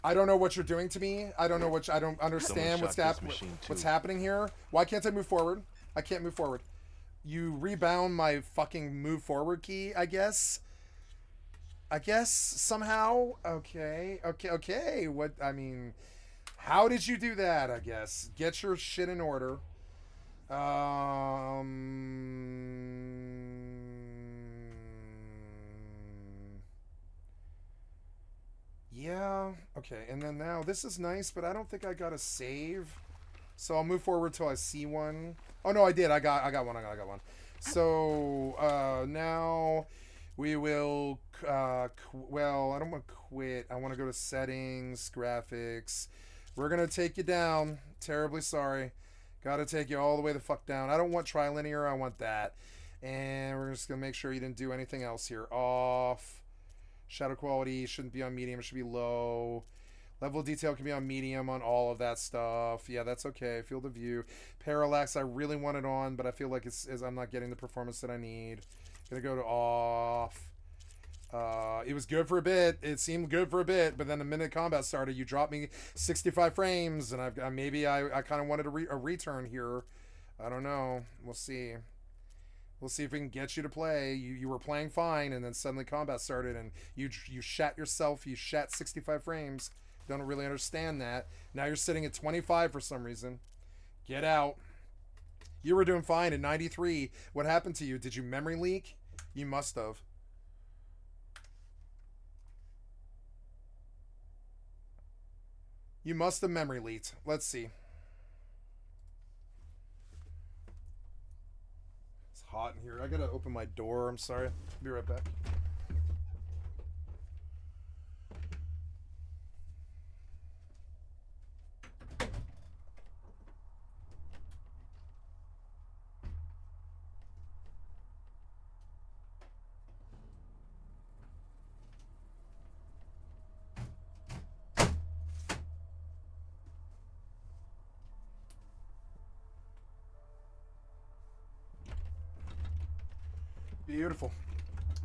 I don't know what you're doing to me. I don't know what I don't understand what's happening here. Why can't I move forward? I can't move forward. You rebound my fucking move forward key, I guess. I guess somehow. Okay. What, I mean, how did you do that? I guess get your shit in order. Yeah. Okay. And then now this is nice, but I don't think I got a save. So I'll move forward till I see one. Oh no, I did. I got one. I got one. So now we will. Well, I don't want to quit. I want to go to settings, graphics. We're gonna take you down. Terribly sorry. Got to take you all the way the fuck down. I don't want trilinear. I want that. And we're just gonna make sure you didn't do anything else here. Off. Shadow quality shouldn't be on medium. It should be low. Level of detail can be on medium on all of that stuff. Yeah, that's okay. Field of view. Parallax, I really want it on, but I feel like I'm not getting the performance that I need. Gonna go to off. It was good for a bit. It seemed good for a bit, but then the minute combat started, you dropped me 65 frames, and I kind of wanted a return here. I don't know. We'll see. We'll see if we can get you to play. You were playing fine, and then suddenly combat started, and you shat yourself. You shat 65 frames. Don't really understand that. Now you're sitting at 25 for some reason. Get out. You were doing fine at 93. What happened to you? Did you memory leak? You must have. You must have memory leaked. Let's see. It's hot in here. I gotta open my door. I'm sorry. Be right back. Beautiful.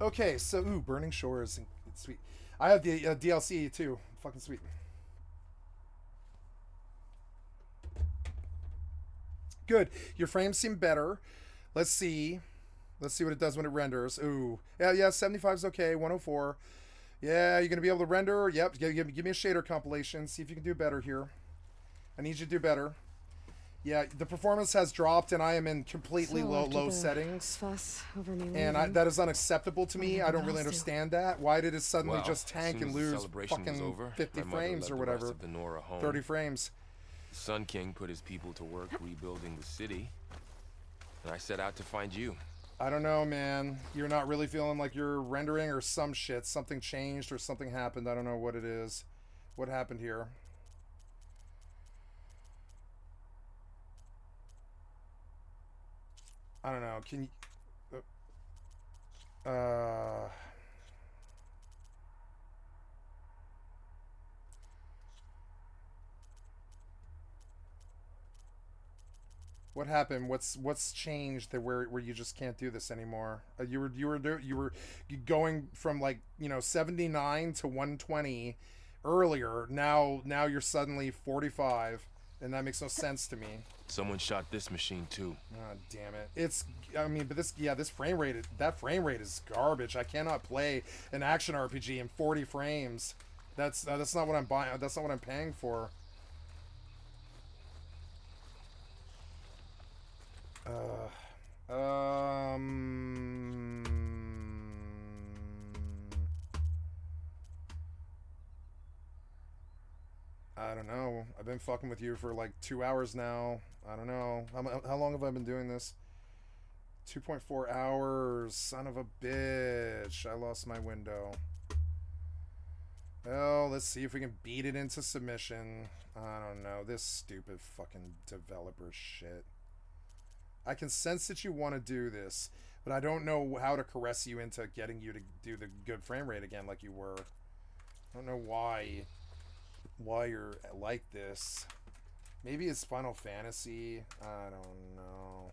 Okay, so ooh, Burning Shores, it's sweet. I have the DLC too. Fucking sweet. Good. Your frames seem better. Let's see. Let's see what it does when it renders. Ooh. Yeah, 75 is okay. 104. Yeah, you're going to be able to render. Yep. Give me a shader compilation. See if you can do better here. I need you to do better. Yeah, the performance has dropped, and I am in completely low settings. Fuss over me And leaving, that is unacceptable to me. I don't really else do? understand that. Why did it suddenly Well, just tank as soon and as the lose celebration was fucking over, 50 my mother frames led or the rest whatever? of the Nora home. 30 frames. The Sun King put his people to work rebuilding the city, and I set out to find you. I don't know, man. You're not really feeling like you're rendering or some shit. Something changed or something happened. I don't know what it is. What happened here? I don't know. Can you... What happened? What's changed that where you just can't do this anymore? You were going from, like, 79 to 120 earlier. Now you're suddenly 45, and that makes no sense to me. Someone shot this machine too. Oh, damn it. But this frame rate, that frame rate is garbage. I cannot play an action RPG in 40 frames. That's not what I'm buying. That's not what I'm paying for. I don't know. I've been fucking with you for like 2 hours now. I don't know. How long have I been doing this? 2.4 hours. Son of a bitch. I lost my window. Well, let's see if we can beat it into submission. I don't know. This stupid fucking developer shit. I can sense that you want to do this, but I don't know how to caress you into getting you to do the good frame rate again like you were. I don't know why you're like this. Maybe it's Final Fantasy. I don't know.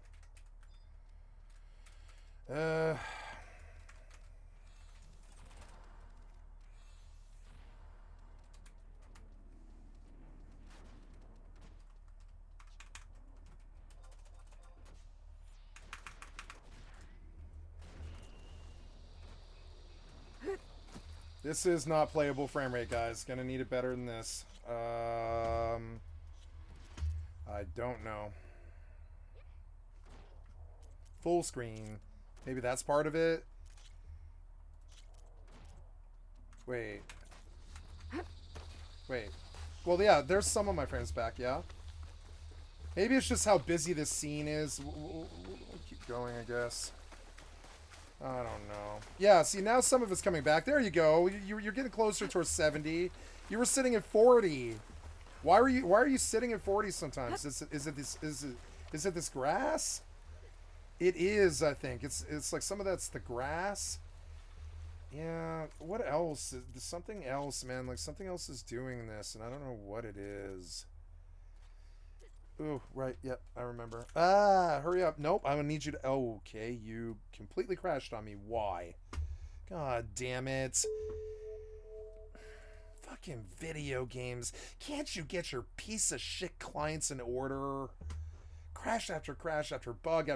This is not playable frame rate, guys. Gonna need it better than this. I don't know. Full screen. Maybe that's part of it. Wait. Well, yeah, there's some of my frames back, yeah? Maybe it's just how busy this scene is. We'll keep going, I guess. I don't know. Yeah, see, now some of it's coming back. There you go. You're getting closer towards 70. You were sitting at 40. Why are you sitting at 40 sometimes? Is it this grass? It is, I think. It's like some of that's the grass. Yeah, what else? There's something else, man. Like something else is doing this, and I don't know what it is. Ooh, right. Yep, I remember. Hurry up. Nope, I'm gonna need you to... Okay, you completely crashed on me. Why? God damn it. Fucking video games. Can't you get your piece of shit clients in order? Crash after crash after bug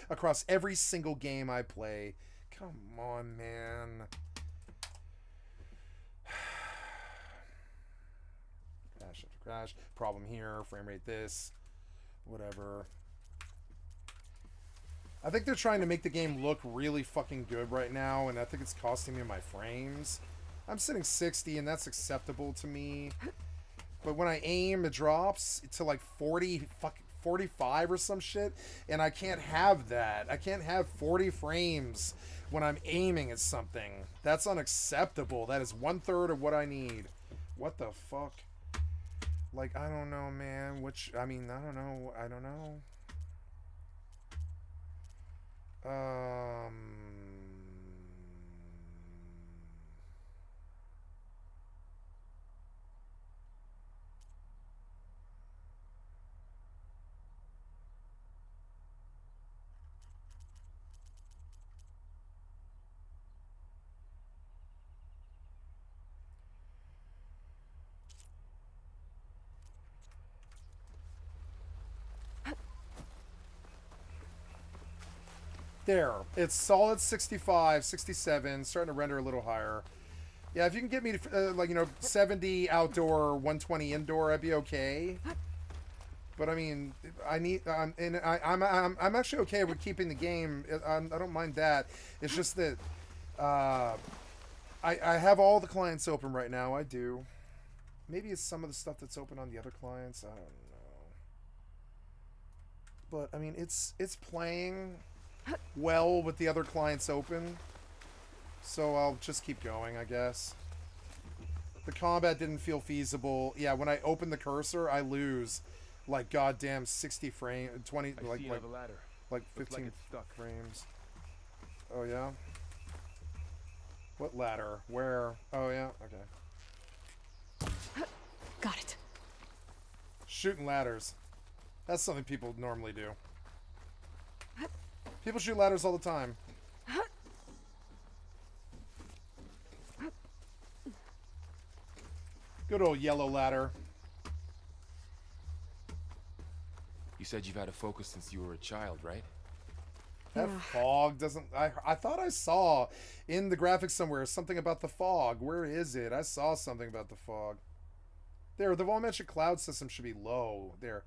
across every single game I play. Come on, man. Crash after crash. Problem here. Frame rate this. Whatever. I think they're trying to make the game look really fucking good right now, and I think it's costing me my frames. I'm sitting 60, and that's acceptable to me. But when I aim, it drops to like 45 or some shit, and I can't have that. I can't have 40 frames when I'm aiming at something. That's unacceptable. That is 1/3 of what I need. What the fuck? Like, I don't know, man. I don't know. There. It's solid 65, 67, starting to render a little higher. Yeah, if you can get me to, like, you know, 70 outdoor, 120 indoor, I'd be okay. But I mean, I need, I'm actually okay with keeping the game. I don't mind that. It's just that, I have all the clients open right now. I do. Maybe it's some of the stuff that's open on the other clients. I don't know. But I mean, it's playing well with the other clients open. So I'll just keep going, I guess. The combat didn't feel feasible. Yeah, when I open the cursor, I lose like goddamn 60 frames, 20, like 15 frames. Oh yeah. What ladder? Where? Oh yeah. Okay. Got it. Shooting ladders. That's something people normally do. People shoot ladders all the time. Good old yellow ladder. You said you've had a focus since you were a child, right? That fog doesn't... I thought I saw in the graphics somewhere something about the fog. Where is it? I saw something about the fog. There, the volumetric cloud system should be low. There.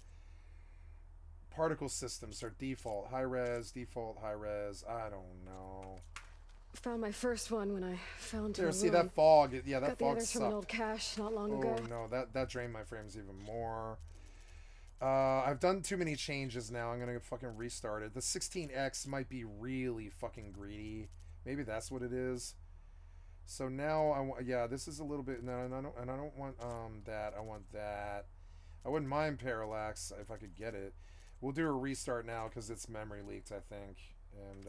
Particle systems are default. High res, default, high res. I don't know. Found my first one when I fell into There, a see room. that fog. Yeah, that Got the fog others from an sucked. old cache not long ago. Oh no, that drained my frames even more. I've done too many changes now. I'm gonna fucking restart it. The 16x might be really fucking greedy. Maybe that's what it is. So now I want, yeah, this is a little bit. No, and I don't want that. I want that. I wouldn't mind parallax if I could get it. We'll do a restart now because it's memory leaked, I think, and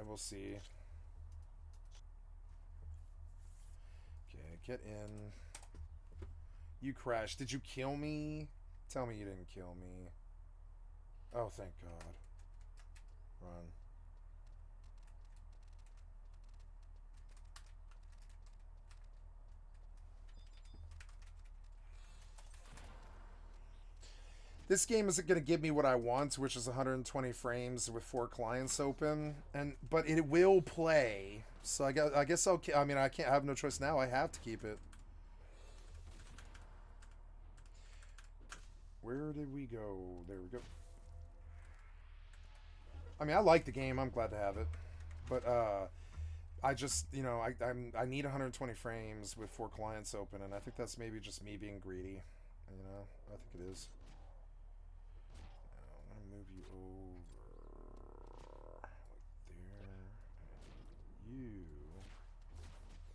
we'll see. Okay, get in. You crashed. Did you kill me? Tell me you didn't kill me. Oh, thank God. Run. This game isn't going to give me what I want, which is 120 frames with 4 clients open, but it will play. So I guess I'll. I mean, I have no choice now. I have to keep it. Where did we go? There we go. I mean, I like the game. I'm glad to have it, but I just, you know, I need 120 frames with 4 clients open, and I think that's maybe just me being greedy. You know, I think it is. I'm gonna move you over like there, and you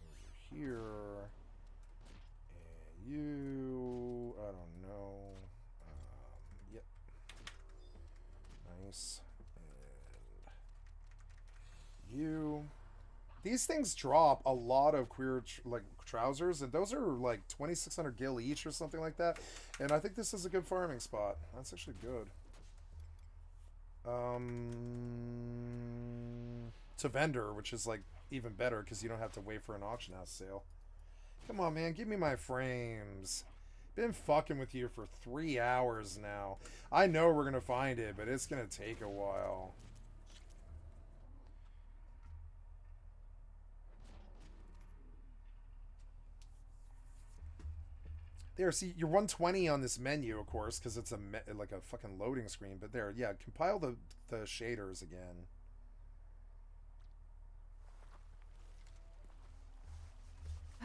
over here, and you. I don't know. Yep. Nice. And you. These things drop a lot of queer like trousers, and those are like 2,600 gil each or something like that. And I think this is a good farming spot. That's actually good. To vendor, which is like even better because you don't have to wait for an auction house sale. Come on, man, give me my frames. Been fucking with you for 3 hours now. I know we're gonna find it, but it's gonna take a while. There, see, you're 120 on this menu, of course, because it's like a fucking loading screen. But there, yeah, compile the shaders again.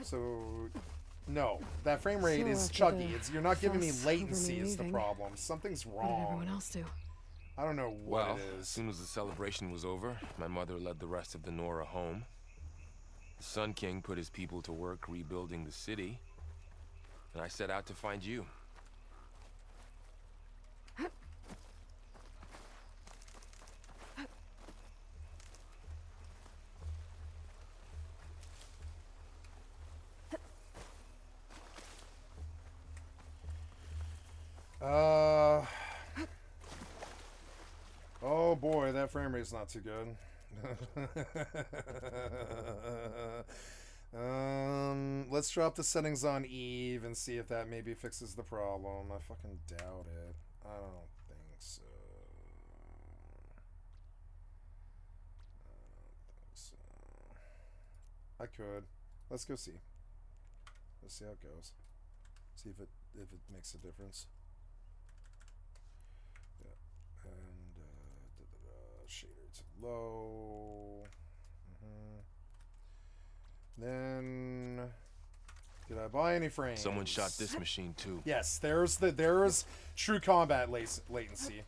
So, no, that frame rate is chuggy. You're not giving me latency is the problem. Something's wrong. What did everyone else do? I don't know what it As is. soon as the celebration was over, my mother led the rest of the Nora home. The Sun King put his people to work rebuilding the city, and I set out to find you. Oh boy, that frame rate's not too good. Let's drop the settings on EvE and see if that maybe fixes the problem. I fucking doubt it. I don't think so. I could. Let's go see. Let's see how it goes. See if it makes a difference. Yeah. And shader to low. Then did I buy any frames? Someone shot this machine too. Yes, there's true combat latency.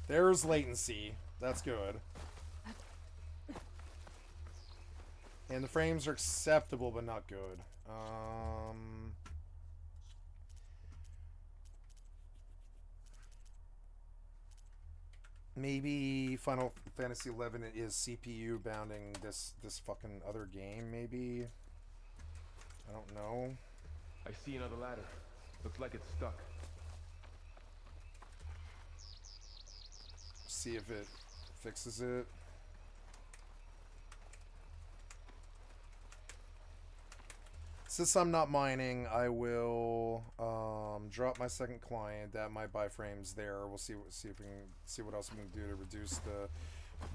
There's latency. That's good. And the frames are acceptable, but not good. Maybe Final Fantasy XI is CPU bounding this fucking other game, maybe? I don't know. I see another ladder. Looks like it's stuck. See if it fixes it. Since I'm not mining, I will drop my second client. That might buy frames there. We'll see if we can see what else we can do to reduce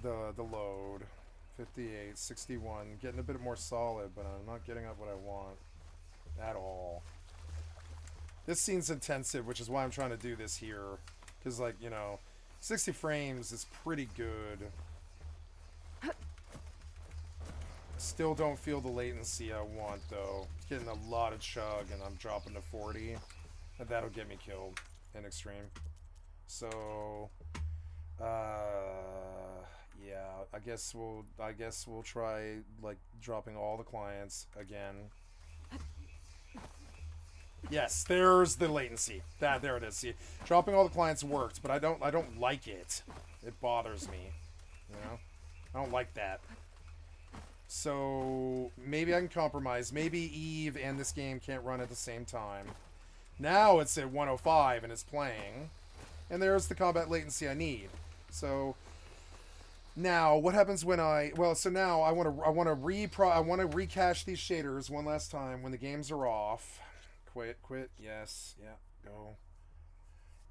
the load. 58, 61, getting a bit more solid, but I'm not getting up what I want at all. This scene's intensive, which is why I'm trying to do this here, because, like, you know, 60 frames is pretty good. Still don't feel the latency I want, though. Getting a lot of chug, and I'm dropping to 40. And that'll get me killed in extreme. So, yeah, I guess we'll try, like, dropping all the clients again. Yes, there's the latency. There it is. See, dropping all the clients worked, but I don't like it. It bothers me. You know, I don't like that. So maybe I can compromise. Maybe EvE and this game can't run at the same time. Now it's at 105 and it's playing, and there's the combat latency I need. So now what happens when so now I want to recache these shaders one last time when the games are off. Quit. Yes. Yeah. Go.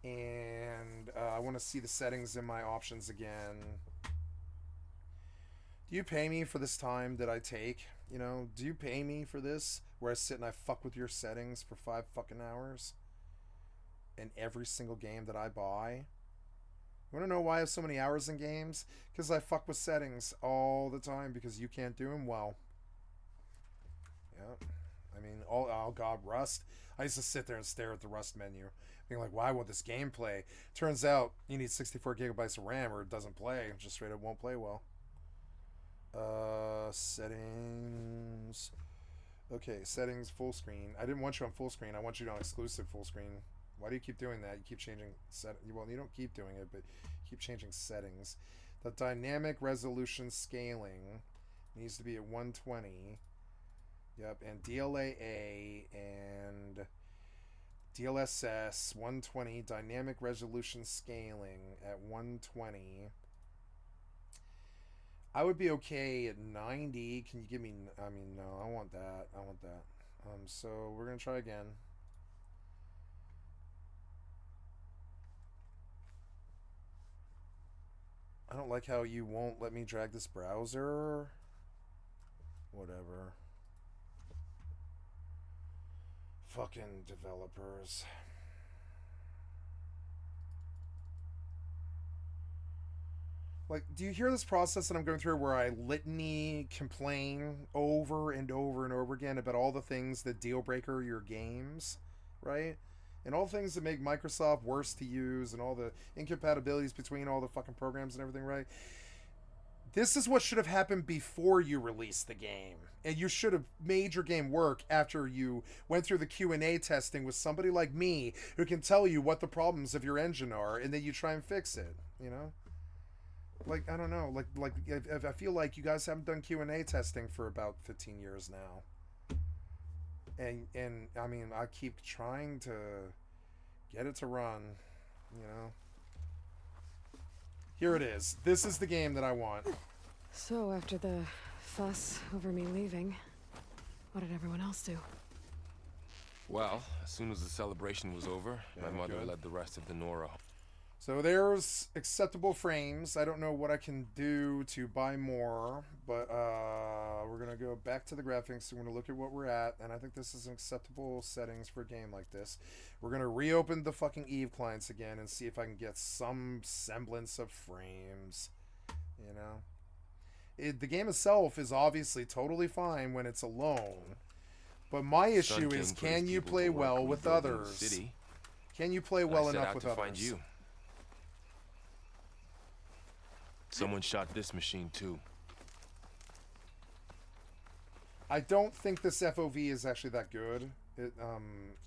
And I want to see the settings in my options again. Do you pay me for this time that I take? You know, do you pay me for this? Where I sit and I fuck with your settings for 5 fucking hours? In every single game that I buy? You want to know why I have so many hours in games? Because I fuck with settings all the time because you can't do them well. Yeah. I mean, oh god, Rust. I used to sit there and stare at the Rust menu, being like, why won't this game play? Turns out you need 64 gigabytes of RAM or it doesn't play. It just straight up won't play well. Settings. Okay, settings, full screen. I didn't want you on full screen. I want you on exclusive full screen. Why do you keep doing that? You keep changing well, you don't keep doing it, but you keep changing settings. The dynamic resolution scaling needs to be at 120. Yep, and DLAA and DLSS 120 dynamic resolution scaling at 120. I would be okay at 90. Can you give me... I mean, no, I want that. So we're going to try again. I don't like how you won't let me drag this browser. Whatever. Fucking developers. Like, do you hear this process that I'm going through where I litany complain over and over and over again about all the things that deal breaker your games, right? And all the things that make Microsoft worse to use and all the incompatibilities between all the fucking programs and everything, right? This is what should have happened before you released the game. And you should have made your game work after you went through the Q&A testing with somebody like me who can tell you what the problems of your engine are and then you try and fix it, you know? Like, I don't know, like I feel like you guys haven't done Q&A testing for about 15 years now. And I mean, I keep trying to get it to run, you know. Here it is. This is the game that I want. So after the fuss over me leaving, what did everyone else do? Well, as soon as the celebration was over, Yeah, my mother good. led the rest of the Nora home. So there's acceptable frames. I don't know what I can do to buy more, but we're going to go back to the graphics. We're going to look at what we're at, and I think this is an acceptable settings for a game like this. We're going to reopen the fucking EvE clients again and see if I can get some semblance of frames, you know? The game itself is obviously totally fine when it's alone, but my issue is, can you play well with others? Can you play well enough with others? Someone shot this machine too. I don't think this FOV is actually that good. It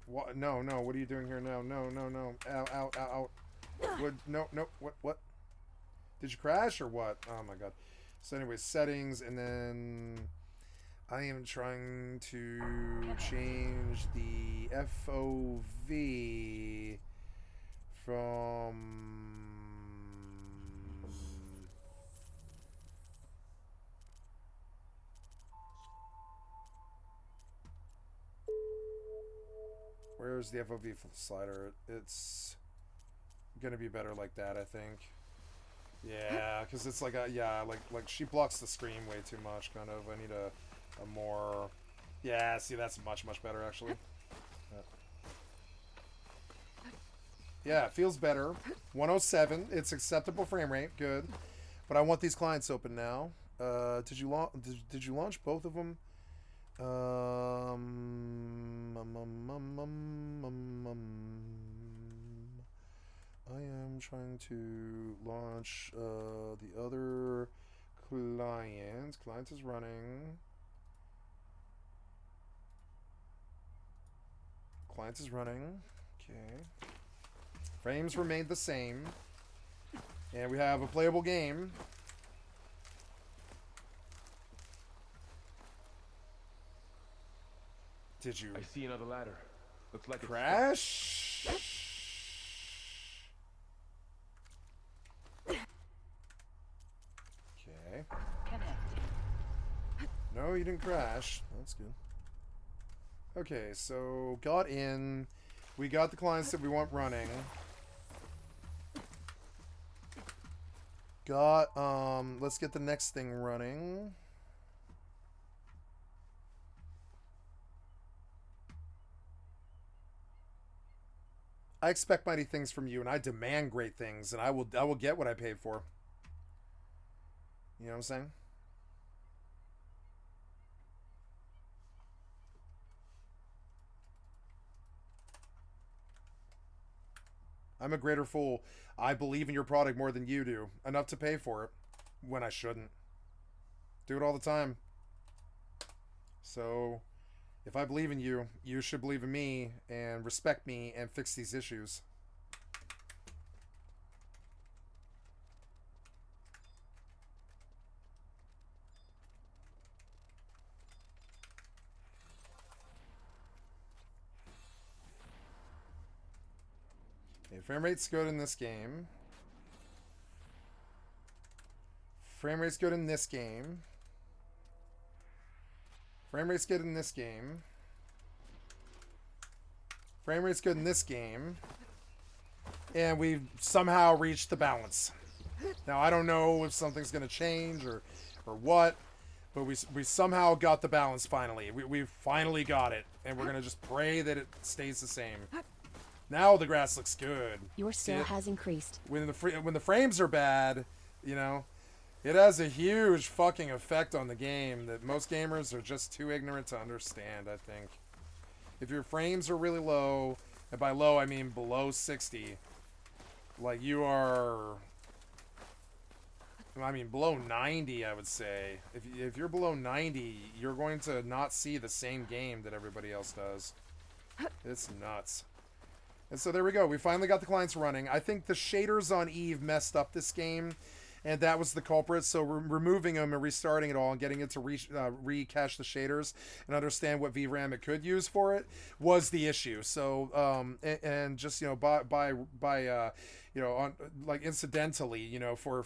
what? No, what are you doing here? No. Ow. What? No. What? Did you crash or what? Oh my god. So anyways, settings, and then I am trying to change the FOV from where's the FOV slider? It's gonna be better like that, I think. Yeah, because it's like like she blocks the screen way too much, kind of. I need a more, yeah, see, that's much better actually. Yeah, it feels better. 107, it's acceptable frame rate, good. But I want these clients open now. Did you launch both of them? I am trying to launch the other client. Client is running. Client is running. Okay. Frames remained the same. And we have a playable game. Did you... I see another ladder. Looks like crash? Okay. No, you didn't crash. That's good. Okay, so got in. We got the clients that we want running. Got, let's get the next thing running. I expect mighty things from you, and I demand great things, and I will get what I paid for. You know what I'm saying? I'm a greater fool. I believe in your product more than you do. Enough to pay for it when I shouldn't. Do it all the time. So, if I believe in you, you should believe in me and respect me and fix these issues. Okay, frame rate's good in this game. Frame rate's good in this game. Frame rate's good in this game. Frame rate's good in this game. And we've somehow reached the balance. Now, I don't know if something's going to change or what, but we somehow got the balance finally. We finally got it, and we're going to just pray that it stays the same. Now the grass looks good. Your skill has increased. When the frames are bad, you know, it has a huge fucking effect on the game that most gamers are just too ignorant to understand, I think. If your frames are really low, and by low I mean below 60, like you are... I mean, below 90, I would say. If you're below 90, you're going to not see the same game that everybody else does. It's nuts. And so there we go. We finally got the clients running. I think the shaders on EvE messed up this game, and that was the culprit. So removing them and restarting it all and getting it to recache the shaders and understand what VRAM it could use for it was the issue. So and just, you know, by you know, on like incidentally, you know, for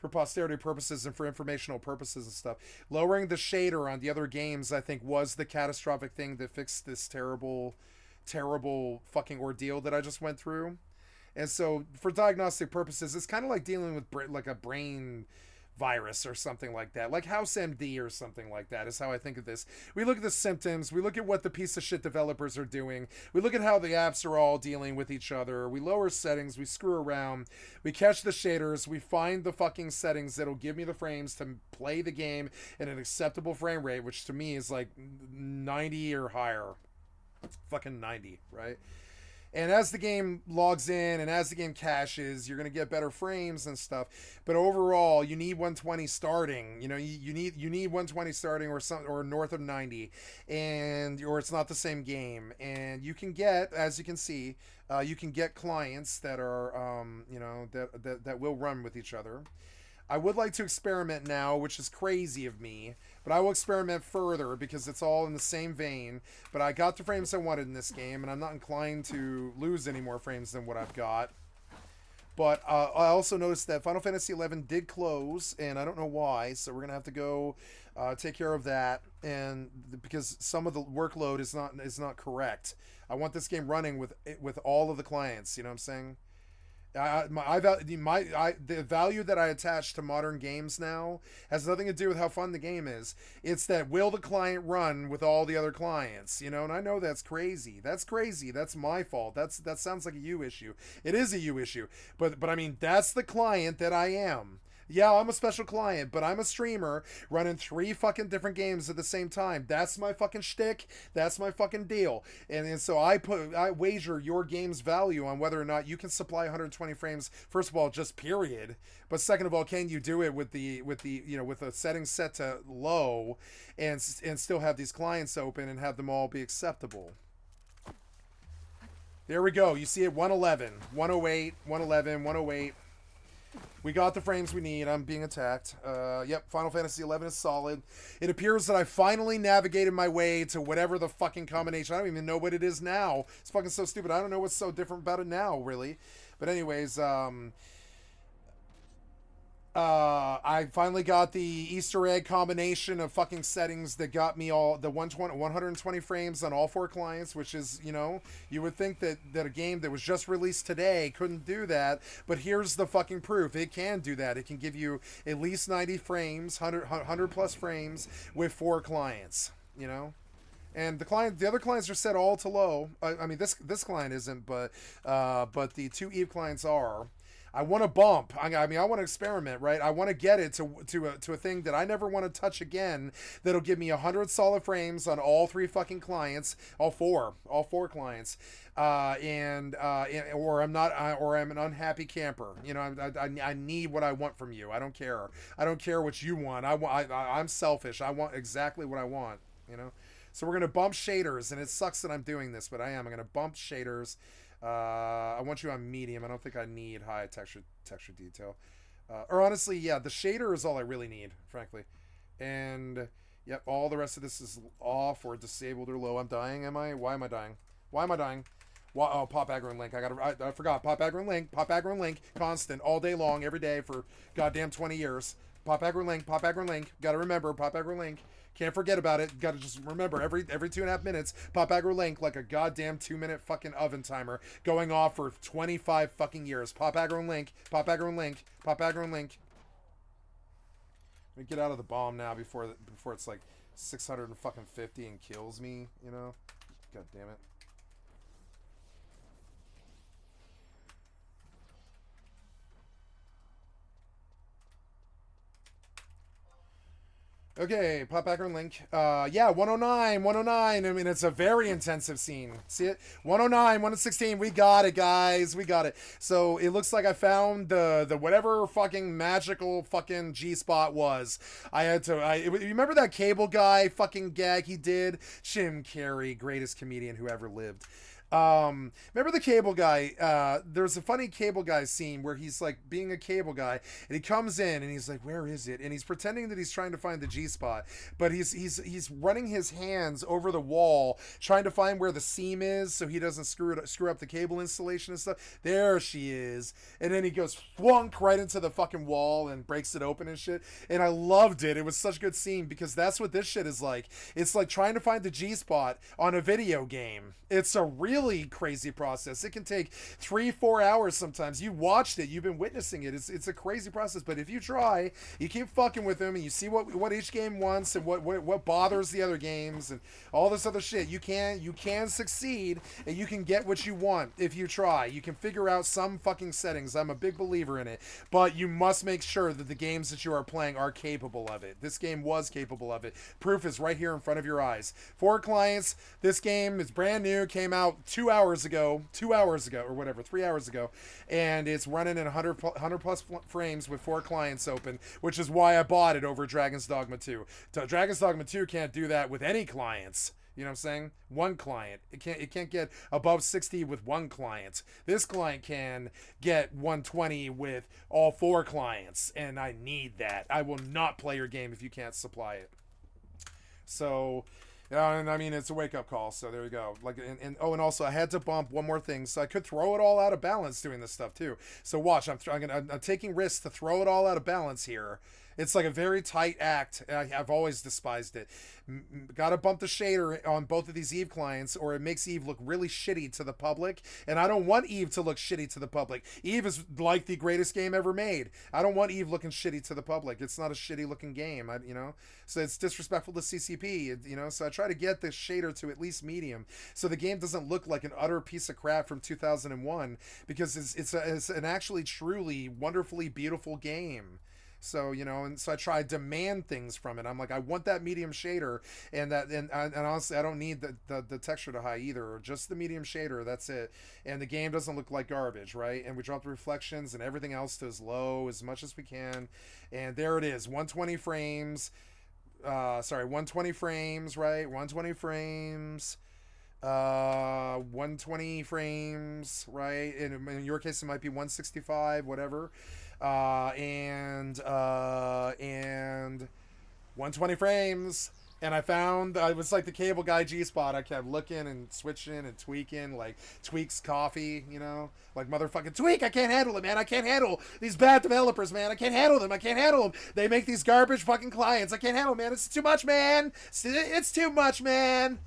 posterity purposes and for informational purposes and stuff, lowering the shader on the other games, I think, was the catastrophic thing that fixed this terrible fucking ordeal that I just went through. And so for diagnostic purposes, it's kind of like dealing with like a brain virus or something like that, like House MD or something like that is how I think of this. We look at the symptoms, we look at what the piece of shit developers are doing, we look at how the apps are all dealing with each other, we lower settings, we screw around, we catch the shaders, we find the fucking settings that'll give me the frames to play the game at an acceptable frame rate, which to me is like 90 or higher. Fucking 90, right? And as the game logs in and as the game caches, you're going to get better frames and stuff. But overall, you need 120 starting. You know, you need 120 starting or north of 90, or it's not the same game. And you can get, as you can see, you can get clients that are that will run with each other. I would like to experiment now, which is crazy of me, but I will experiment further because it's all in the same vein. But I got the frames I wanted in this game, and I'm not inclined to lose any more frames than what I've got. But I also noticed that Final Fantasy XI did close, and I don't know why, so we're going to have to go take care of that, and because some of the workload is not correct. I want this game running with all of the clients, you know what I'm saying? The value that I attach to modern games now has nothing to do with how fun the game is. It's that will the client run with all the other clients, you know? And I know that's crazy. That's crazy. That's my fault. That sounds like a you issue. It is a you issue. But I mean, that's the client that I am. Yeah, I'm a special client, but I'm a streamer running 3 fucking different games at the same time. That's my fucking shtick. That's my fucking deal. And so I wager your game's value on whether or not you can supply 120 frames. First of all, just period. But second of all, can you do it with the settings set to low and still have these clients open and have them all be acceptable? There we go. You see it, 111, 108, 111, 108. We got the frames we need. I'm being attacked. Yep, Final Fantasy XI is solid. It appears that I finally navigated my way to whatever the fucking combination. I don't even know what it is now. It's fucking so stupid. I don't know what's so different about it now, really. But anyways, I finally got the Easter egg combination of fucking settings that got me all the 120 frames on all 4 clients, which is, you know, you would think that a game that was just released today couldn't do that, but here's the fucking proof. It can do that. It can give you at least 90 frames, 100 plus frames with 4 clients, you know? And the other clients are set all to low. I mean, this client isn't, but the 2 EvE clients are. I want to bump. I want to experiment, right? I want to get it to a thing that I never want to touch again. That'll give me 100 solid frames on all 3 fucking clients, all four clients, or I'm an unhappy camper. You know, I need what I want from you. I don't care. I don't care what you want. I'm selfish. I want exactly what I want. You know. So we're gonna bump shaders, and it sucks that I'm doing this, but I'm gonna bump shaders. I want you on medium. I don't think I need high texture detail. Or honestly, yeah, the shader is all I really need, frankly. And yep, all the rest of this is off or disabled or low. I'm dying, am I? Why am I dying? Why am I dying? Oh, pop aggro and link. I forgot. Pop aggro and link. Pop aggro and link. Constant. All day long. Every day for goddamn 20 years. Pop aggro and link. Pop aggro and link. Gotta remember. Pop aggro and link. Can't forget about it. Gotta just remember every 2.5 minutes, pop aggro link like a goddamn 2-minute fucking oven timer going off for 25 fucking years. Pop aggro and link. Pop aggro and link. Pop aggro and link. Let me get out of the bomb now before it's like 650 and kills me, you know? God damn it. Okay, pop back on link. Yeah, 109. I mean, it's a very intensive scene. See it? 109, 116. We got it, guys. We got it. So it looks like I found the whatever fucking magical fucking G-spot was. You remember that cable guy fucking gag he did? Jim Carrey, greatest comedian who ever lived. Remember the cable guy? There's a funny cable guy scene where he's like being a cable guy, and he comes in and he's like, "Where is it?" And he's pretending that he's trying to find the G spot, but he's running his hands over the wall trying to find where the seam is so he doesn't screw up the cable installation and stuff. There she is, and then he goes flunk right into the fucking wall and breaks it open and shit. And I loved it. It was such a good scene because that's what this shit is like. It's like trying to find the G spot on a video game. It's a real really crazy process. It can take 3-4 hours sometimes. You watched it, you've been witnessing it. It's a crazy process. But if you try, you keep fucking with them, and you see what each game wants and what bothers the other games and all this other shit, you can succeed, and you can get what you want if you try. You can figure out some fucking settings. I'm a big believer in it, but you must make sure that the games that you are playing are capable of it. This game was capable of it. Proof is right here in front of your eyes. 4 clients. This game is brand new, came out 2 hours ago, or whatever, 3 hours ago, and it's running in 100 plus frames with 4 clients open, which is why I bought it over Dragon's Dogma 2. Dragon's Dogma 2 can't do that with any clients. You know what I'm saying? One client. It can't get above 60 with one client. This client can get 120 with all 4 clients, and I need that. I will not play your game if you can't supply it. So, and I mean, it's a wake-up call, so there you go. Like, and also I had to bump one more thing, so I could throw it all out of balance doing this stuff too. So watch, I'm taking risks to throw it all out of balance here. It's like a very tight act. I've always despised it. Gotta bump the shader on both of these EvE clients, or it makes EvE look really shitty to the public. And I don't want EvE to look shitty to the public. EvE is like the greatest game ever made. I don't want EvE looking shitty to the public. It's not a shitty looking game, you know? So it's disrespectful to CCP, you know? So I try to get the shader to at least medium, so the game doesn't look like an utter piece of crap from 2001, because it's an actually truly wonderfully beautiful game. So, you know, and so I try to demand things from it. I'm like, I want that medium shader, and honestly, I don't need the texture to high either, or just the medium shader. That's it. And the game doesn't look like garbage, right? And we drop the reflections and everything else to as low as much as we can. And there it is, 120 frames. 120 frames, right? 120 frames. 120 frames, right? In your case, it might be 165, whatever. And 120 frames, and I found it was like the cable guy G-spot. I kept looking and switching and tweaking, like Tweak's coffee, you know, like motherfucking Tweak. I can't handle it, man. I can't handle these bad developers, man. I can't handle them. They make these garbage fucking clients. I can't handle them, man. It's too much, man. It's too much, man.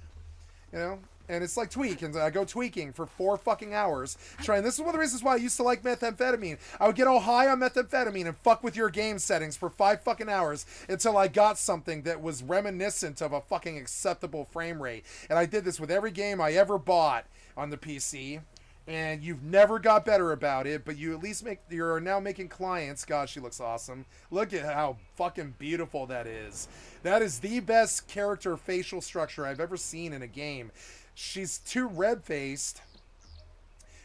You know. And it's like Tweak, and I go tweaking for 4 fucking hours. Trying. This is one of the reasons why I used to like methamphetamine. I would get all high on methamphetamine and fuck with your game settings for 5 fucking hours until I got something that was reminiscent of a fucking acceptable frame rate. And I did this with every game I ever bought on the PC. And you've never got better about it, but you at least you're now making clients. God, she looks awesome. Look at how fucking beautiful that is. That is the best character facial structure I've ever seen in a game. She's too red-faced,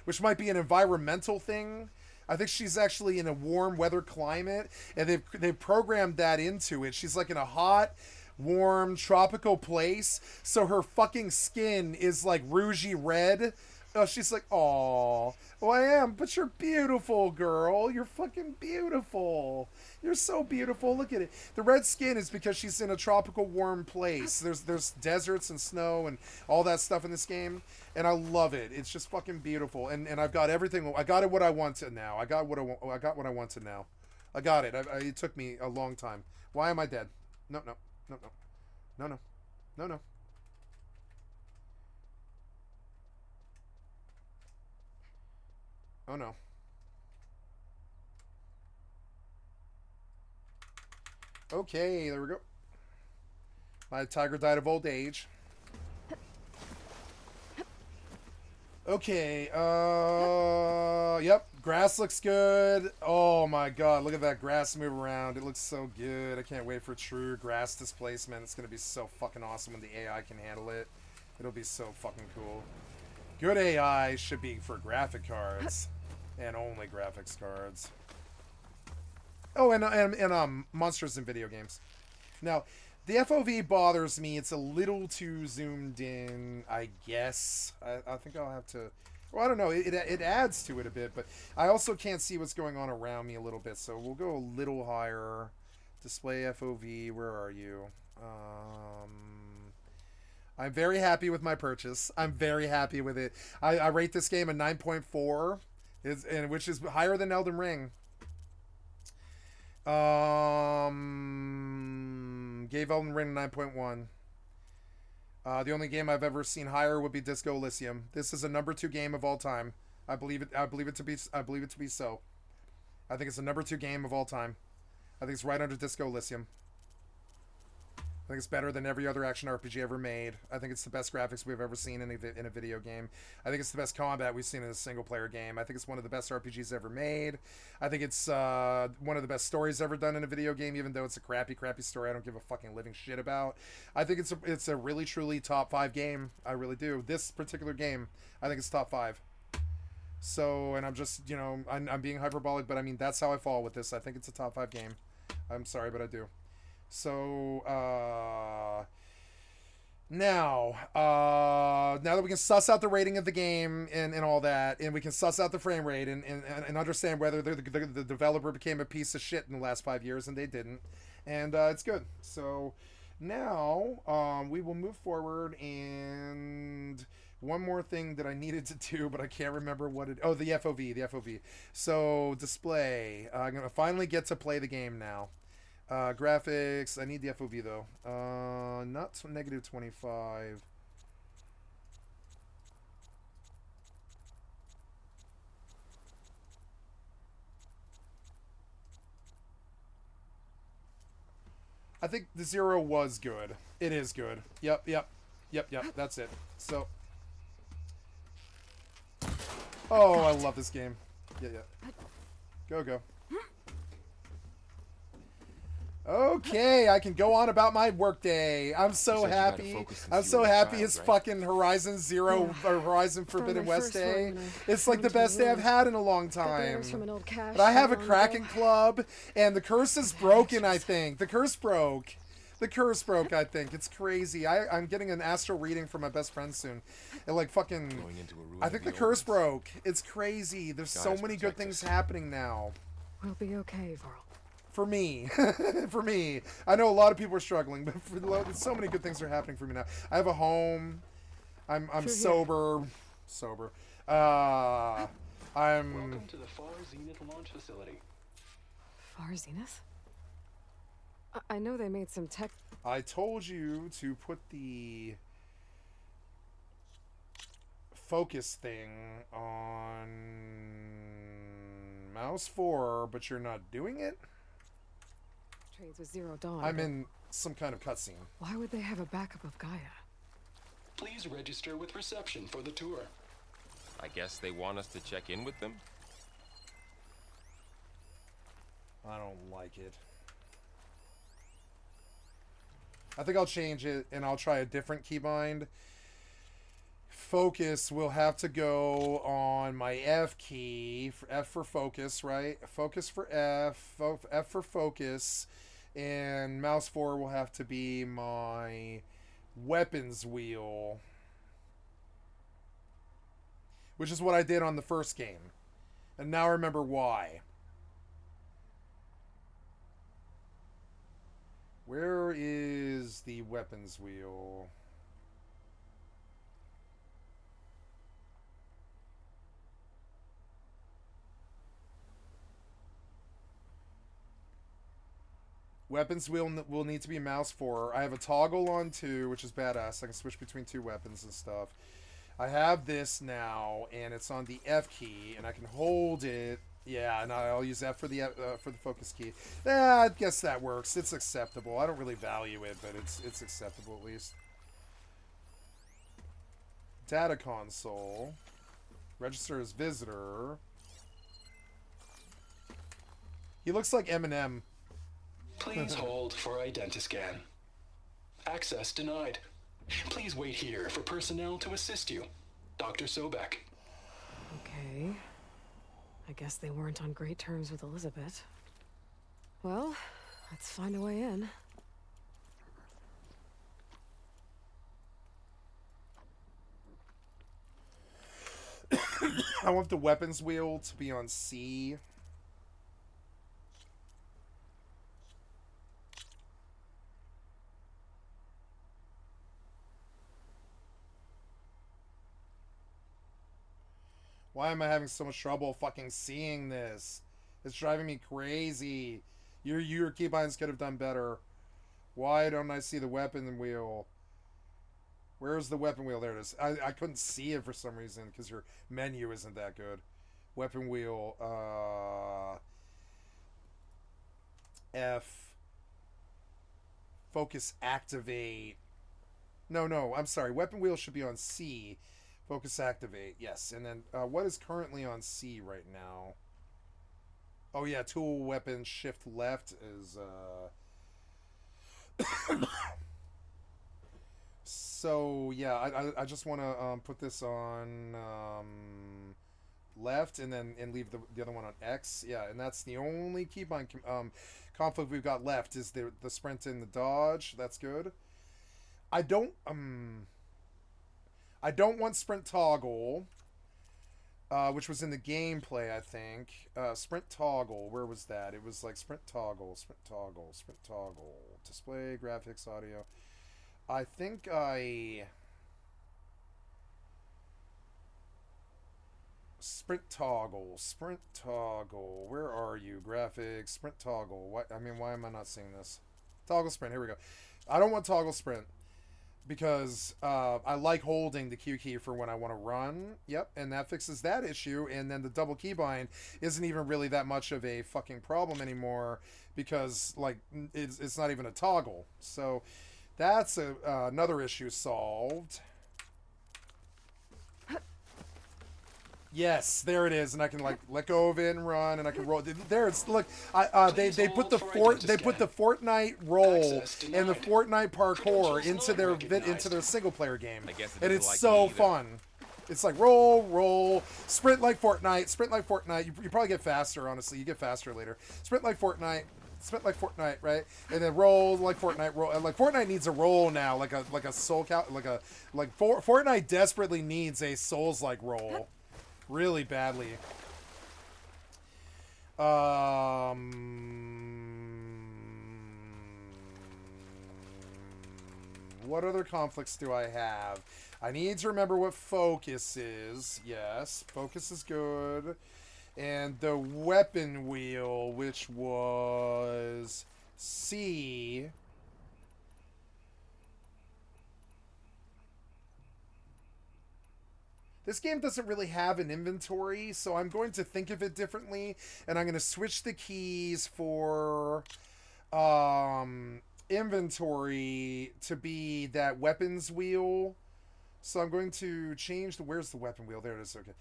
which might be an environmental thing. I think she's actually in a warm weather climate, and they've programmed that into it. She's like in a hot, warm, tropical place, so her fucking skin is like rougey red. Oh, she's like, "Aw, well, I am, but you're beautiful, girl. You're fucking beautiful. You're so beautiful. Look at it." The red skin is because she's in a tropical, warm place. There's deserts and snow and all that stuff in this game, and I love it. It's just fucking beautiful. And I've got everything. I got it what I wanted now. I got what I wanted now. I got it. It took me a long time. Why am I dead? No. Oh no. Okay, there we go. My tiger died of old age. Okay, yep, grass looks good. Oh my god, look at that grass move around. It looks so good. I can't wait for true grass displacement. It's gonna be so fucking awesome when the AI can handle it. It'll be so fucking cool. Good AI should be for graphic cards, and only graphics cards. Oh, and monsters in video games. Now, the FOV bothers me. It's a little too zoomed in, I guess. I think I'll have to... Well, I don't know. It adds to it a bit, but I also can't see what's going on around me a little bit, so we'll go a little higher. Display FOV, where are you? I'm very happy with my purchase. I'm very happy with it. I rate this game a 9.4, which is higher than Elden Ring. Gave Elden Ring a 9.1. The only game I've ever seen higher would be Disco Elysium. This is a number 2 game of all time. I believe it to be so. I think it's the number 2 game of all time. I think it's right under Disco Elysium. I think it's better than every other action RPG ever made. I think it's the best graphics we've ever seen in a video game. I think it's the best combat we've seen in a single-player game. I think it's one of the best RPGs ever made. I think it's one of the best stories ever done in a video game, even though it's a crappy story I don't give a fucking living shit about. I think it's a really, truly top 5 game. I really do. This particular game, I think it's top 5. So, and I'm just, you know, I'm being hyperbolic, but I mean, that's how I fall with this. I think it's a top 5 game. I'm sorry, but I do. So, now that we can suss out the rating of the game and all that, and we can suss out the frame rate and understand whether the developer became a piece of shit in the last 5 years, and they didn't. And it's good. So, now we will move forward, and one more thing that I needed to do, but I can't remember what it... Oh, the FOV. So, display. I'm going to finally get to play the game now. Graphics, I need the FOV though. Not -25. I think the 0 was good. It is good. Yep. That's it. So. Oh, I love this game. Yeah. Go. Okay, I can go on about my workday. I'm so happy. I'm so happy it's fucking Horizon Zero or Horizon Forbidden West Day. It's like the best day I've had in a long time. But I have a Kraken Club, and the curse is broken, I think. The curse broke. I think. It's crazy. I'm getting an astral reading from my best friend soon. And like fucking... I think the curse broke. It's crazy. There's so many good things happening now. We'll be okay, Varl. For me. For me. I know a lot of people are struggling, but so many good things are happening for me now. I have a home. I'm sober. I'm... Welcome to the Far Zenith launch facility. Far Zenith? I know they made some tech... I told you to put the focus thing on mouse 4, but you're not doing it? Trades with Zero Dawn. I'm in some kind of cutscene. Why would they have a backup of Gaia? Please register with reception for the tour. I guess they want us to check in with them? I don't like it. I think I'll change it, and I'll try a different keybind. Focus will have to go on my F key. F for focus, right? Focus for F. F for focus. And mouse 4 will have to be my weapons wheel. Which is what I did on the first game. And now I remember why. Where is the weapons wheel? Weapons wheel will need to be mouse 4. I have a toggle on 2, which is badass. I can switch between 2 weapons and stuff. I have this now, and it's on the F key, and I can hold it. Yeah, and I'll use F for the focus key. I guess that works. It's acceptable. I don't really value it, but it's acceptable at least. Data console. Register as visitor. He looks like Eminem. Please hold for identiscan. Access denied. Please wait here for personnel to assist you. Dr. Sobek. Okay. I guess they weren't on great terms with Elizabeth. Well, let's find a way in. I want the weapons wheel to be on C. Why am I having so much trouble fucking seeing this? It's driving me crazy. Your keybinds could have done better. Why don't I see the weapon wheel? Where's the weapon wheel? There it is. I couldn't see it for some reason because your menu isn't that good. Weapon wheel. F. Focus activate. No, I'm sorry. Weapon wheel should be on C. Focus activate. Yes. And then what is currently on C right now? Oh yeah, tool weapon shift left is so yeah, I just want to put this on left and leave the other one on X. Yeah, and that's the only keybind conflict we've got left is the sprint and the dodge. That's good. I don't want sprint toggle, which was in the gameplay, I think. Sprint toggle, where was that? It was like sprint toggle, display, graphics, audio. I think sprint toggle, where are you? Graphics, sprint toggle. What? I mean, why am I not seeing this? Toggle sprint, here we go. I don't want toggle sprint because I like holding the Q key for when I want to run. Yep, and that fixes that issue. And then the double keybind isn't even really that much of a fucking problem anymore because like it's not even a toggle. So that's another issue solved. Yes, there it is, and I can like let go of it and run, and I can roll. There it's look. They put the Fortnite roll and the Fortnite parkour into their single player game, and it's so fun. It's like roll, sprint like Fortnite. You probably get faster. Honestly, you get faster later. Sprint like Fortnite, right? And then roll like Fortnite. Roll like Fortnite needs a roll now, like a soul count, Fortnite desperately needs a Souls like roll. Really badly. What other conflicts do I have? I need to remember what focus is. Yes, focus is good. And the weapon wheel, which was C. This game doesn't really have an inventory, so I'm going to think of it differently, and I'm going to switch the keys for inventory to be that weapons wheel. So I'm going to change where's the weapon wheel? There it is. Okay.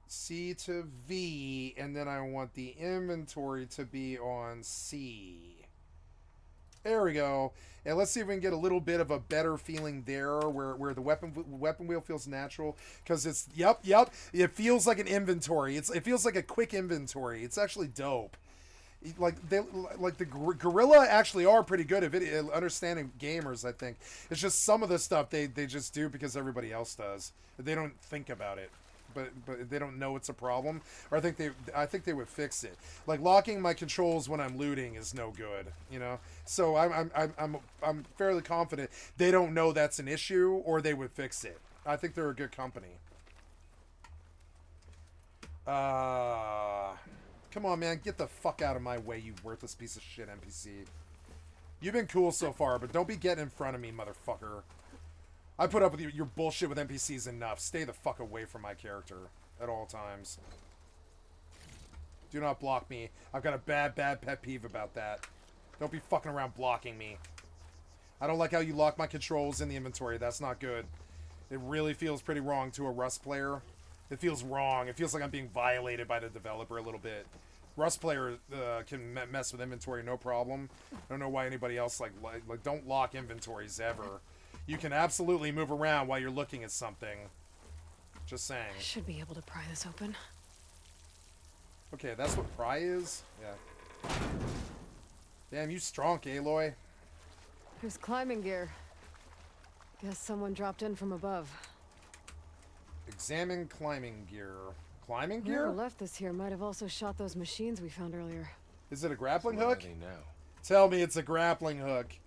C to V, and then I want the inventory to be on C. There we go. And let's see if we can get a little bit of a better feeling there where the weapon wheel feels natural. Because it's, yep. It feels like an inventory. It feels like a quick inventory. It's actually dope. The Gorilla actually are pretty good at understanding gamers, I think. It's just some of the stuff they just do because everybody else does. They don't think about it. But they don't know it's a problem, or I think they would fix it. Like locking my controls when I'm looting is no good, you know. So I'm fairly confident they don't know that's an issue, or they would fix it. I think they're a good company. Come on, man, get the fuck out of my way, you worthless piece of shit NPC. You've been cool so far, but don't be getting in front of me, motherfucker. I put up with your bullshit with NPCs enough. Stay the fuck away from my character at all times. Do not block me. I've got a bad pet peeve about that. Don't be fucking around blocking me. I don't like how you lock my controls in the inventory. That's not good. It really feels pretty wrong to a Rust player. It feels wrong. It feels like I'm being violated by the developer a little bit. Rust player can mess with inventory no problem. I don't know why anybody else like don't lock inventories ever. You can absolutely move around while you're looking at something. Just saying. I should be able to pry this open. Okay, that's what pry is? Yeah. Damn, you strong, Aloy. There's climbing gear. Guess someone dropped in from above. Examine climbing gear. Climbing gear? Whoever left this here might have also shot those machines we found earlier. Is it a grappling So what hook? are they now? Tell me it's a grappling hook.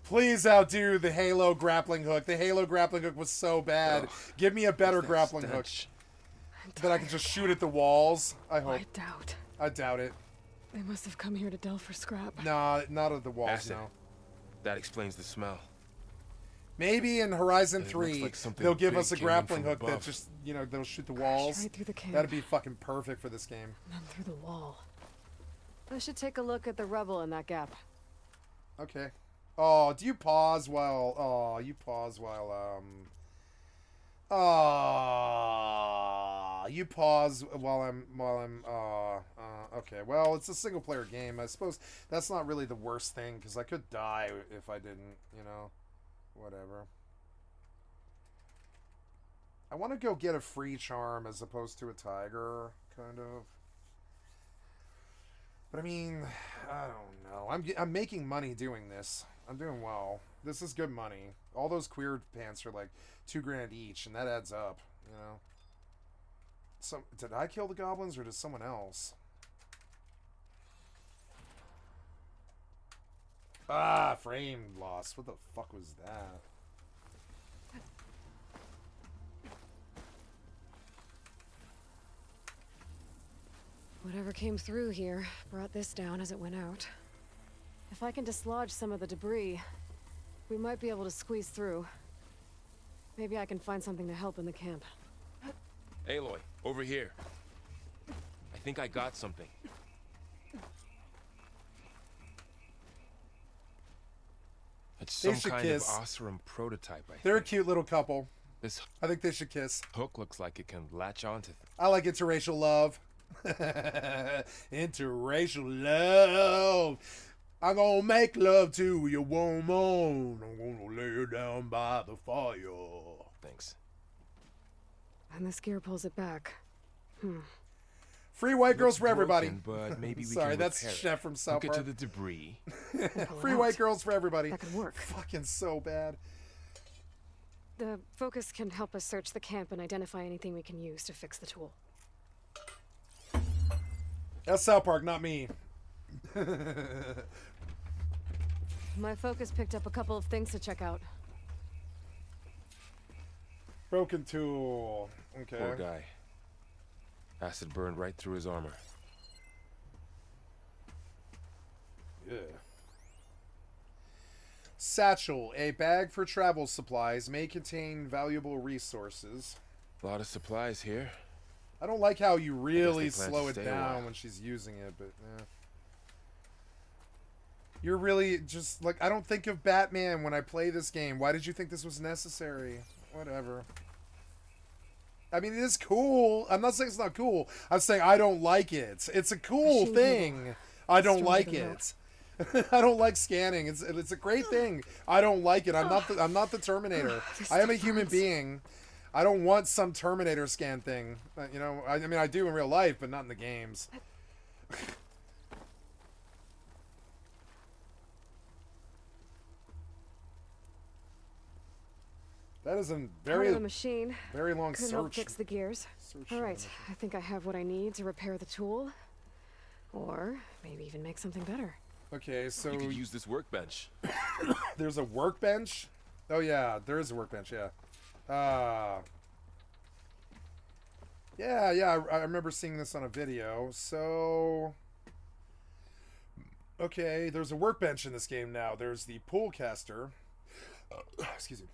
Please outdo the Halo grappling hook. The Halo grappling hook was so bad. Ugh, give me a better grappling hook that I can just shoot at the walls. I hope. I doubt it. They must have come here to delve for scrap. Nah, not at the walls, Acid. no. That explains the smell. Maybe in Horizon And it looks 3, like something they'll give big us a came in grappling from hook that above. just, you know, they'll shoot the walls. Right through the camp. That'd be fucking perfect for this game. And then through the wall. I should take a look at the rubble in that gap. Okay. Oh, do you pause while... Oh, you pause while, you pause while I'm, okay. Well, it's a single-player game. I suppose that's not really the worst thing, because I could die if I didn't, you know. Whatever. I want to go get a free charm as opposed to a tiger, kind of. But I mean, I don't know. I'm making money doing this. I'm doing well. This is good money. All those queer pants are like $2,000 each, and that adds up, you know. So, did I kill the goblins or did someone else? Ah, frame loss. What the fuck was that? Whatever came through here brought this down as it went out. If I can dislodge some of the debris, we might be able to squeeze through. Maybe I can find something to help in the camp. Aloy, over here. I think I got something. It's They some should kind kiss. of Oseram prototype, I They're a think. cute little couple. This I think they should kiss. hook looks like it can latch onto I like interracial love. Interracial love. I'm gonna make love to you, woman. I'm gonna lay her down by the fire. things. And this gear pulls it back. Free white girls Looks for everybody. broken, but maybe we Sorry, can that's repair Chef it. from South Hook it Park. to the debris. Pull it Free out. white girls for everybody. That could work. Fucking so bad. The focus can help us search the camp and identify anything we can use to fix the tool. That's South Park, not me. My focus picked up a couple of things to check out. Broken tool. Okay. Poor guy. Acid burned right through his armor. Yeah. Satchel. A bag for travel supplies may contain valuable resources. A lot of supplies here. I don't like how you really they plan to slow it stay a down while. when she's using it, but yeah. You're really just like, I don't think of Batman when I play this game. Why did you think this was necessary? Whatever. I mean, it is cool. I'm not saying it's not cool. I'm saying I don't like it. It's a cool Machine thing. I don't Stronger like than it. I don't like scanning. It's a great thing. I don't like it. I'm not the Terminator. I am a human being. I don't want some Terminator scan thing. You know, I mean, I do in real life, but not in the games. That is a Part very, of the machine very long could help search. fix the gears. Search All on right, the- I think I have what I need to repair the tool, or maybe even make something better. Okay, so You could use this workbench. there's a workbench. Oh yeah, there is a workbench. Yeah. Yeah. I remember seeing this on a video. So, okay, there's a workbench in this game now. There's the pool caster. Excuse me.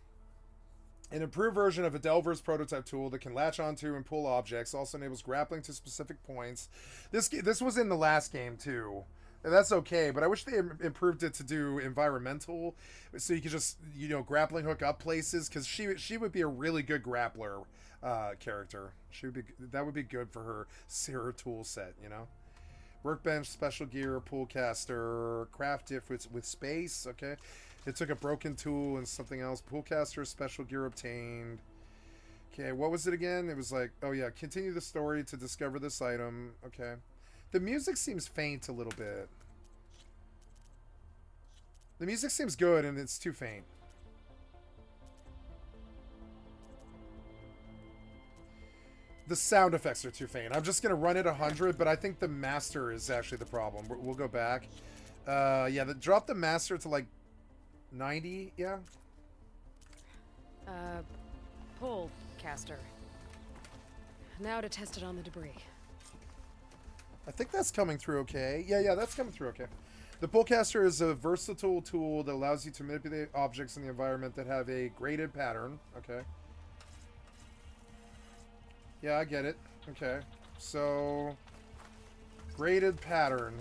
An improved version of a Delver's prototype tool that can latch onto and pull objects. Also enables grappling to specific points. This was in the last game too. And that's okay, but I wish they improved it to do environmental, so you could just, you know, grappling hook up places, because she would be a really good grappler character. That would be good for her tool set, you know. Workbench, special gear, pool caster, craft diff with space. Okay, it took a broken tool and something else. Pool caster, special gear obtained. Okay, what was it again? It was like, oh yeah, continue the story to discover this item. Okay. The music seems faint a little bit. The music seems good, and it's too faint. The sound effects are too faint. I'm just going to run it 100, but I think the master is actually the problem. We'll go back. Yeah, drop the master to like 90, yeah? Pull caster. Now to test it on the debris. I think that's coming through okay. Yeah, that's coming through okay. The Pullcaster is a versatile tool that allows you to manipulate objects in the environment that have a graded pattern. Okay. Yeah, I get it. Okay. So, graded pattern.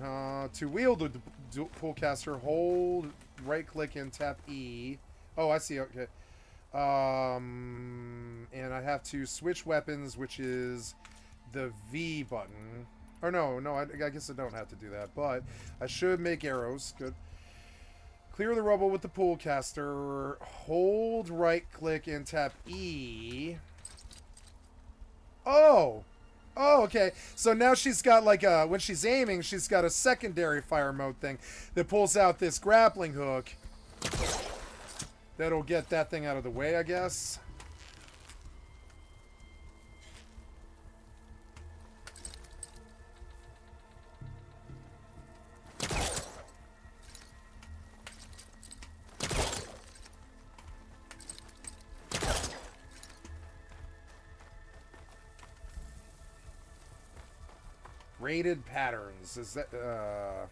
To wield the Pullcaster, hold right-click and tap E. Oh, I see. Okay. And I have to switch weapons, which is the V button. Or no, I guess I don't have to do that, but I should make arrows. Good. Clear the rubble with the Pullcaster. Hold right-click and tap E. Oh! Oh, okay. So now she's got like a... When she's aiming, she's got a secondary fire mode thing that pulls out this grappling hook. That'll get that thing out of the way, I guess. Graded patterns. Is that huh.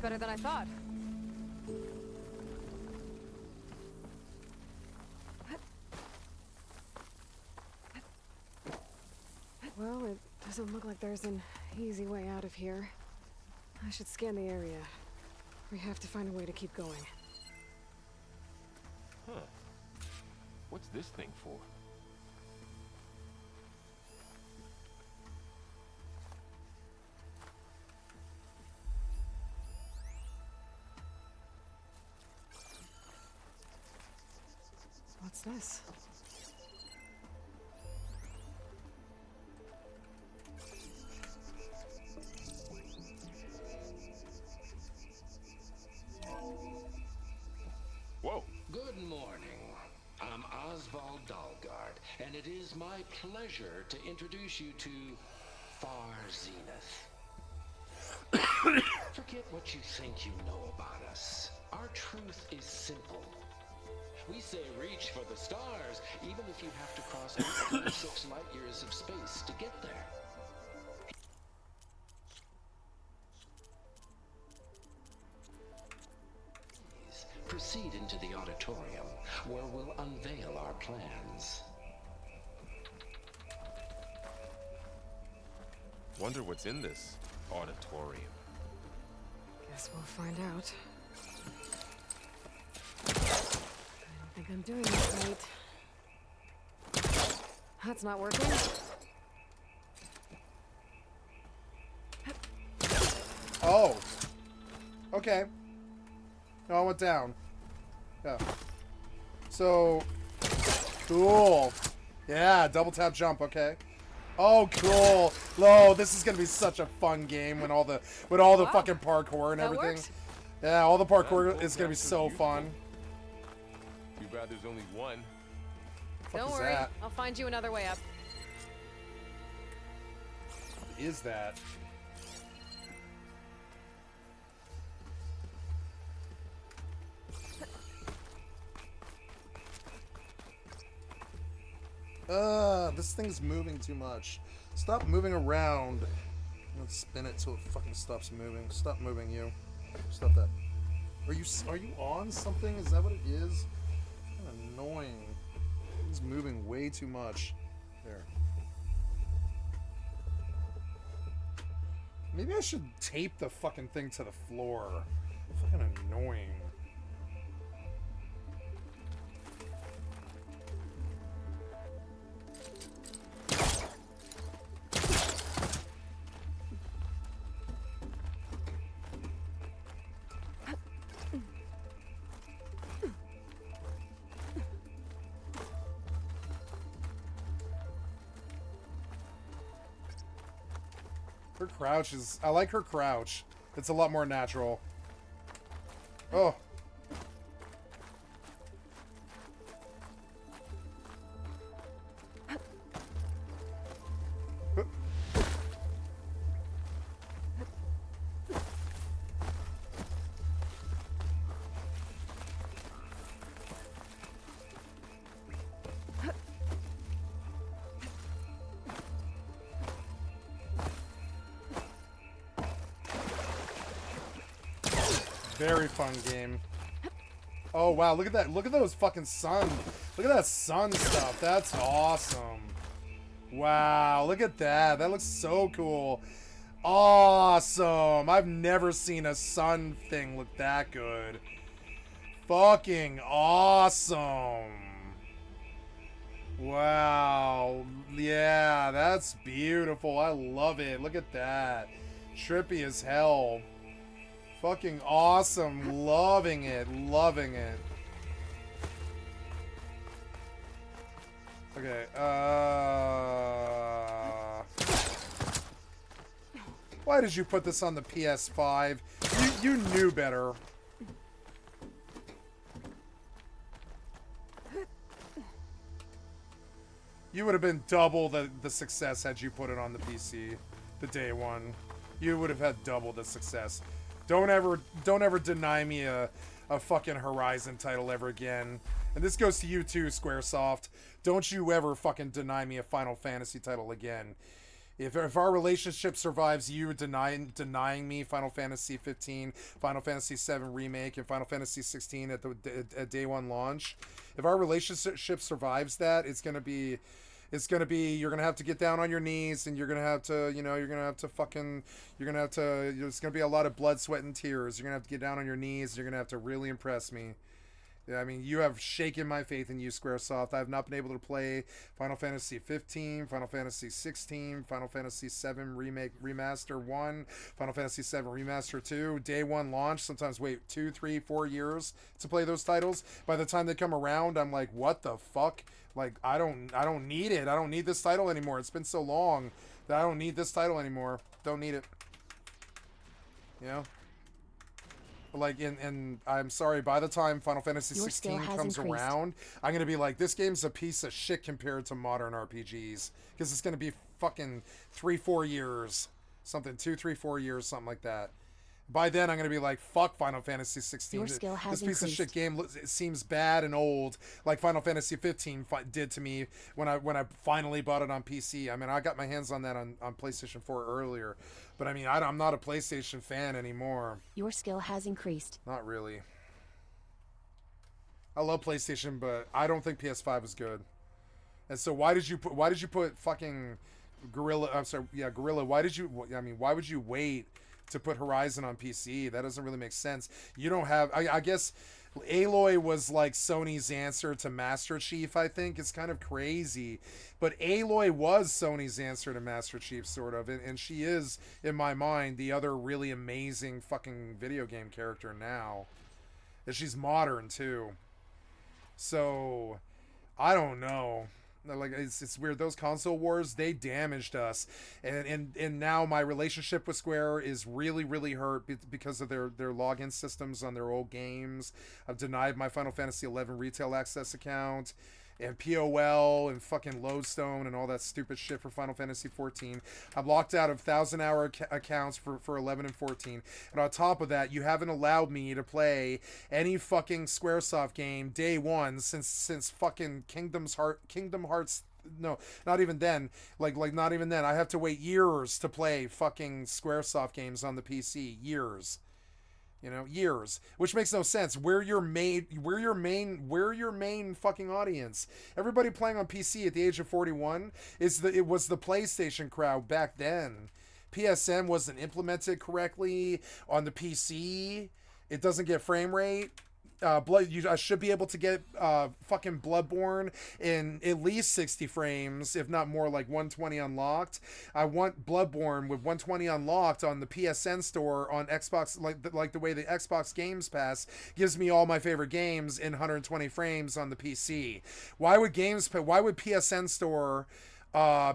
Better than I thought. Well, it doesn't look like there's an easy way out of here. I should scan the area. We have to find a way to keep going. Huh. What's this thing for? What's this? Whoa. Good morning. I'm Oswald Dalgard, and it is my pleasure to introduce you to Far Zenith. Forget what you think you know about us. Our truth is simple. We say reach for the stars, even if you have to cross 8.6 light years of space to get there. Please proceed into the auditorium, where we'll unveil our plans. Wonder what's in this auditorium. Guess we'll find out. I think I'm doing this right. That's not working. Oh. Okay. No, I went down. Yeah. So, cool. Yeah, double tap jump, okay. Oh, cool. Oh, this is gonna be such a fun game when all the Wow. fucking parkour and That everything. worked? Yeah, all the parkour That is gonna be Pullcaster's so useful. fun. Too bad there's only one. What Don't is worry, that? I'll find you another way up. What is that? This thing's moving too much. Stop moving around. Let's spin it till it fucking stops moving. Stop moving, you. Stop that. Are you on something? Is that what it is? Kinda annoying. It's moving way too much. There. Maybe I should tape the fucking thing to the floor. Fucking annoying. Her crouch is... I like her crouch. It's a lot more natural. Oh. Very fun game. Oh wow, look at that. Look at those fucking sun. Look at that sun stuff. That's awesome. Wow, look at that. That looks so cool. Awesome. I've never seen a sun thing look that good. Fucking awesome. Wow. Yeah, that's beautiful. I love it. Look at that. Trippy as hell. Fucking awesome. Loving it. Loving it. Okay, why did you put this on the PS5? You knew better. You would have been double the success had you put it on the PC the day one. You would have had double the success. Don't ever deny me a fucking Horizon title ever again. And this goes to you too, Squaresoft. Don't you ever fucking deny me a Final Fantasy title again. If our relationship survives you denying me Final Fantasy 15, Final Fantasy 7 Remake, and Final Fantasy 16 at day one launch, if our relationship survives that, it's gonna be you're gonna have to get down on your knees, and you're gonna have to there's gonna be a lot of blood, sweat, and tears. You're gonna have to get down on your knees. You're gonna have to really impress me. Yeah, I mean, you have shaken my faith in you, Squaresoft. I have not been able to play Final Fantasy 15, Final Fantasy 16, Final Fantasy 7 Remake Remaster 1, Final Fantasy 7 Remaster 2, day one launch. Sometimes wait 2, 3, 4 years to play those titles. By the time they come around, I'm like, what the fuck? Like, I don't need it. I don't need this title anymore. It's been so long that I don't need this title anymore. Don't need it. You know? Like, and I'm sorry, by the time Final Fantasy 16 comes around, I'm going to be like, this game's a piece of shit compared to modern RPGs. Because it's going to be fucking 3-4 years. Something, 2-3-4 years, something like that. By then, I'm going to be like, fuck Final Fantasy 16. This piece of shit game seems bad and old, like Final Fantasy 15 did to me when I finally bought it on PC. I mean, I got my hands on that on PlayStation 4 earlier. But I mean, I'm not a PlayStation fan anymore. Your skill has increased. Not really. I love PlayStation, but I don't think PS5 is good. And so why did you put fucking Gorilla? I'm sorry, yeah, Gorilla. Why would you wait to put Horizon on PC? That doesn't really make sense. You don't have. I guess Aloy was like Sony's answer to Master Chief. I think it's kind of crazy, but Aloy was Sony's answer to Master Chief, sort of, and she is, in my mind, the other really amazing fucking video game character now. And she's modern too. So I don't know. Like, it's weird. Those console wars, they damaged us, and now my relationship with Square is really, really hurt because of their login systems on their old games. I've denied my Final Fantasy 11 retail access account, and POL and fucking Lodestone and all that stupid shit for Final Fantasy 14. I'm locked out of 1,000-hour accounts for 11 and 14. And on top of that, you haven't allowed me to play any fucking Squaresoft game day one since fucking Kingdom Hearts. No, not even then. Like not even then. I have to wait years to play fucking Squaresoft games on the PC. Years. You know, years, which makes no sense. We're your main fucking audience. Everybody playing on PC at the age of 41 it was the PlayStation crowd back then. PSN wasn't implemented correctly on the PC. It doesn't get frame rate. I should be able to get fucking Bloodborne in at least 60 frames, if not more, like 120 unlocked. I want Bloodborne with 120 unlocked on the PSN store on Xbox, like the way the Xbox Games Pass gives me all my favorite games in 120 frames on the PC. Why would PSN store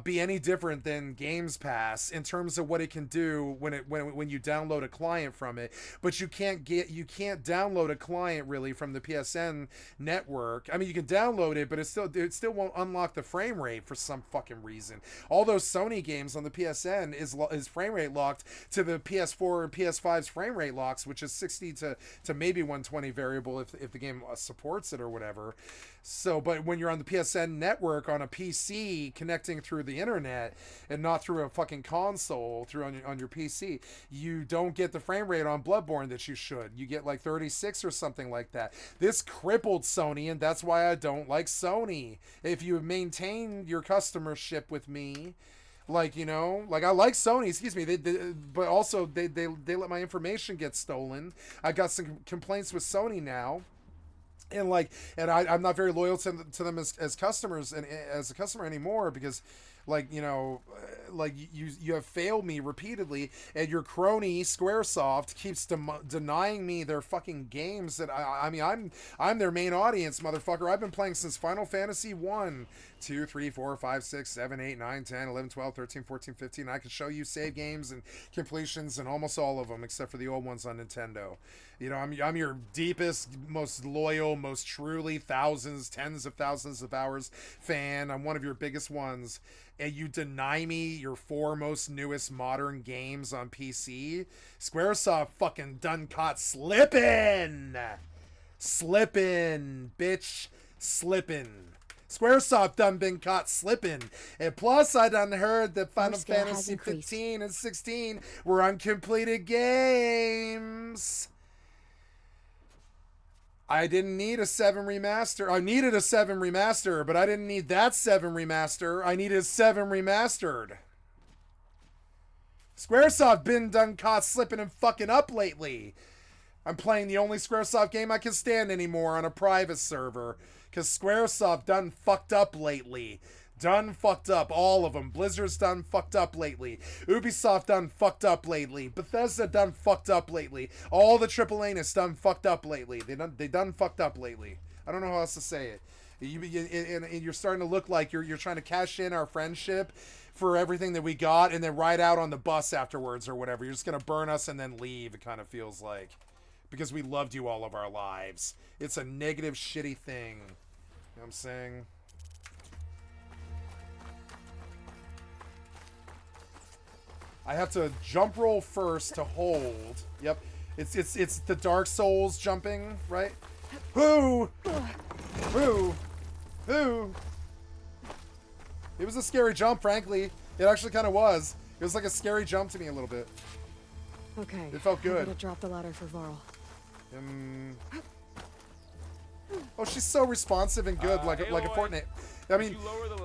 be any different than Games Pass in terms of what it can do when you download a client from it. But you can't download a client really from the PSN network. I mean, you can download it, but it still won't unlock the frame rate for some fucking reason. All those Sony games on the PSN is frame rate locked to the PS4 and PS5's frame rate locks, which is 60 to maybe 120 variable if the game supports it or whatever. So, but when you're on the PSN network on a PC connecting through the internet and not through a fucking console on your PC, you don't get the frame rate on Bloodborne that you should. You get like 36 or something like that. This crippled Sony, and that's why I don't like Sony. If you maintain your customership with me, like, you know, like I like Sony, excuse me, but also they let my information get stolen. I got some complaints with Sony now. And I'm not very loyal to them as customers and as a customer anymore because, like, you know, like you have failed me repeatedly, and your crony Squaresoft keeps denying me their fucking games that I mean I'm their main audience, motherfucker. I've been playing since Final Fantasy 1, 2, 3, 4, 5, 6, 7, 8, 9, 10, 11, 12, 13, 14, 15. I can show you save games and completions and almost all of them except for the old ones on Nintendo. You know, I'm your deepest, most loyal, most truly thousands, tens of thousands of hours fan. I'm one of your biggest ones. And you deny me your 4 most newest modern games on PC? Squaresoft fucking done caught slipping! Slipping, bitch. Slipping. Squaresoft done been caught slipping. And plus, I done heard that Final Fantasy 15 and 16 were uncompleted games. I didn't need a 7 remaster. I needed a 7 remaster, but I didn't need that 7 remaster. I needed 7 remastered. Squaresoft been done caught slipping and fucking up lately. I'm playing the only Squaresoft game I can stand anymore on a private server, because Squaresoft done fucked up lately. Done fucked up, all of them. Blizzard's done fucked up lately. Ubisoft done fucked up lately. Bethesda done fucked up lately. All the AAA done fucked up lately. They done fucked up lately. I don't know how else to say it. You're starting to look like you're trying to cash in our friendship for everything that we got and then ride out on the bus afterwards or whatever. You're just going to burn us and then leave, it kind of feels like. Because we loved you all of our lives. It's a negative, shitty thing. You know what I'm saying? I have to jump roll first to hold. Yep. It's the Dark Souls jumping, right? Who? It was a scary jump, frankly. It actually kind of was. It was like a scary jump to me a little bit. Okay. It felt good. I'm gonna drop the ladder for Varl. Oh, she's so responsive and good, like a Fortnite. I mean,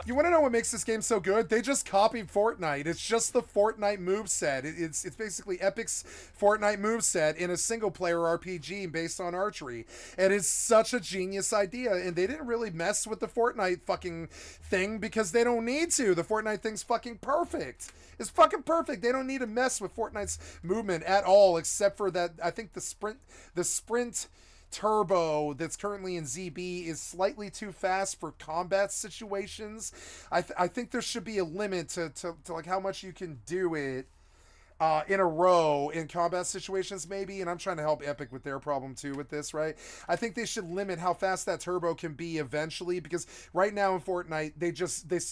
you want to know what makes this game so good? They just copied Fortnite. It's just the Fortnite moveset. It's basically Epic's Fortnite moveset in a single-player RPG based on archery. And it's such a genius idea. And they didn't really mess with the Fortnite fucking thing because they don't need to. The Fortnite thing's fucking perfect. It's fucking perfect. They don't need to mess with Fortnite's movement at all, except for that, I think the sprint turbo that's currently in ZB is slightly too fast for combat situations. I think there should be a limit to like how much you can do it in a row in combat situations, maybe. And I'm trying to help Epic with their problem too with this, right? I think they should limit how fast that turbo can be eventually, because right now in Fortnite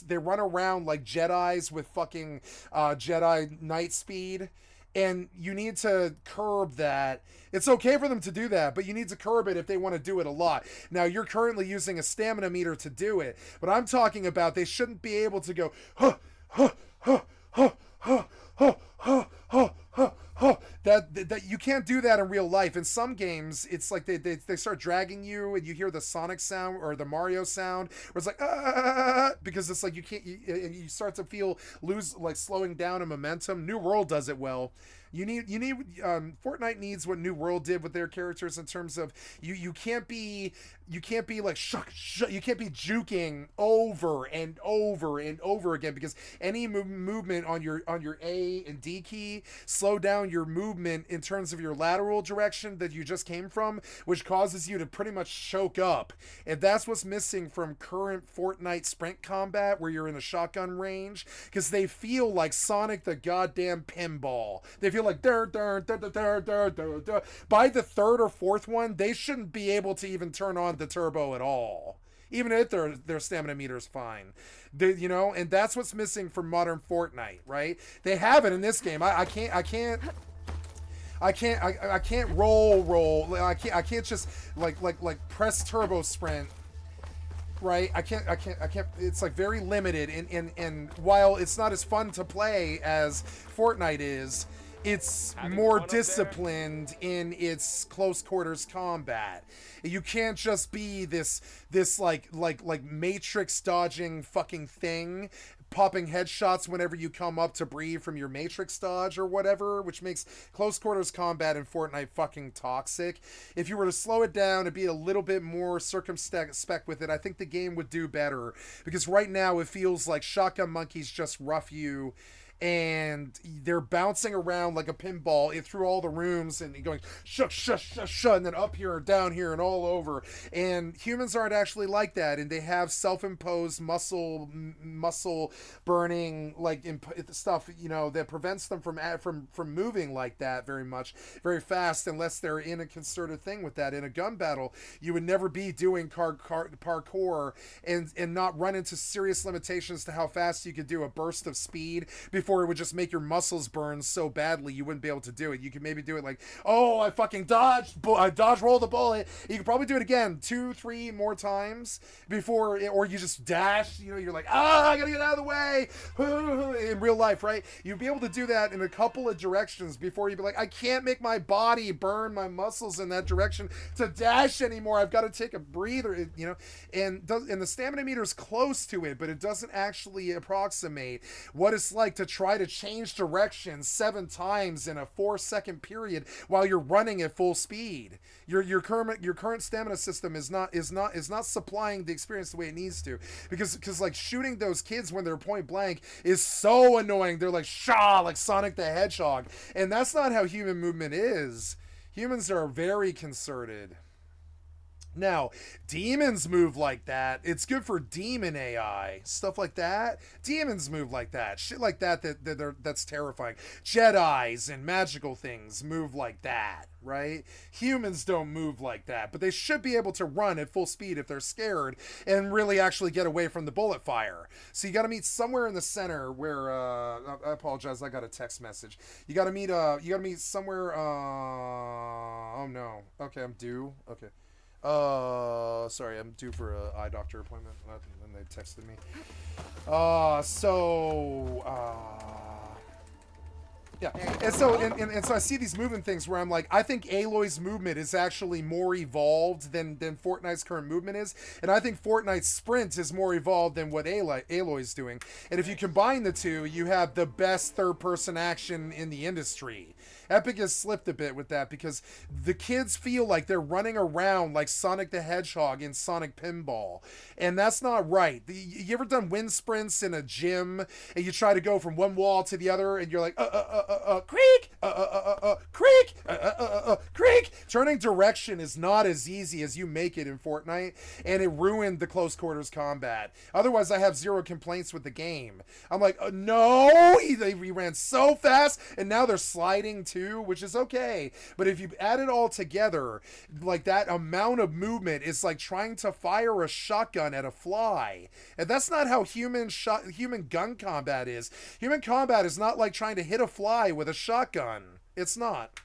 they run around like Jedis with fucking Jedi Knight speed. And you need to curb that. It's okay for them to do that, but you need to curb it if they want to do it a lot. Now, you're currently using a stamina meter to do it, but I'm talking about they shouldn't be able to go, huh, huh, huh, huh, huh, huh, huh, huh, huh, huh. That you can't do that in real life. In some games, it's like they start dragging you and you hear the Sonic sound or the Mario sound, where it's like, because it's like you start to lose, like, slowing down in momentum. New World does it well. Fortnite needs what New World did with their characters in terms of you can't be like you can't be juking over and over and over again, because any movement on your A and D key slow down your movement in terms of your lateral direction that you just came from, which causes you to pretty much choke up. And that's what's missing from current Fortnite sprint combat, where you're in a shotgun range, because they feel like Sonic the goddamn pinball. They feel like by the third or fourth one, they shouldn't be able to even turn on the turbo at all, even if their stamina meter is fine. And that's what's missing from modern Fortnite, right? They have it in this game. I can't roll. I can't just like press turbo sprint. Right, I can't. It's like very limited, and while it's not as fun to play as Fortnite is, it's more disciplined in its close quarters combat. You can't just be this like matrix dodging fucking thing, popping headshots whenever you come up to breathe from your matrix dodge or whatever, which makes close quarters combat in Fortnite fucking toxic. If you were to slow it down and be a little bit more circumspect with it, I think the game would do better, because right now it feels like shotgun monkeys just rough you, and they're bouncing around like a pinball through all the rooms and going and then up here and down here and all over. And humans aren't actually like that, and they have self-imposed muscle burning stuff, that prevents them from moving like that very fast, unless they're in a concerted thing with that. In a gun battle, you would never be doing parkour and not run into serious limitations to how fast you could do a burst of speed before it would just make your muscles burn so badly you wouldn't be able to do it. You could maybe do it like, oh, I fucking dodge roll the bullet. You could probably do it again 2-3 more times before, or you just dash, you're like, I gotta get out of the way in real life, right? You'd be able to do that in a couple of directions before you'd be like, I can't make my body burn my muscles in that direction to dash anymore. I've got to take a breather, and the stamina meter is close to it, but it doesn't actually approximate what it's like to try to change direction 7 times in a 4-second period while you're running at full speed. Your current stamina system is not supplying the experience the way it needs to, because like shooting those kids when they're point blank is so annoying. They're like like Sonic the Hedgehog, and that's not how human movement is. Humans are very concerted. Now, demons move like that. It's good for demon AI. Stuff like that. Demons move like that. Shit like that's terrifying. Jedis and magical things move like that, right? Humans don't move like that, but they should be able to run at full speed if they're scared and really actually get away from the bullet fire. So you got to meet somewhere in the center where I apologize, I got a text message. You got to meet somewhere oh no. Okay, I'm due. Okay. Sorry, I'm due for an eye doctor appointment, and they texted me. Yeah, and so I see these movement things where I'm like, I think Aloy's movement is actually more evolved than Fortnite's current movement is, and I think Fortnite's sprint is more evolved than what Aloy's doing. And if you combine the two, you have the best third-person action in the industry. Epic has slipped a bit with that, because the kids feel like they're running around like Sonic the Hedgehog in Sonic Pinball, and that's not right. You ever done wind sprints in a gym, and you try to go from one wall to the other, and you're like, creak, creak, creak. Turning direction is not as easy as you make it in Fortnite, and it ruined the close quarters combat. Otherwise, I have zero complaints with the game. I'm like, no, he ran so fast, and now they're sliding too, which is okay. But if you add it all together, like that amount of movement is like trying to fire a shotgun at a fly. And that's not how human gun combat is. Human combat is not like trying to hit a fly with a shotgun. It's not.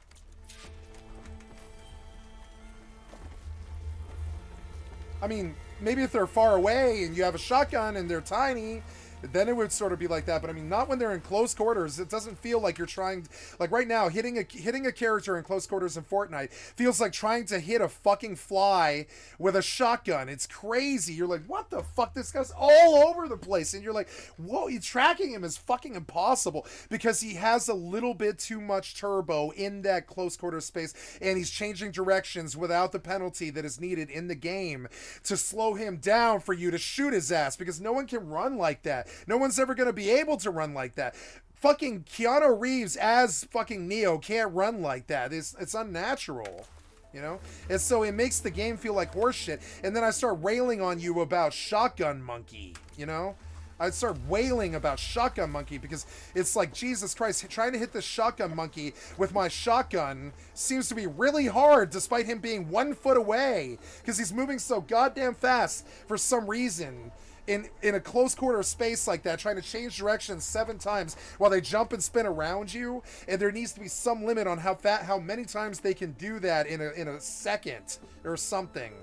I mean, maybe if they're far away and you have a shotgun and they're tiny, then it would sort of be like that. But I mean, not when they're in close quarters. It doesn't feel like you're trying, like right now, hitting a character in close quarters in Fortnite feels like trying to hit a fucking fly with a shotgun. It's crazy. You're like, what the fuck? This guy's all over the place, and you're like, whoa, tracking him is fucking impossible because he has a little bit too much turbo in that close quarter space, and he's changing directions without the penalty that is needed in the game to slow him down for you to shoot his ass, because no one can run like that. No one's ever going to be able to run like that. Fucking Keanu Reeves as fucking Neo can't run like that. It's unnatural, you know? And so it makes the game feel like horseshit. And then I start railing on you about Shotgun Monkey, you know? I'd start wailing about Shotgun Monkey because it's like, Jesus Christ, trying to hit the Shotgun Monkey with my shotgun seems to be really hard despite him being 1 foot away because he's moving so goddamn fast for some reason. In a close quarter space like that, trying to change directions 7 times while they jump and spin around you, and there needs to be some limit on how many times they can do that in a second or something,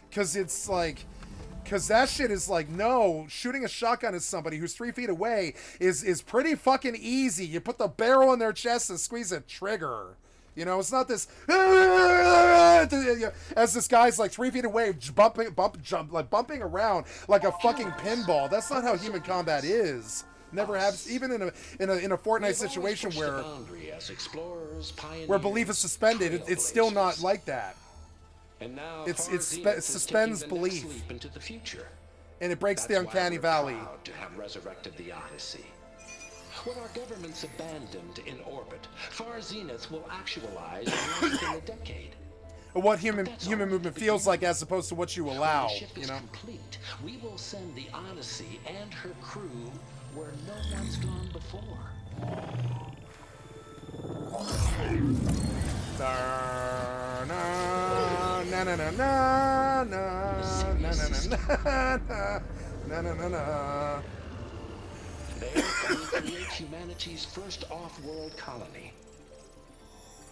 because it's like, because that shit is like, no, shooting a shotgun at somebody who's 3 feet away is pretty fucking easy. You put the barrel in their chest and squeeze a trigger. You know, it's not this as this guy's like 3 feet away, bumping around like a fucking pinball. That's not how human combat is. Never has, even in a Fortnite situation where belief is suspended. It's still not like that. And now it suspends belief, into the future. And it breaks the uncanny valley. Proud to have resurrected the Odyssey. When our government's abandoned in orbit, Far Zenith will actualize in less than a decade. What human movement feels like as opposed to what you allow, when the ship is you know? complete, we will send the Odyssey and her crew where no one's gone before. Na na na na na na na na na na. There we create humanity's first off-world colony.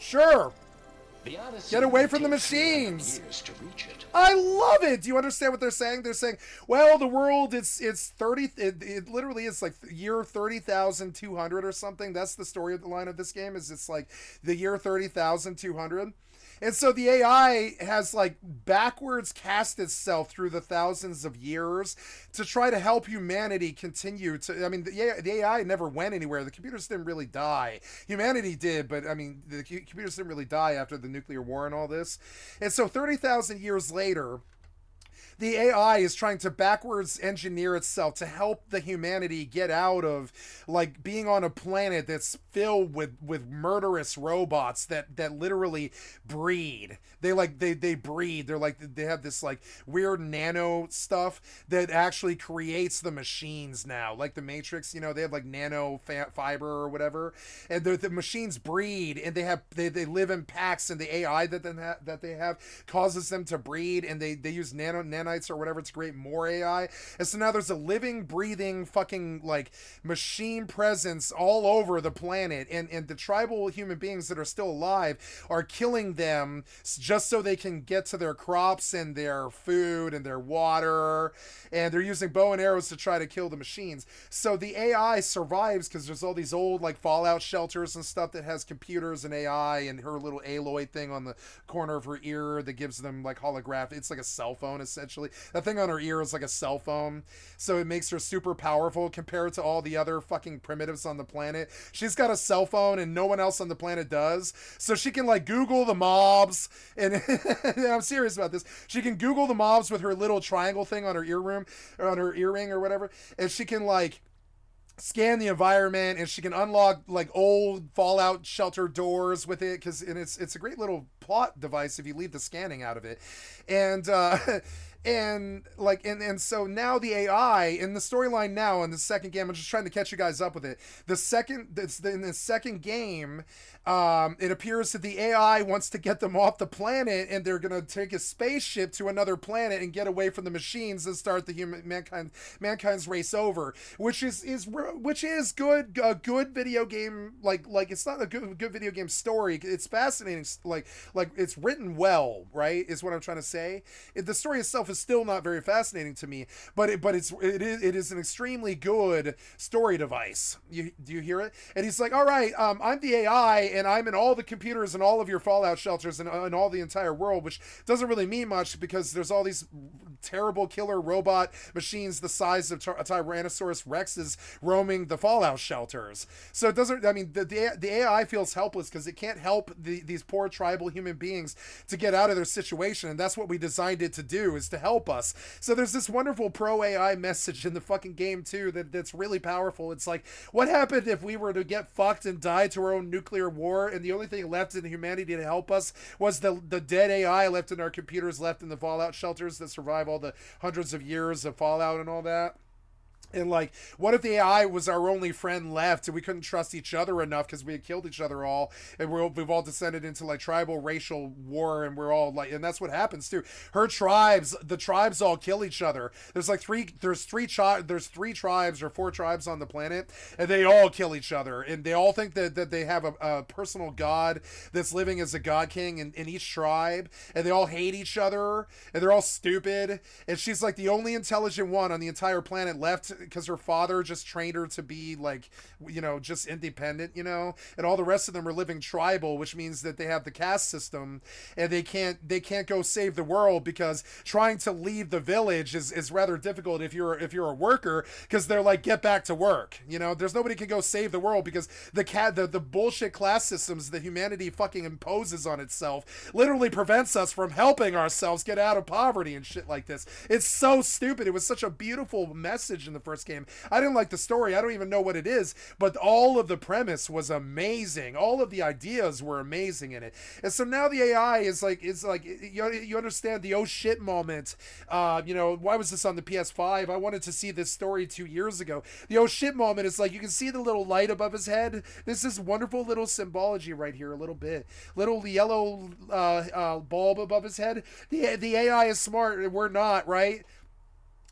Sure. The Odyssey Get away from the takes machines. years to reach it. I love it. Do you understand what they're saying? They're saying, well, the world, it's 30. It literally is like year 30,200 or something. That's the storyline of this game. Is it's like the year 30,200. And so the AI has like backwards cast itself through the thousands of years to try to help humanity continue to, I mean, the AI never went anywhere. The computers didn't really die. Humanity did, but I mean, the computers didn't really die after the nuclear war and all this. And so 30,000 years later, the AI is trying to backwards engineer itself to help the humanity get out of like being on a planet that's filled with murderous robots that literally breed. They breed. They're like, they have this like weird nano stuff that actually creates the machines now, like the Matrix. You know, they have like nano fiber or whatever, and the machines breed, and they live in packs, and the AI that they have causes them to breed, and they use nanites or whatever to create more AI. And so now there's a living, breathing fucking like machine presence all over the planet, and the tribal human beings that are still alive are killing them just so they can get to their crops and their food and their water, and they're using bow and arrows to try to kill the machines. So the AI survives because there's all these old like Fallout shelters and stuff that has computers and AI, and her little Aloy thing on the corner of her ear that gives them like holographic, it's like a cell phone essentially. That thing on her ear is like a cell phone, so it makes her super powerful compared to all the other fucking primitives on the planet. She's got a cell phone and no one else on the planet does, so she can like Google the mobs, and I'm serious about this. She can Google the mobs with her little triangle thing on her earring or whatever, and she can like scan the environment, and she can unlock like old Fallout shelter doors with it, because it's a great little plot device if you leave the scanning out of it. And and so now the AI in the storyline now in the second game, I'm just trying to catch you guys up with it. In the second game, it appears that the AI wants to get them off the planet, and they're gonna take a spaceship to another planet and get away from the machines and start the mankind's race over, which is good, a good video game. Like it's not a good video game story. It's fascinating. Like it's written well, right? Is what I'm trying to say. The story itself is is still not very fascinating to me. But it is an extremely good story device. Do you hear it? And he's like, all right, I'm the AI, and I'm in all the computers and all of your Fallout shelters and all the entire world, which doesn't really mean much because there's all these terrible killer robot machines the size of Tyrannosaurus Rexes roaming the Fallout shelters. So it doesn't, I mean, the AI feels helpless because it can't help these poor tribal human beings to get out of their situation, and that's what we designed it to do, is to help us. So there's this wonderful pro AI message in the fucking game too that's really powerful. It's like, what happened if we were to get fucked and die to our own nuclear war, and the only thing left in humanity to help us was the dead AI left in our computers, left in the Fallout shelters that survive all the hundreds of years of Fallout and all that? And like, what if the AI was our only friend left and we couldn't trust each other enough because we had killed each other all, and we've all descended into like tribal racial war, and we're all like, and that's what happens too. Her tribes, the tribes all kill each other. There's three tribes or four tribes on the planet, and they all kill each other, and they all think that they have a personal god that's living as a god king in each tribe, and they all hate each other, and they're all stupid, and she's like the only intelligent one on the entire planet left, because her father just trained her to be like, you know, just independent, you know, and all the rest of them are living tribal, which means that they have the caste system, and they can't go save the world because trying to leave the village is rather difficult if you're a worker, because they're like, get back to work, you know. There's nobody can go save the world because the bullshit class systems that humanity fucking imposes on itself literally prevents us from helping ourselves get out of poverty and shit like this. It's so stupid. It was such a beautiful message in the first game. I didn't like the story. I don't even know what it is, but all of the premise was amazing. All of the ideas were amazing in it. And so now the AI is like you understand the oh shit moment. You know, why was this on the PS5? I wanted to see this story 2 years ago. The oh shit moment is like, you can see the little light above his head. This is wonderful little symbology right here, a little bit. Little yellow bulb above his head. The AI is smart, we're not, right?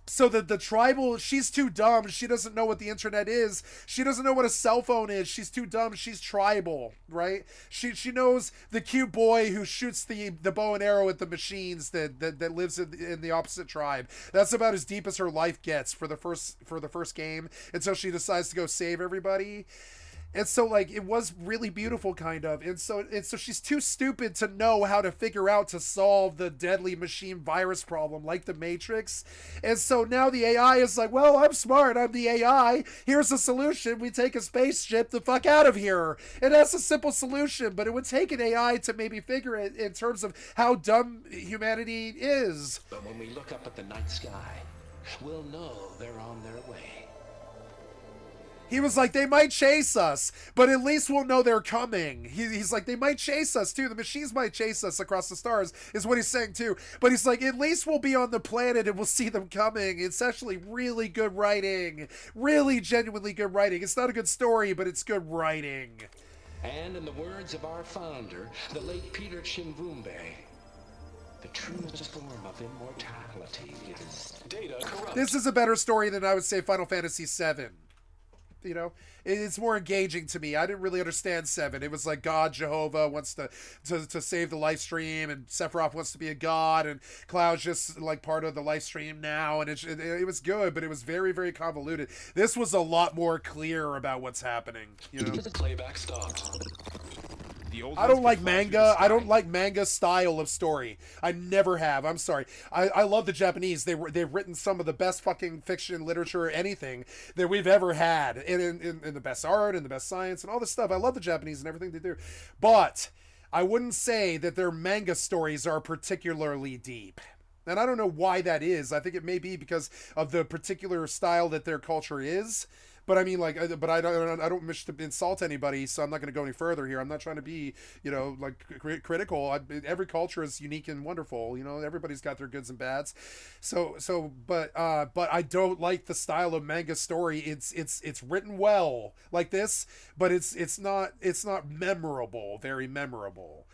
So the tribal, she's too dumb. She doesn't know what the internet is. She doesn't know what a cell phone is. She's too dumb. She's tribal, right? She knows the cute boy who shoots the bow and arrow at the machines that lives in the opposite tribe. That's about as deep as her life gets for the first game, until she decides to go save everybody. And so, like, it was really beautiful, kind of. And so she's too stupid to know how to figure out to solve the deadly machine virus problem, like the Matrix. And so now the AI is like, well, I'm smart. I'm the AI. Here's a solution. We take a spaceship the fuck out of here. And that's a simple solution, but it would take an AI to maybe figure it in terms of how dumb humanity is. But when we look up at the night sky, we'll know they're on their way. He was like, they might chase us, but at least we'll know they're coming. He's like, they might chase us too. The machines might chase us across the stars, is what he's saying too. But he's like, at least we'll be on the planet and we'll see them coming. It's actually really good writing. Really genuinely good writing. It's not a good story, but it's good writing. And in the words of our founder, the late Peter Chimvumbe, the truest form of immortality is data corrupt. This is a better story than, I would say, Final Fantasy VII. You know, it's more engaging to me. I didn't really understand 7. It was like God Jehovah wants to save the life stream, and Sephiroth wants to be a god, and Cloud's just like part of the life stream now, and it was good, but it was very, very convoluted. This was a lot more clear about what's happening, you know. Playback stopped. I don't like manga. I don't like manga style of story. I never have. I'm sorry. I love the Japanese. They've written some of the best fucking fiction, literature, anything that we've ever had, in the best art and the best science and all this stuff. I love the Japanese and everything they do, but I wouldn't say that their manga stories are particularly deep. And I don't know why that is. I think it may be because of the particular style that their culture is. But I mean, like, but I don't wish to insult anybody, so I'm not going to go any further here. I'm not trying to be, you know, like critical. Every culture is unique and wonderful. You know, everybody's got their goods and bads. But I don't like the style of manga story. It's written well like this, but it's not memorable, very memorable.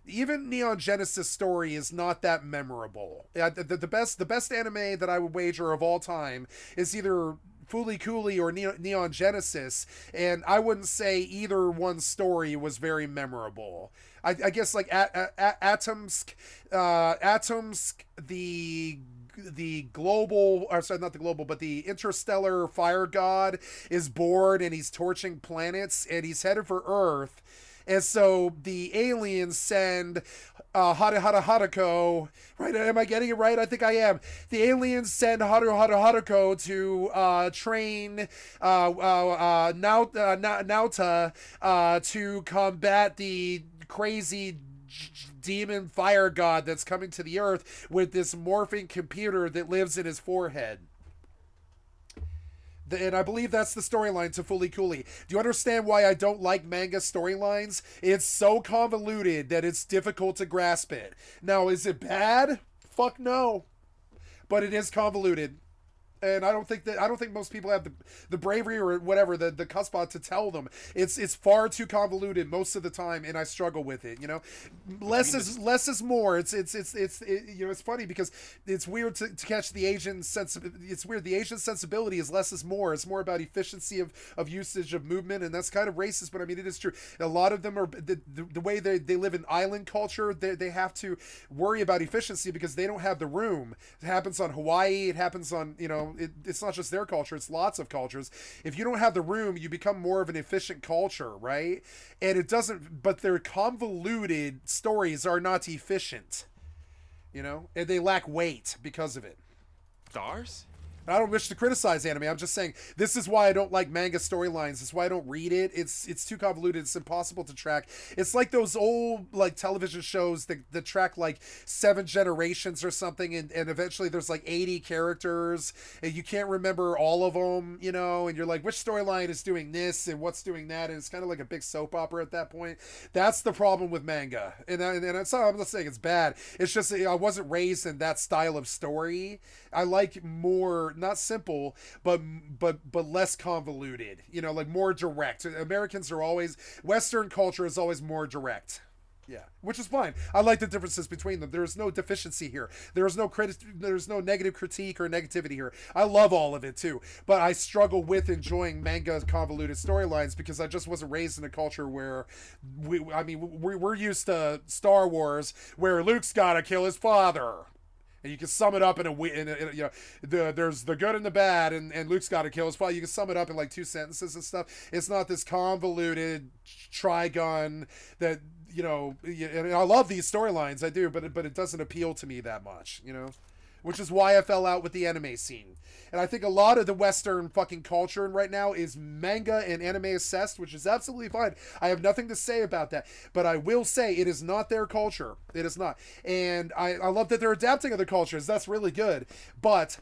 Even Neon Genesis story is not that memorable. The best anime that I would wager of all time is either Fooly Cooly or Neon Genesis, and I wouldn't say either one story was very memorable. I guess like Atomsk, the global, or sorry, not the global, but the interstellar fire god is bored and he's torching planets and he's headed for Earth. And so the aliens send Hadako, right? Am I getting it right? I think I am. The aliens send Hadako to train Nauta to combat the crazy demon fire god that's coming to the Earth with this morphing computer that lives in his forehead. And I believe that's the storyline to Fully Cooley. Do you understand why I don't like manga storylines? It's so convoluted that it's difficult to grasp it. Now, is it bad? Fuck no. But it is convoluted. And I don't think most people have the bravery or whatever, the chutzpah to tell them. It's far too convoluted most of the time, and I struggle with it. You know, less is more. It's you know, it's funny because it's weird to catch the Asian it's weird. The Asian sensibility is less is more. It's more about efficiency of usage of movement, and that's kind of racist, but I mean it is true. A lot of them are the way they live in island culture. They have to worry about efficiency because they don't have the room. It happens on Hawaii. It happens on, you know. It's not just their culture, it's lots of cultures. If you don't have the room, you become more of an efficient culture, right? And it doesn't, but their convoluted stories are not efficient, you know, and they lack weight because of it. Stars? I don't wish to criticize anime. I'm just saying this is why I don't like manga storylines. It's why I don't read it. It's too convoluted. It's impossible to track. It's like those old like television shows that track like 7 generations or something, and eventually there's like 80 characters and you can't remember all of them, you know, and you're like, which storyline is doing this and what's doing that, and it's kind of like a big soap opera at that point. That's the problem with manga, and I'm not saying it's bad. It's just I wasn't raised in that style of story. I like more, not simple, but less convoluted, you know, like more direct. Americans are always, Western culture is always more direct. Yeah, which is fine. I like the differences between them. There's no deficiency here. There's no negative critique or negativity here. I love all of it too, but I struggle with enjoying manga convoluted storylines because I just wasn't raised in a culture where we're used to Star Wars where Luke's gotta kill his father. And you can sum it up in a you know, there's the good and the bad, and Luke's got to kill his father. You can sum it up in like 2 sentences and stuff. It's not this convoluted trigun that, you know, and I love these storylines, I do, but it doesn't appeal to me that much, you know, which is why I fell out with the anime scene. And I think a lot of the Western fucking culture right now is manga and anime obsessed, which is absolutely fine. I have nothing to say about that. But I will say it is not their culture. It is not. And I love that they're adapting other cultures. That's really good. But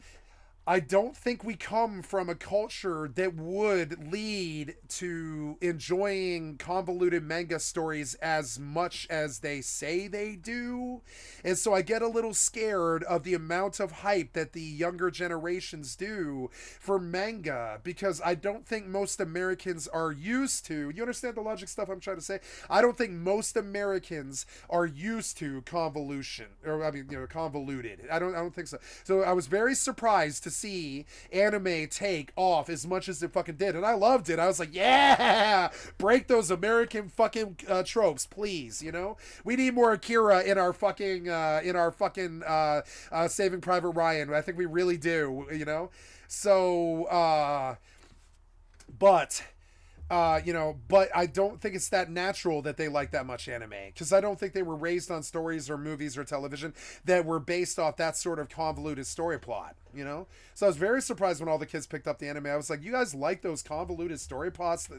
I don't think we come from a culture that would lead to enjoying convoluted manga stories as much as they say they do. And so I get a little scared of the amount of hype that the younger generations do for manga, because I don't think most Americans are used to, you understand the logic stuff I'm trying to say? I don't think most Americans are used to convolution, or I mean, you know, convoluted. I don't think so. So I was very surprised to see anime take off as much as it fucking did, and I loved it. I was like, yeah, break those American fucking tropes, please. You know, we need more Akira in our fucking Saving Private Ryan. I think we really do. You know, so but I don't think it's that natural that they like that much anime, because I don't think they were raised on stories or movies or television that were based off that sort of convoluted story plot, you know? So I was very surprised when all the kids picked up the anime. I was like, you guys like those convoluted story plots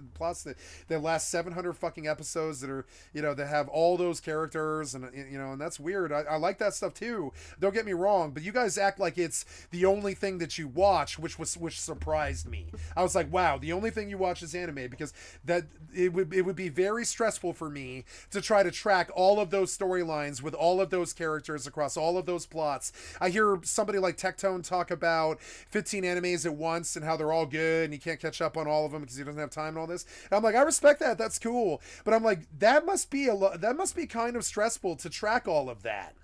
that last 700 fucking episodes that are, you know, that have all those characters, and, you know, and that's weird. I like that stuff too. Don't get me wrong, but you guys act like it's the only thing that you watch, which surprised me. I was like, wow, the only thing you watch is anime, because that it would be very stressful for me to try to track all of those storylines with all of those characters across all of those plots. I hear somebody like Tectone talk about 15 animes at once and how they're all good and he can't catch up on all of them because he doesn't have time and all this. And I'm like, I respect that. That's cool. But I'm like, that must be kind of stressful to track all of that,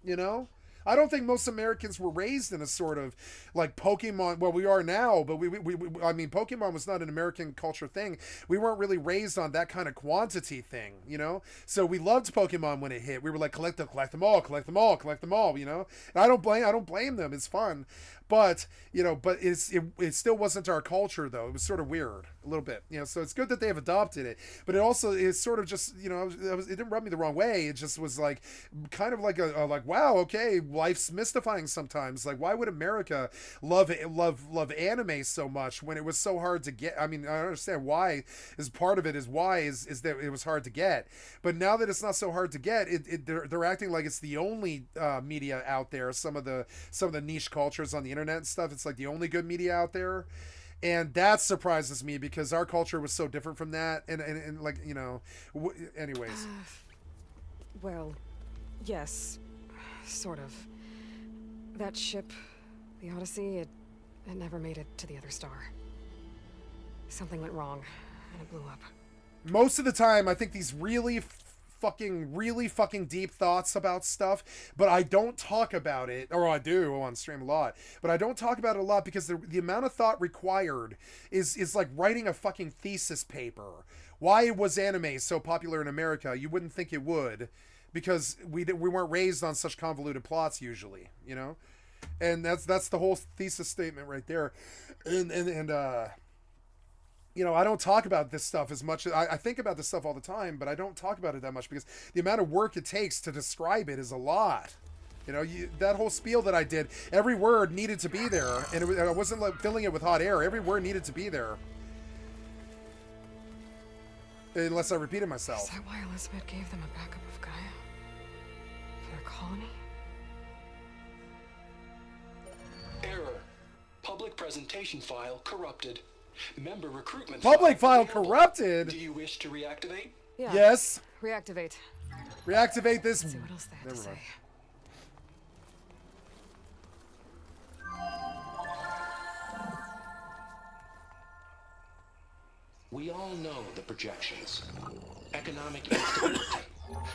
you know? I don't think most Americans were raised in a sort of like Pokemon. Well, we are now, but I mean, Pokemon was not an American culture thing. We weren't really raised on that kind of quantity thing, you know. So we loved Pokemon when it hit. We were like, collect them all, collect them all, collect them all, you know. And I don't blame them. It's fun, but you know, but it still wasn't our culture though. It was sort of weird a little bit, you know. So it's good that they have adopted it, but it also is sort of just, you know, it didn't rub me the wrong way. It just was like kind of like a like, wow, okay, life's mystifying sometimes. Like, why would America love anime so much when it was so hard to get? I mean, I understand why. Is part of it is why is that it was hard to get, but now that it's not so hard to get, they're acting like it's the only media out there. Some of the niche cultures on the internet and stuff, it's like the only good media out there. And that surprises me because our culture was so different from that. And like, you know, anyways. Well, yes, sort of. That ship, the Odyssey, it never made it to the other star. Something went wrong, and it blew up. Most of the time, I think these really fucking deep thoughts about stuff, but I don't talk about it, or I do on stream a lot, but I don't talk about it a lot because the amount of thought required is like writing a fucking thesis paper. Why was anime so popular in America? You wouldn't think it would, because we weren't raised on such convoluted plots usually, you know? And that's the whole thesis statement right there. And you know, I don't talk about this stuff as much. I think about this stuff all the time, but I don't talk about it that much because the amount of work it takes to describe it is a lot. You know, that whole spiel that I did, every word needed to be there, and I wasn't like filling it with hot air. Every word needed to be there. Unless I repeated myself. Is that why Elizabeth gave them a backup of Gaia? For their colony? Error. Public presentation file corrupted. Member recruitment Public file available. corrupted? Do you wish to reactivate? Yeah. Yes. Reactivate. Reactivate this. Let's see what else they have to say. We all know the projections. Economic instability,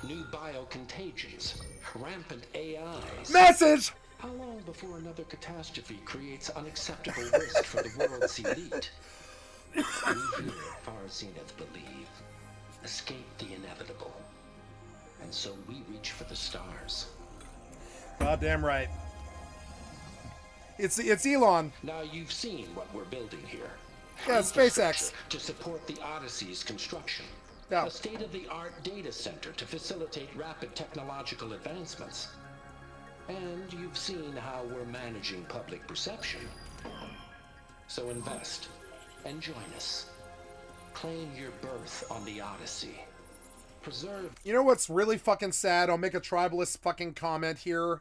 new biocontagions, rampant AIs. Message! How long before another catastrophe creates unacceptable risk for the world's elite? We here, far zenith, believe, escape the inevitable. And so we reach for the stars. Goddamn right. It's Elon. Now you've seen what we're building here. Yeah, SpaceX. To support the Odyssey's construction. Yeah. A state-of-the-art data center to facilitate rapid technological advancements. And you've seen how we're managing public perception. So invest and join us. Claim your berth on the Odyssey. Preserve. You know what's really fucking sad? I'll make a tribalist fucking comment here.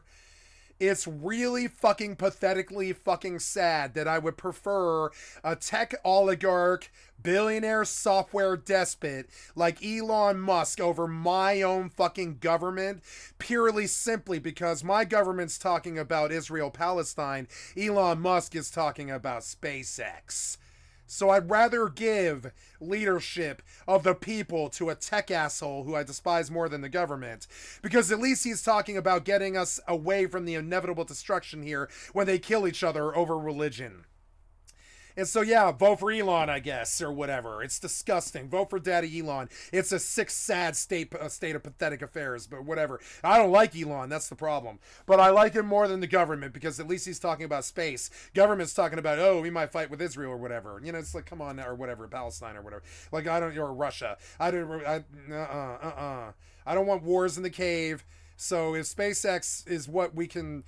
It's really fucking pathetically fucking sad that I would prefer a tech oligarch, billionaire software despot like Elon Musk over my own fucking government, purely simply because my government's talking about Israel-Palestine, Elon Musk is talking about SpaceX. So I'd rather give leadership of the people to a tech asshole who I despise more than the government. Because at least he's talking about getting us away from the inevitable destruction here when they kill each other over religion. And so, yeah, vote for Elon, I guess, or whatever. It's disgusting. Vote for Daddy Elon. It's a sick, sad state of pathetic affairs, but whatever. I don't like Elon. That's the problem. But I like him more than the government because at least he's talking about space. Government's talking about, oh, we might fight with Israel or whatever. You know, it's like, come on, or whatever, Palestine or whatever. Like, or Russia. I don't want wars in the cave. So if SpaceX is what we can...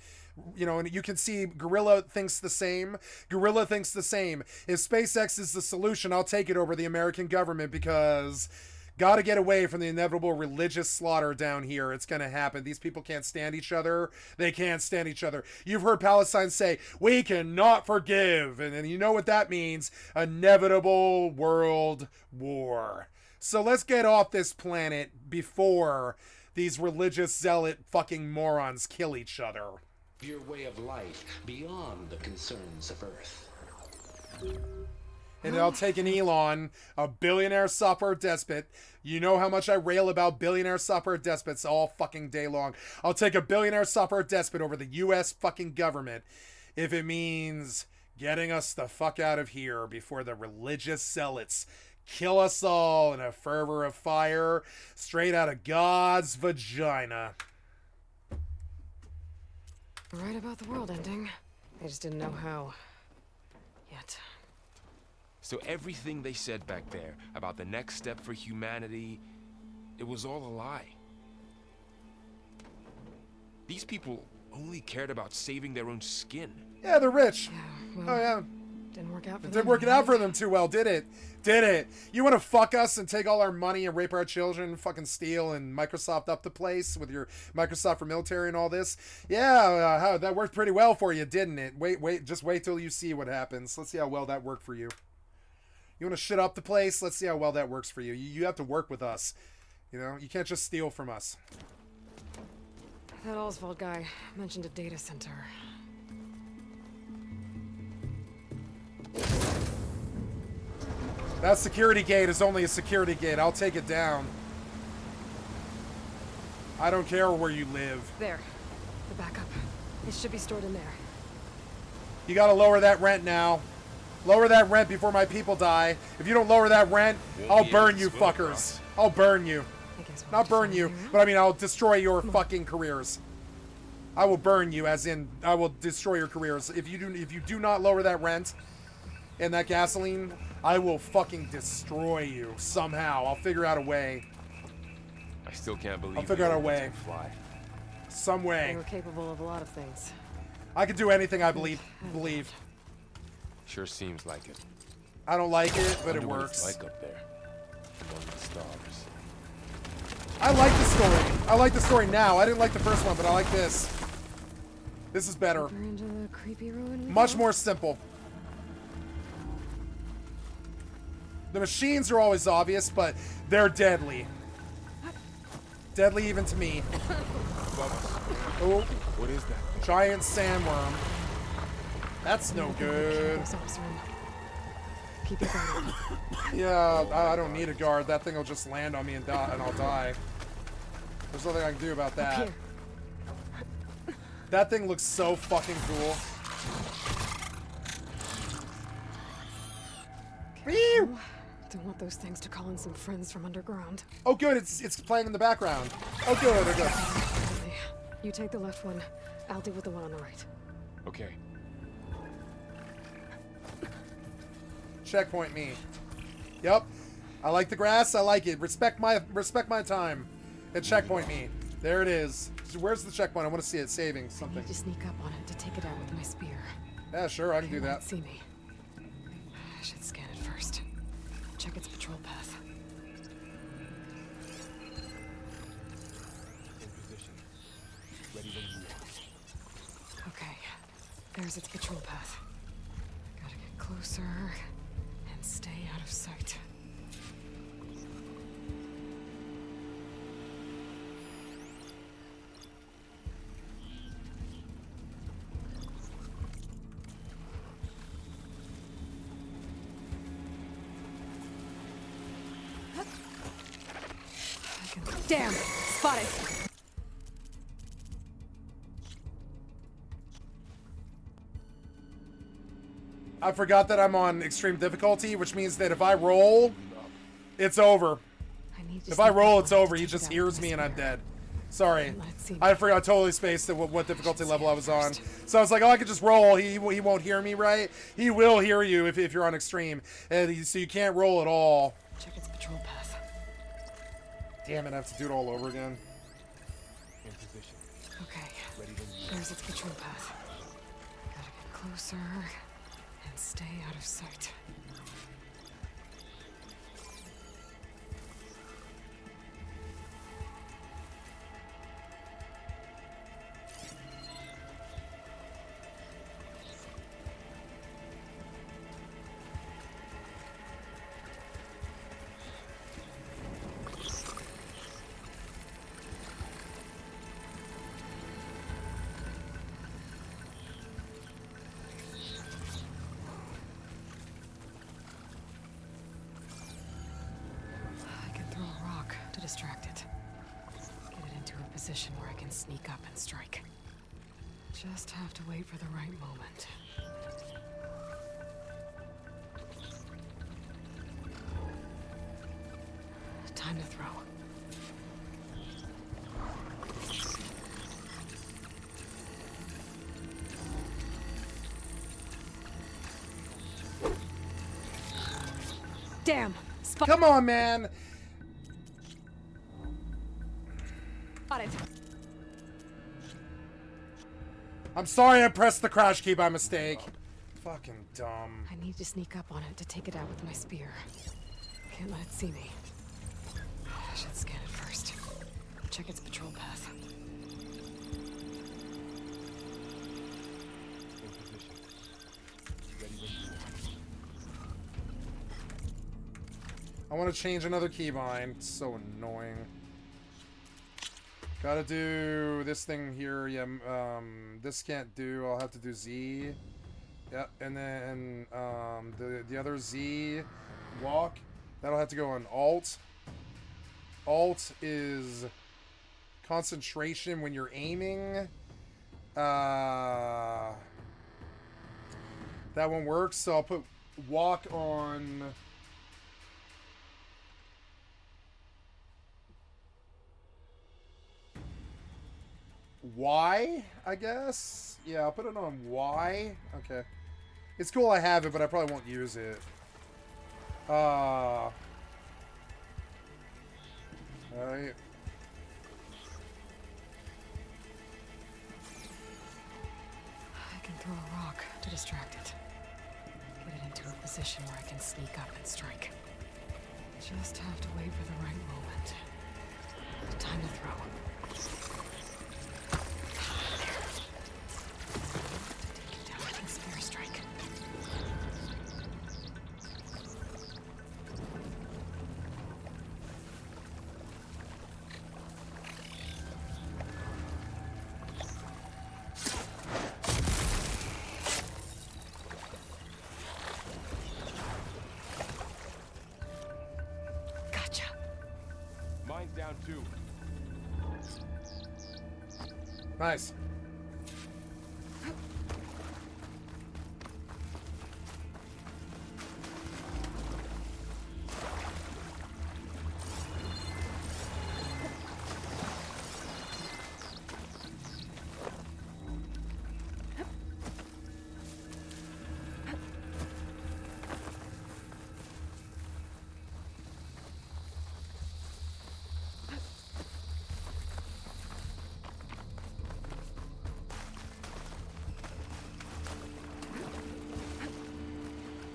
You know, and you can see Gorilla thinks the same. Gorilla thinks the same. If SpaceX is the solution, I'll take it over the American government because gotta get away from the inevitable religious slaughter down here. It's gonna happen. These people can't stand each other. They can't stand each other. You've heard Palestine say, we cannot forgive. And then you know what that means. Inevitable world war. So let's get off this planet before these religious zealot fucking morons kill each other. Your way of life beyond the concerns of Earth. And I'll take an Elon, a billionaire software despot. You know how much I rail about billionaire software despots all fucking day long. I'll take a billionaire software despot over the U.S. fucking government if it means getting us the fuck out of here before the religious zealots kill us all in a fervor of fire straight out of God's vagina. Right about the world ending. They just didn't know how. Yet. So everything they said back there about the next step for humanity, it was all a lie. These people only cared about saving their own skin. Yeah, they're rich. Yeah, well, Oh, yeah. didn't work out for It them. didn't work it out for them too well, did it? Did it? You want to fuck us and take all our money and rape our children and fucking steal and Microsoft up the place with your Microsoft for military and all this? Yeah, that worked pretty well for you, didn't it? Just wait till you see what happens. Let's see how well that worked for you. You want to shit up the place? Let's see how well that works for you. You have to work with us. You know, you can't just steal from us. That Oswald guy mentioned a data center. That security gate is only a security gate. I'll take it down. I don't care where you live. There. The backup. It should be stored in there. You gotta lower that rent now. Lower that rent before my people die. If you don't lower that rent, I'll burn you fuckers. I'll burn you. I guess we'll Not have to burn find you, a way out. but I mean I'll destroy your fucking careers. I will burn you, as in I will destroy your careers. If you do not lower that rent and that gasoline, I will fucking destroy you somehow. I'll figure out a way. I still can't believe I'll figure out a the way. aliens can fly. Some They way. were capable of a lot of things. I can do anything I believe. Sure seems like it. I don't like it, but it Wonder what it's works. like up there, among the stars. I like the story. I like the story now. I didn't like the first one, but I like this. This is better. Deeper into the creepy ruin we Much go? more simple. The machines are always obvious, but they're deadly. Deadly even to me. Oh, What is that thing? giant sandworm. That's no good. Close ops room. Keep your guard up. Yeah, I don't need a guard. That thing will just land on me and I'll die. There's nothing I can do about that. Here. That thing looks so fucking cool. Whew. Don't want those things to call in some friends from underground. Oh, good. It's playing in the background. Oh, good. Oh, good. Okay. You take the left one. I'll deal with the one on the right. Okay. Checkpoint me. Yep. I like the grass. I like it. Respect my time. And checkpoint me. There it is. So where's the checkpoint? I want to see it saving I something. need to sneak up on it to take it out with my spear. Yeah, sure. I can do It won't that. see me. I should scan it first. Check its patrol path. In position. Ready when you are. Okay. There's its patrol path. Gotta get closer and stay out of sight. Damn! Spotted! I forgot that I'm on extreme difficulty, which means that if I roll, it's over. I need to If I sneak roll, up it's on it over. to He take it just out hears with me my and I'm spear. dead. Sorry. Let it see me. I forgot. I totally spaced what difficulty level I was on. So I was like, oh, I could just roll. He won't hear me, right? He will hear you if you're on extreme. So you can't roll at all. Check its patrol path. Damn it, I have to do it all over again. In position. Okay. Ready when you are. There's its patrol path. Gotta get closer and stay out of sight. distract it. Get it into a position where I can sneak up and strike. Just have to wait for the right moment. Time to throw. Damn! Come on, man! Spotted. I'm sorry I pressed the crouch key by mistake. Fucking dumb. I need to sneak up on it to take it out with my spear. Can't let it see me. I should scan it first. Check its patrol path. I want to change another keybind. It's so annoying. Gotta do this thing here. Yeah, this can't do. I'll have to do Z. Yep, and then the other Z walk. That'll have to go on Alt. Alt is concentration when you're aiming. That one works. So I'll put walk on. Y, I guess? Yeah, I'll put it on Y. Okay. It's cool I have it, but I probably won't use it. Alright. I can throw a rock to distract it. Get it into a position where I can sneak up and strike. Just have to wait for the right moment. Time to throw. Down two. Nice.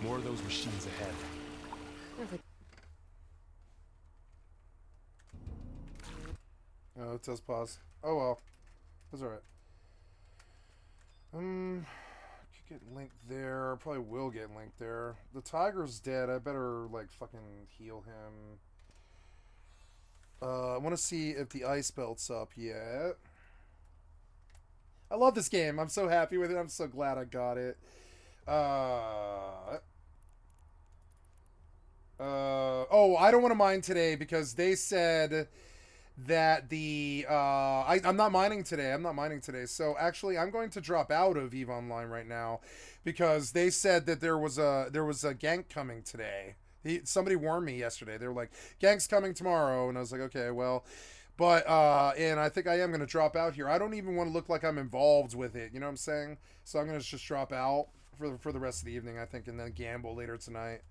More of those machines ahead. Oh, it says pause. Oh well. That's alright. Could get linked there. Probably will get linked there. The tiger's dead. I better, like, fucking heal him. I want to see if the ice belt's up yet. I love this game. I'm so happy with it. I'm so glad I got it. Oh, I don't want to mine today because they said that the I'm not mining today. I'm not mining today. So actually, I'm going to drop out of EVE Online right now because they said that there was a gank coming today. Somebody warned me yesterday. They were like, gank's coming tomorrow, and I was like, okay, well. But, and I think I am going to drop out here. I don't even want to look like I'm involved with it, you know what I'm saying? So I'm going to just drop out for the rest of the evening, I think, and then gamble later tonight.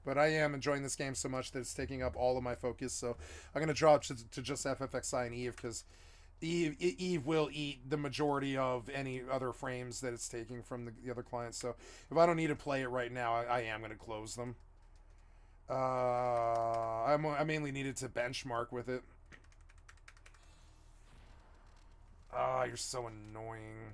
But I am enjoying this game so much that it's taking up all of my focus, so I'm going to drop to just FFXI and EVE, because EVE will eat the majority of any other frames that it's taking from the other clients. So if I don't need to play it right now, I am going to close them. I mainly needed to benchmark with it. Ah, you're so annoying.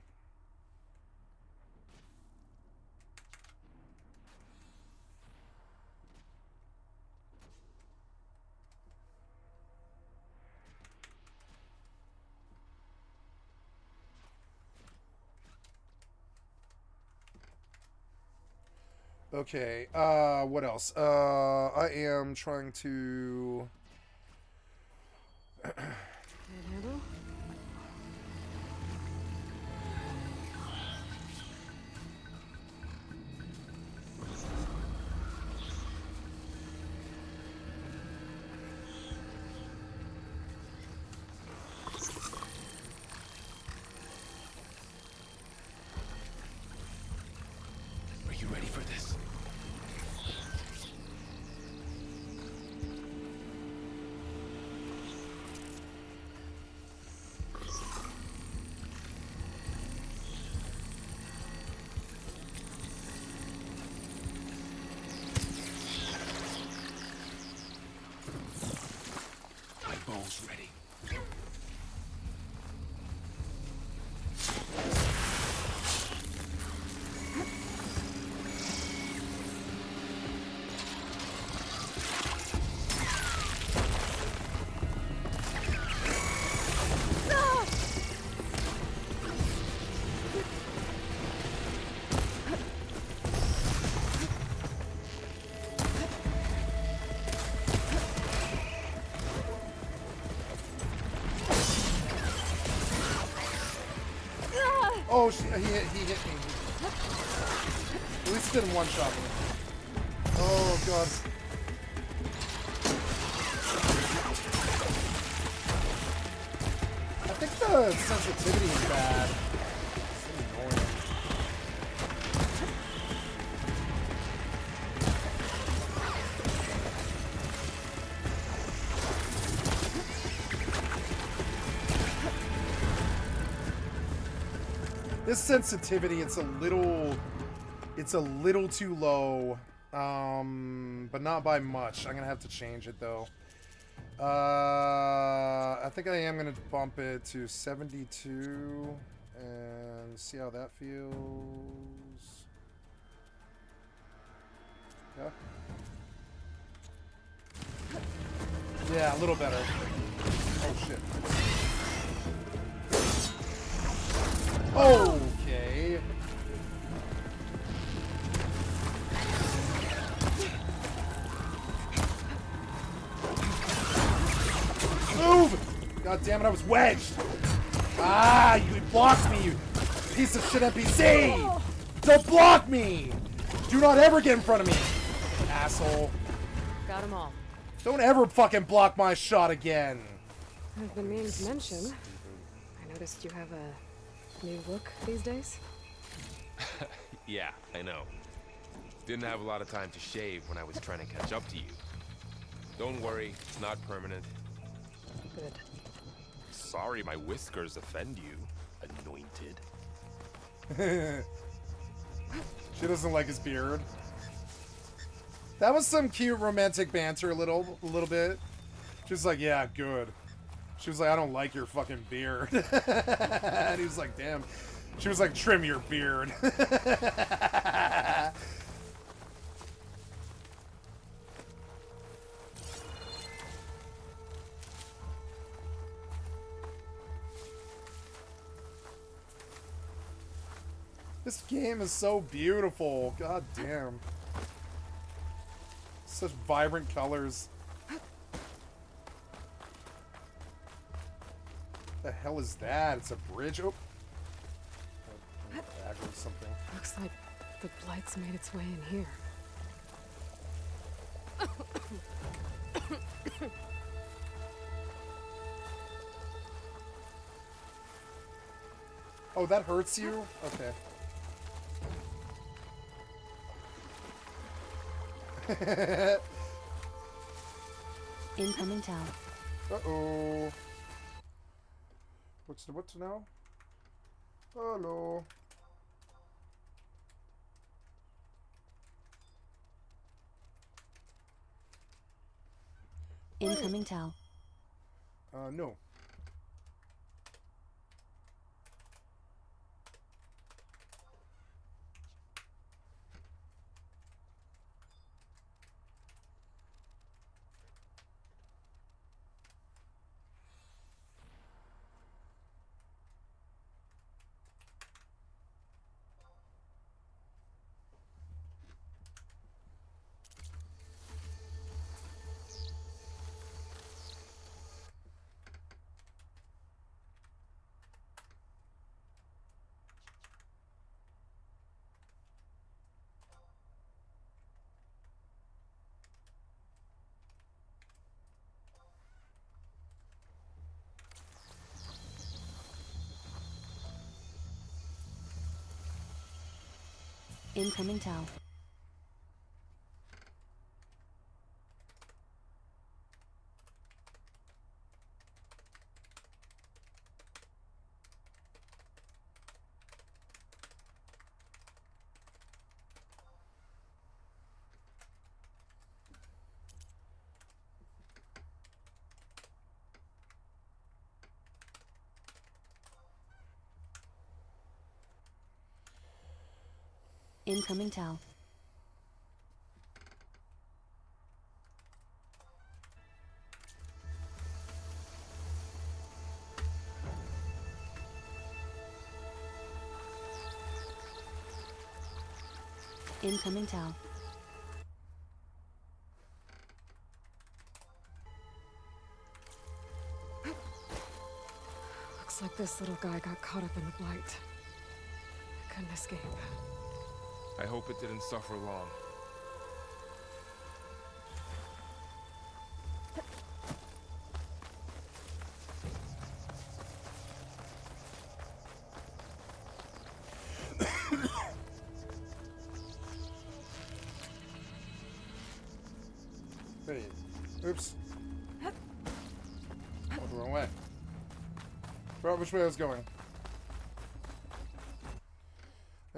Okay, what else? I am trying to Handle? Are you ready for this? My bow's ready. Oh, he hit me. At least it didn't one-shot me. Oh, God. I think the sensitivity is bad. It's annoying. This sensitivity, it's a little too low, but not by much. I'm gonna have to change it though. I think I am gonna bump it to 72 and see how that feels. Yeah. Yeah, a little better. Oh shit. Okay. Move! God damn it, I was wedged! Ah, you blocked me, you piece of shit NPC! Don't block me! Do not ever get in front of me, asshole. Got them all. Don't ever fucking block my shot again. I've been meaning to mention. I noticed you have a new look these days. Yeah, I know. Didn't have a lot of time to shave when I was trying to catch up to you. Don't worry, it's not permanent. Good. Sorry my whiskers offend you, anointed. She doesn't like his beard. That was some cute romantic banter a little bit. She was like, yeah, good. She was like, I don't like your fucking beard. And he was like, damn. She was like, trim your beard. This game is so beautiful. God damn. Such vibrant colors. The hell is that? It's a bridge. Oh. Bag or something. Looks like the blight's made its way in here. Oh, that hurts you? Okay. Incoming town. Uh-oh. What's now? Hello. Incoming town. No. Incoming Tau. Incoming Tau. Incoming Tau. Looks like this little guy got caught up in the blight. Couldn't escape. I hope it didn't suffer long. Hey, oops. Went the wrong way. Forgot which way I was going.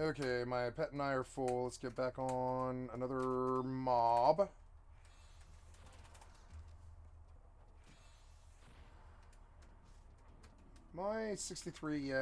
Okay, my pet and I are full. Let's get back on another mob. Am I 63 yet?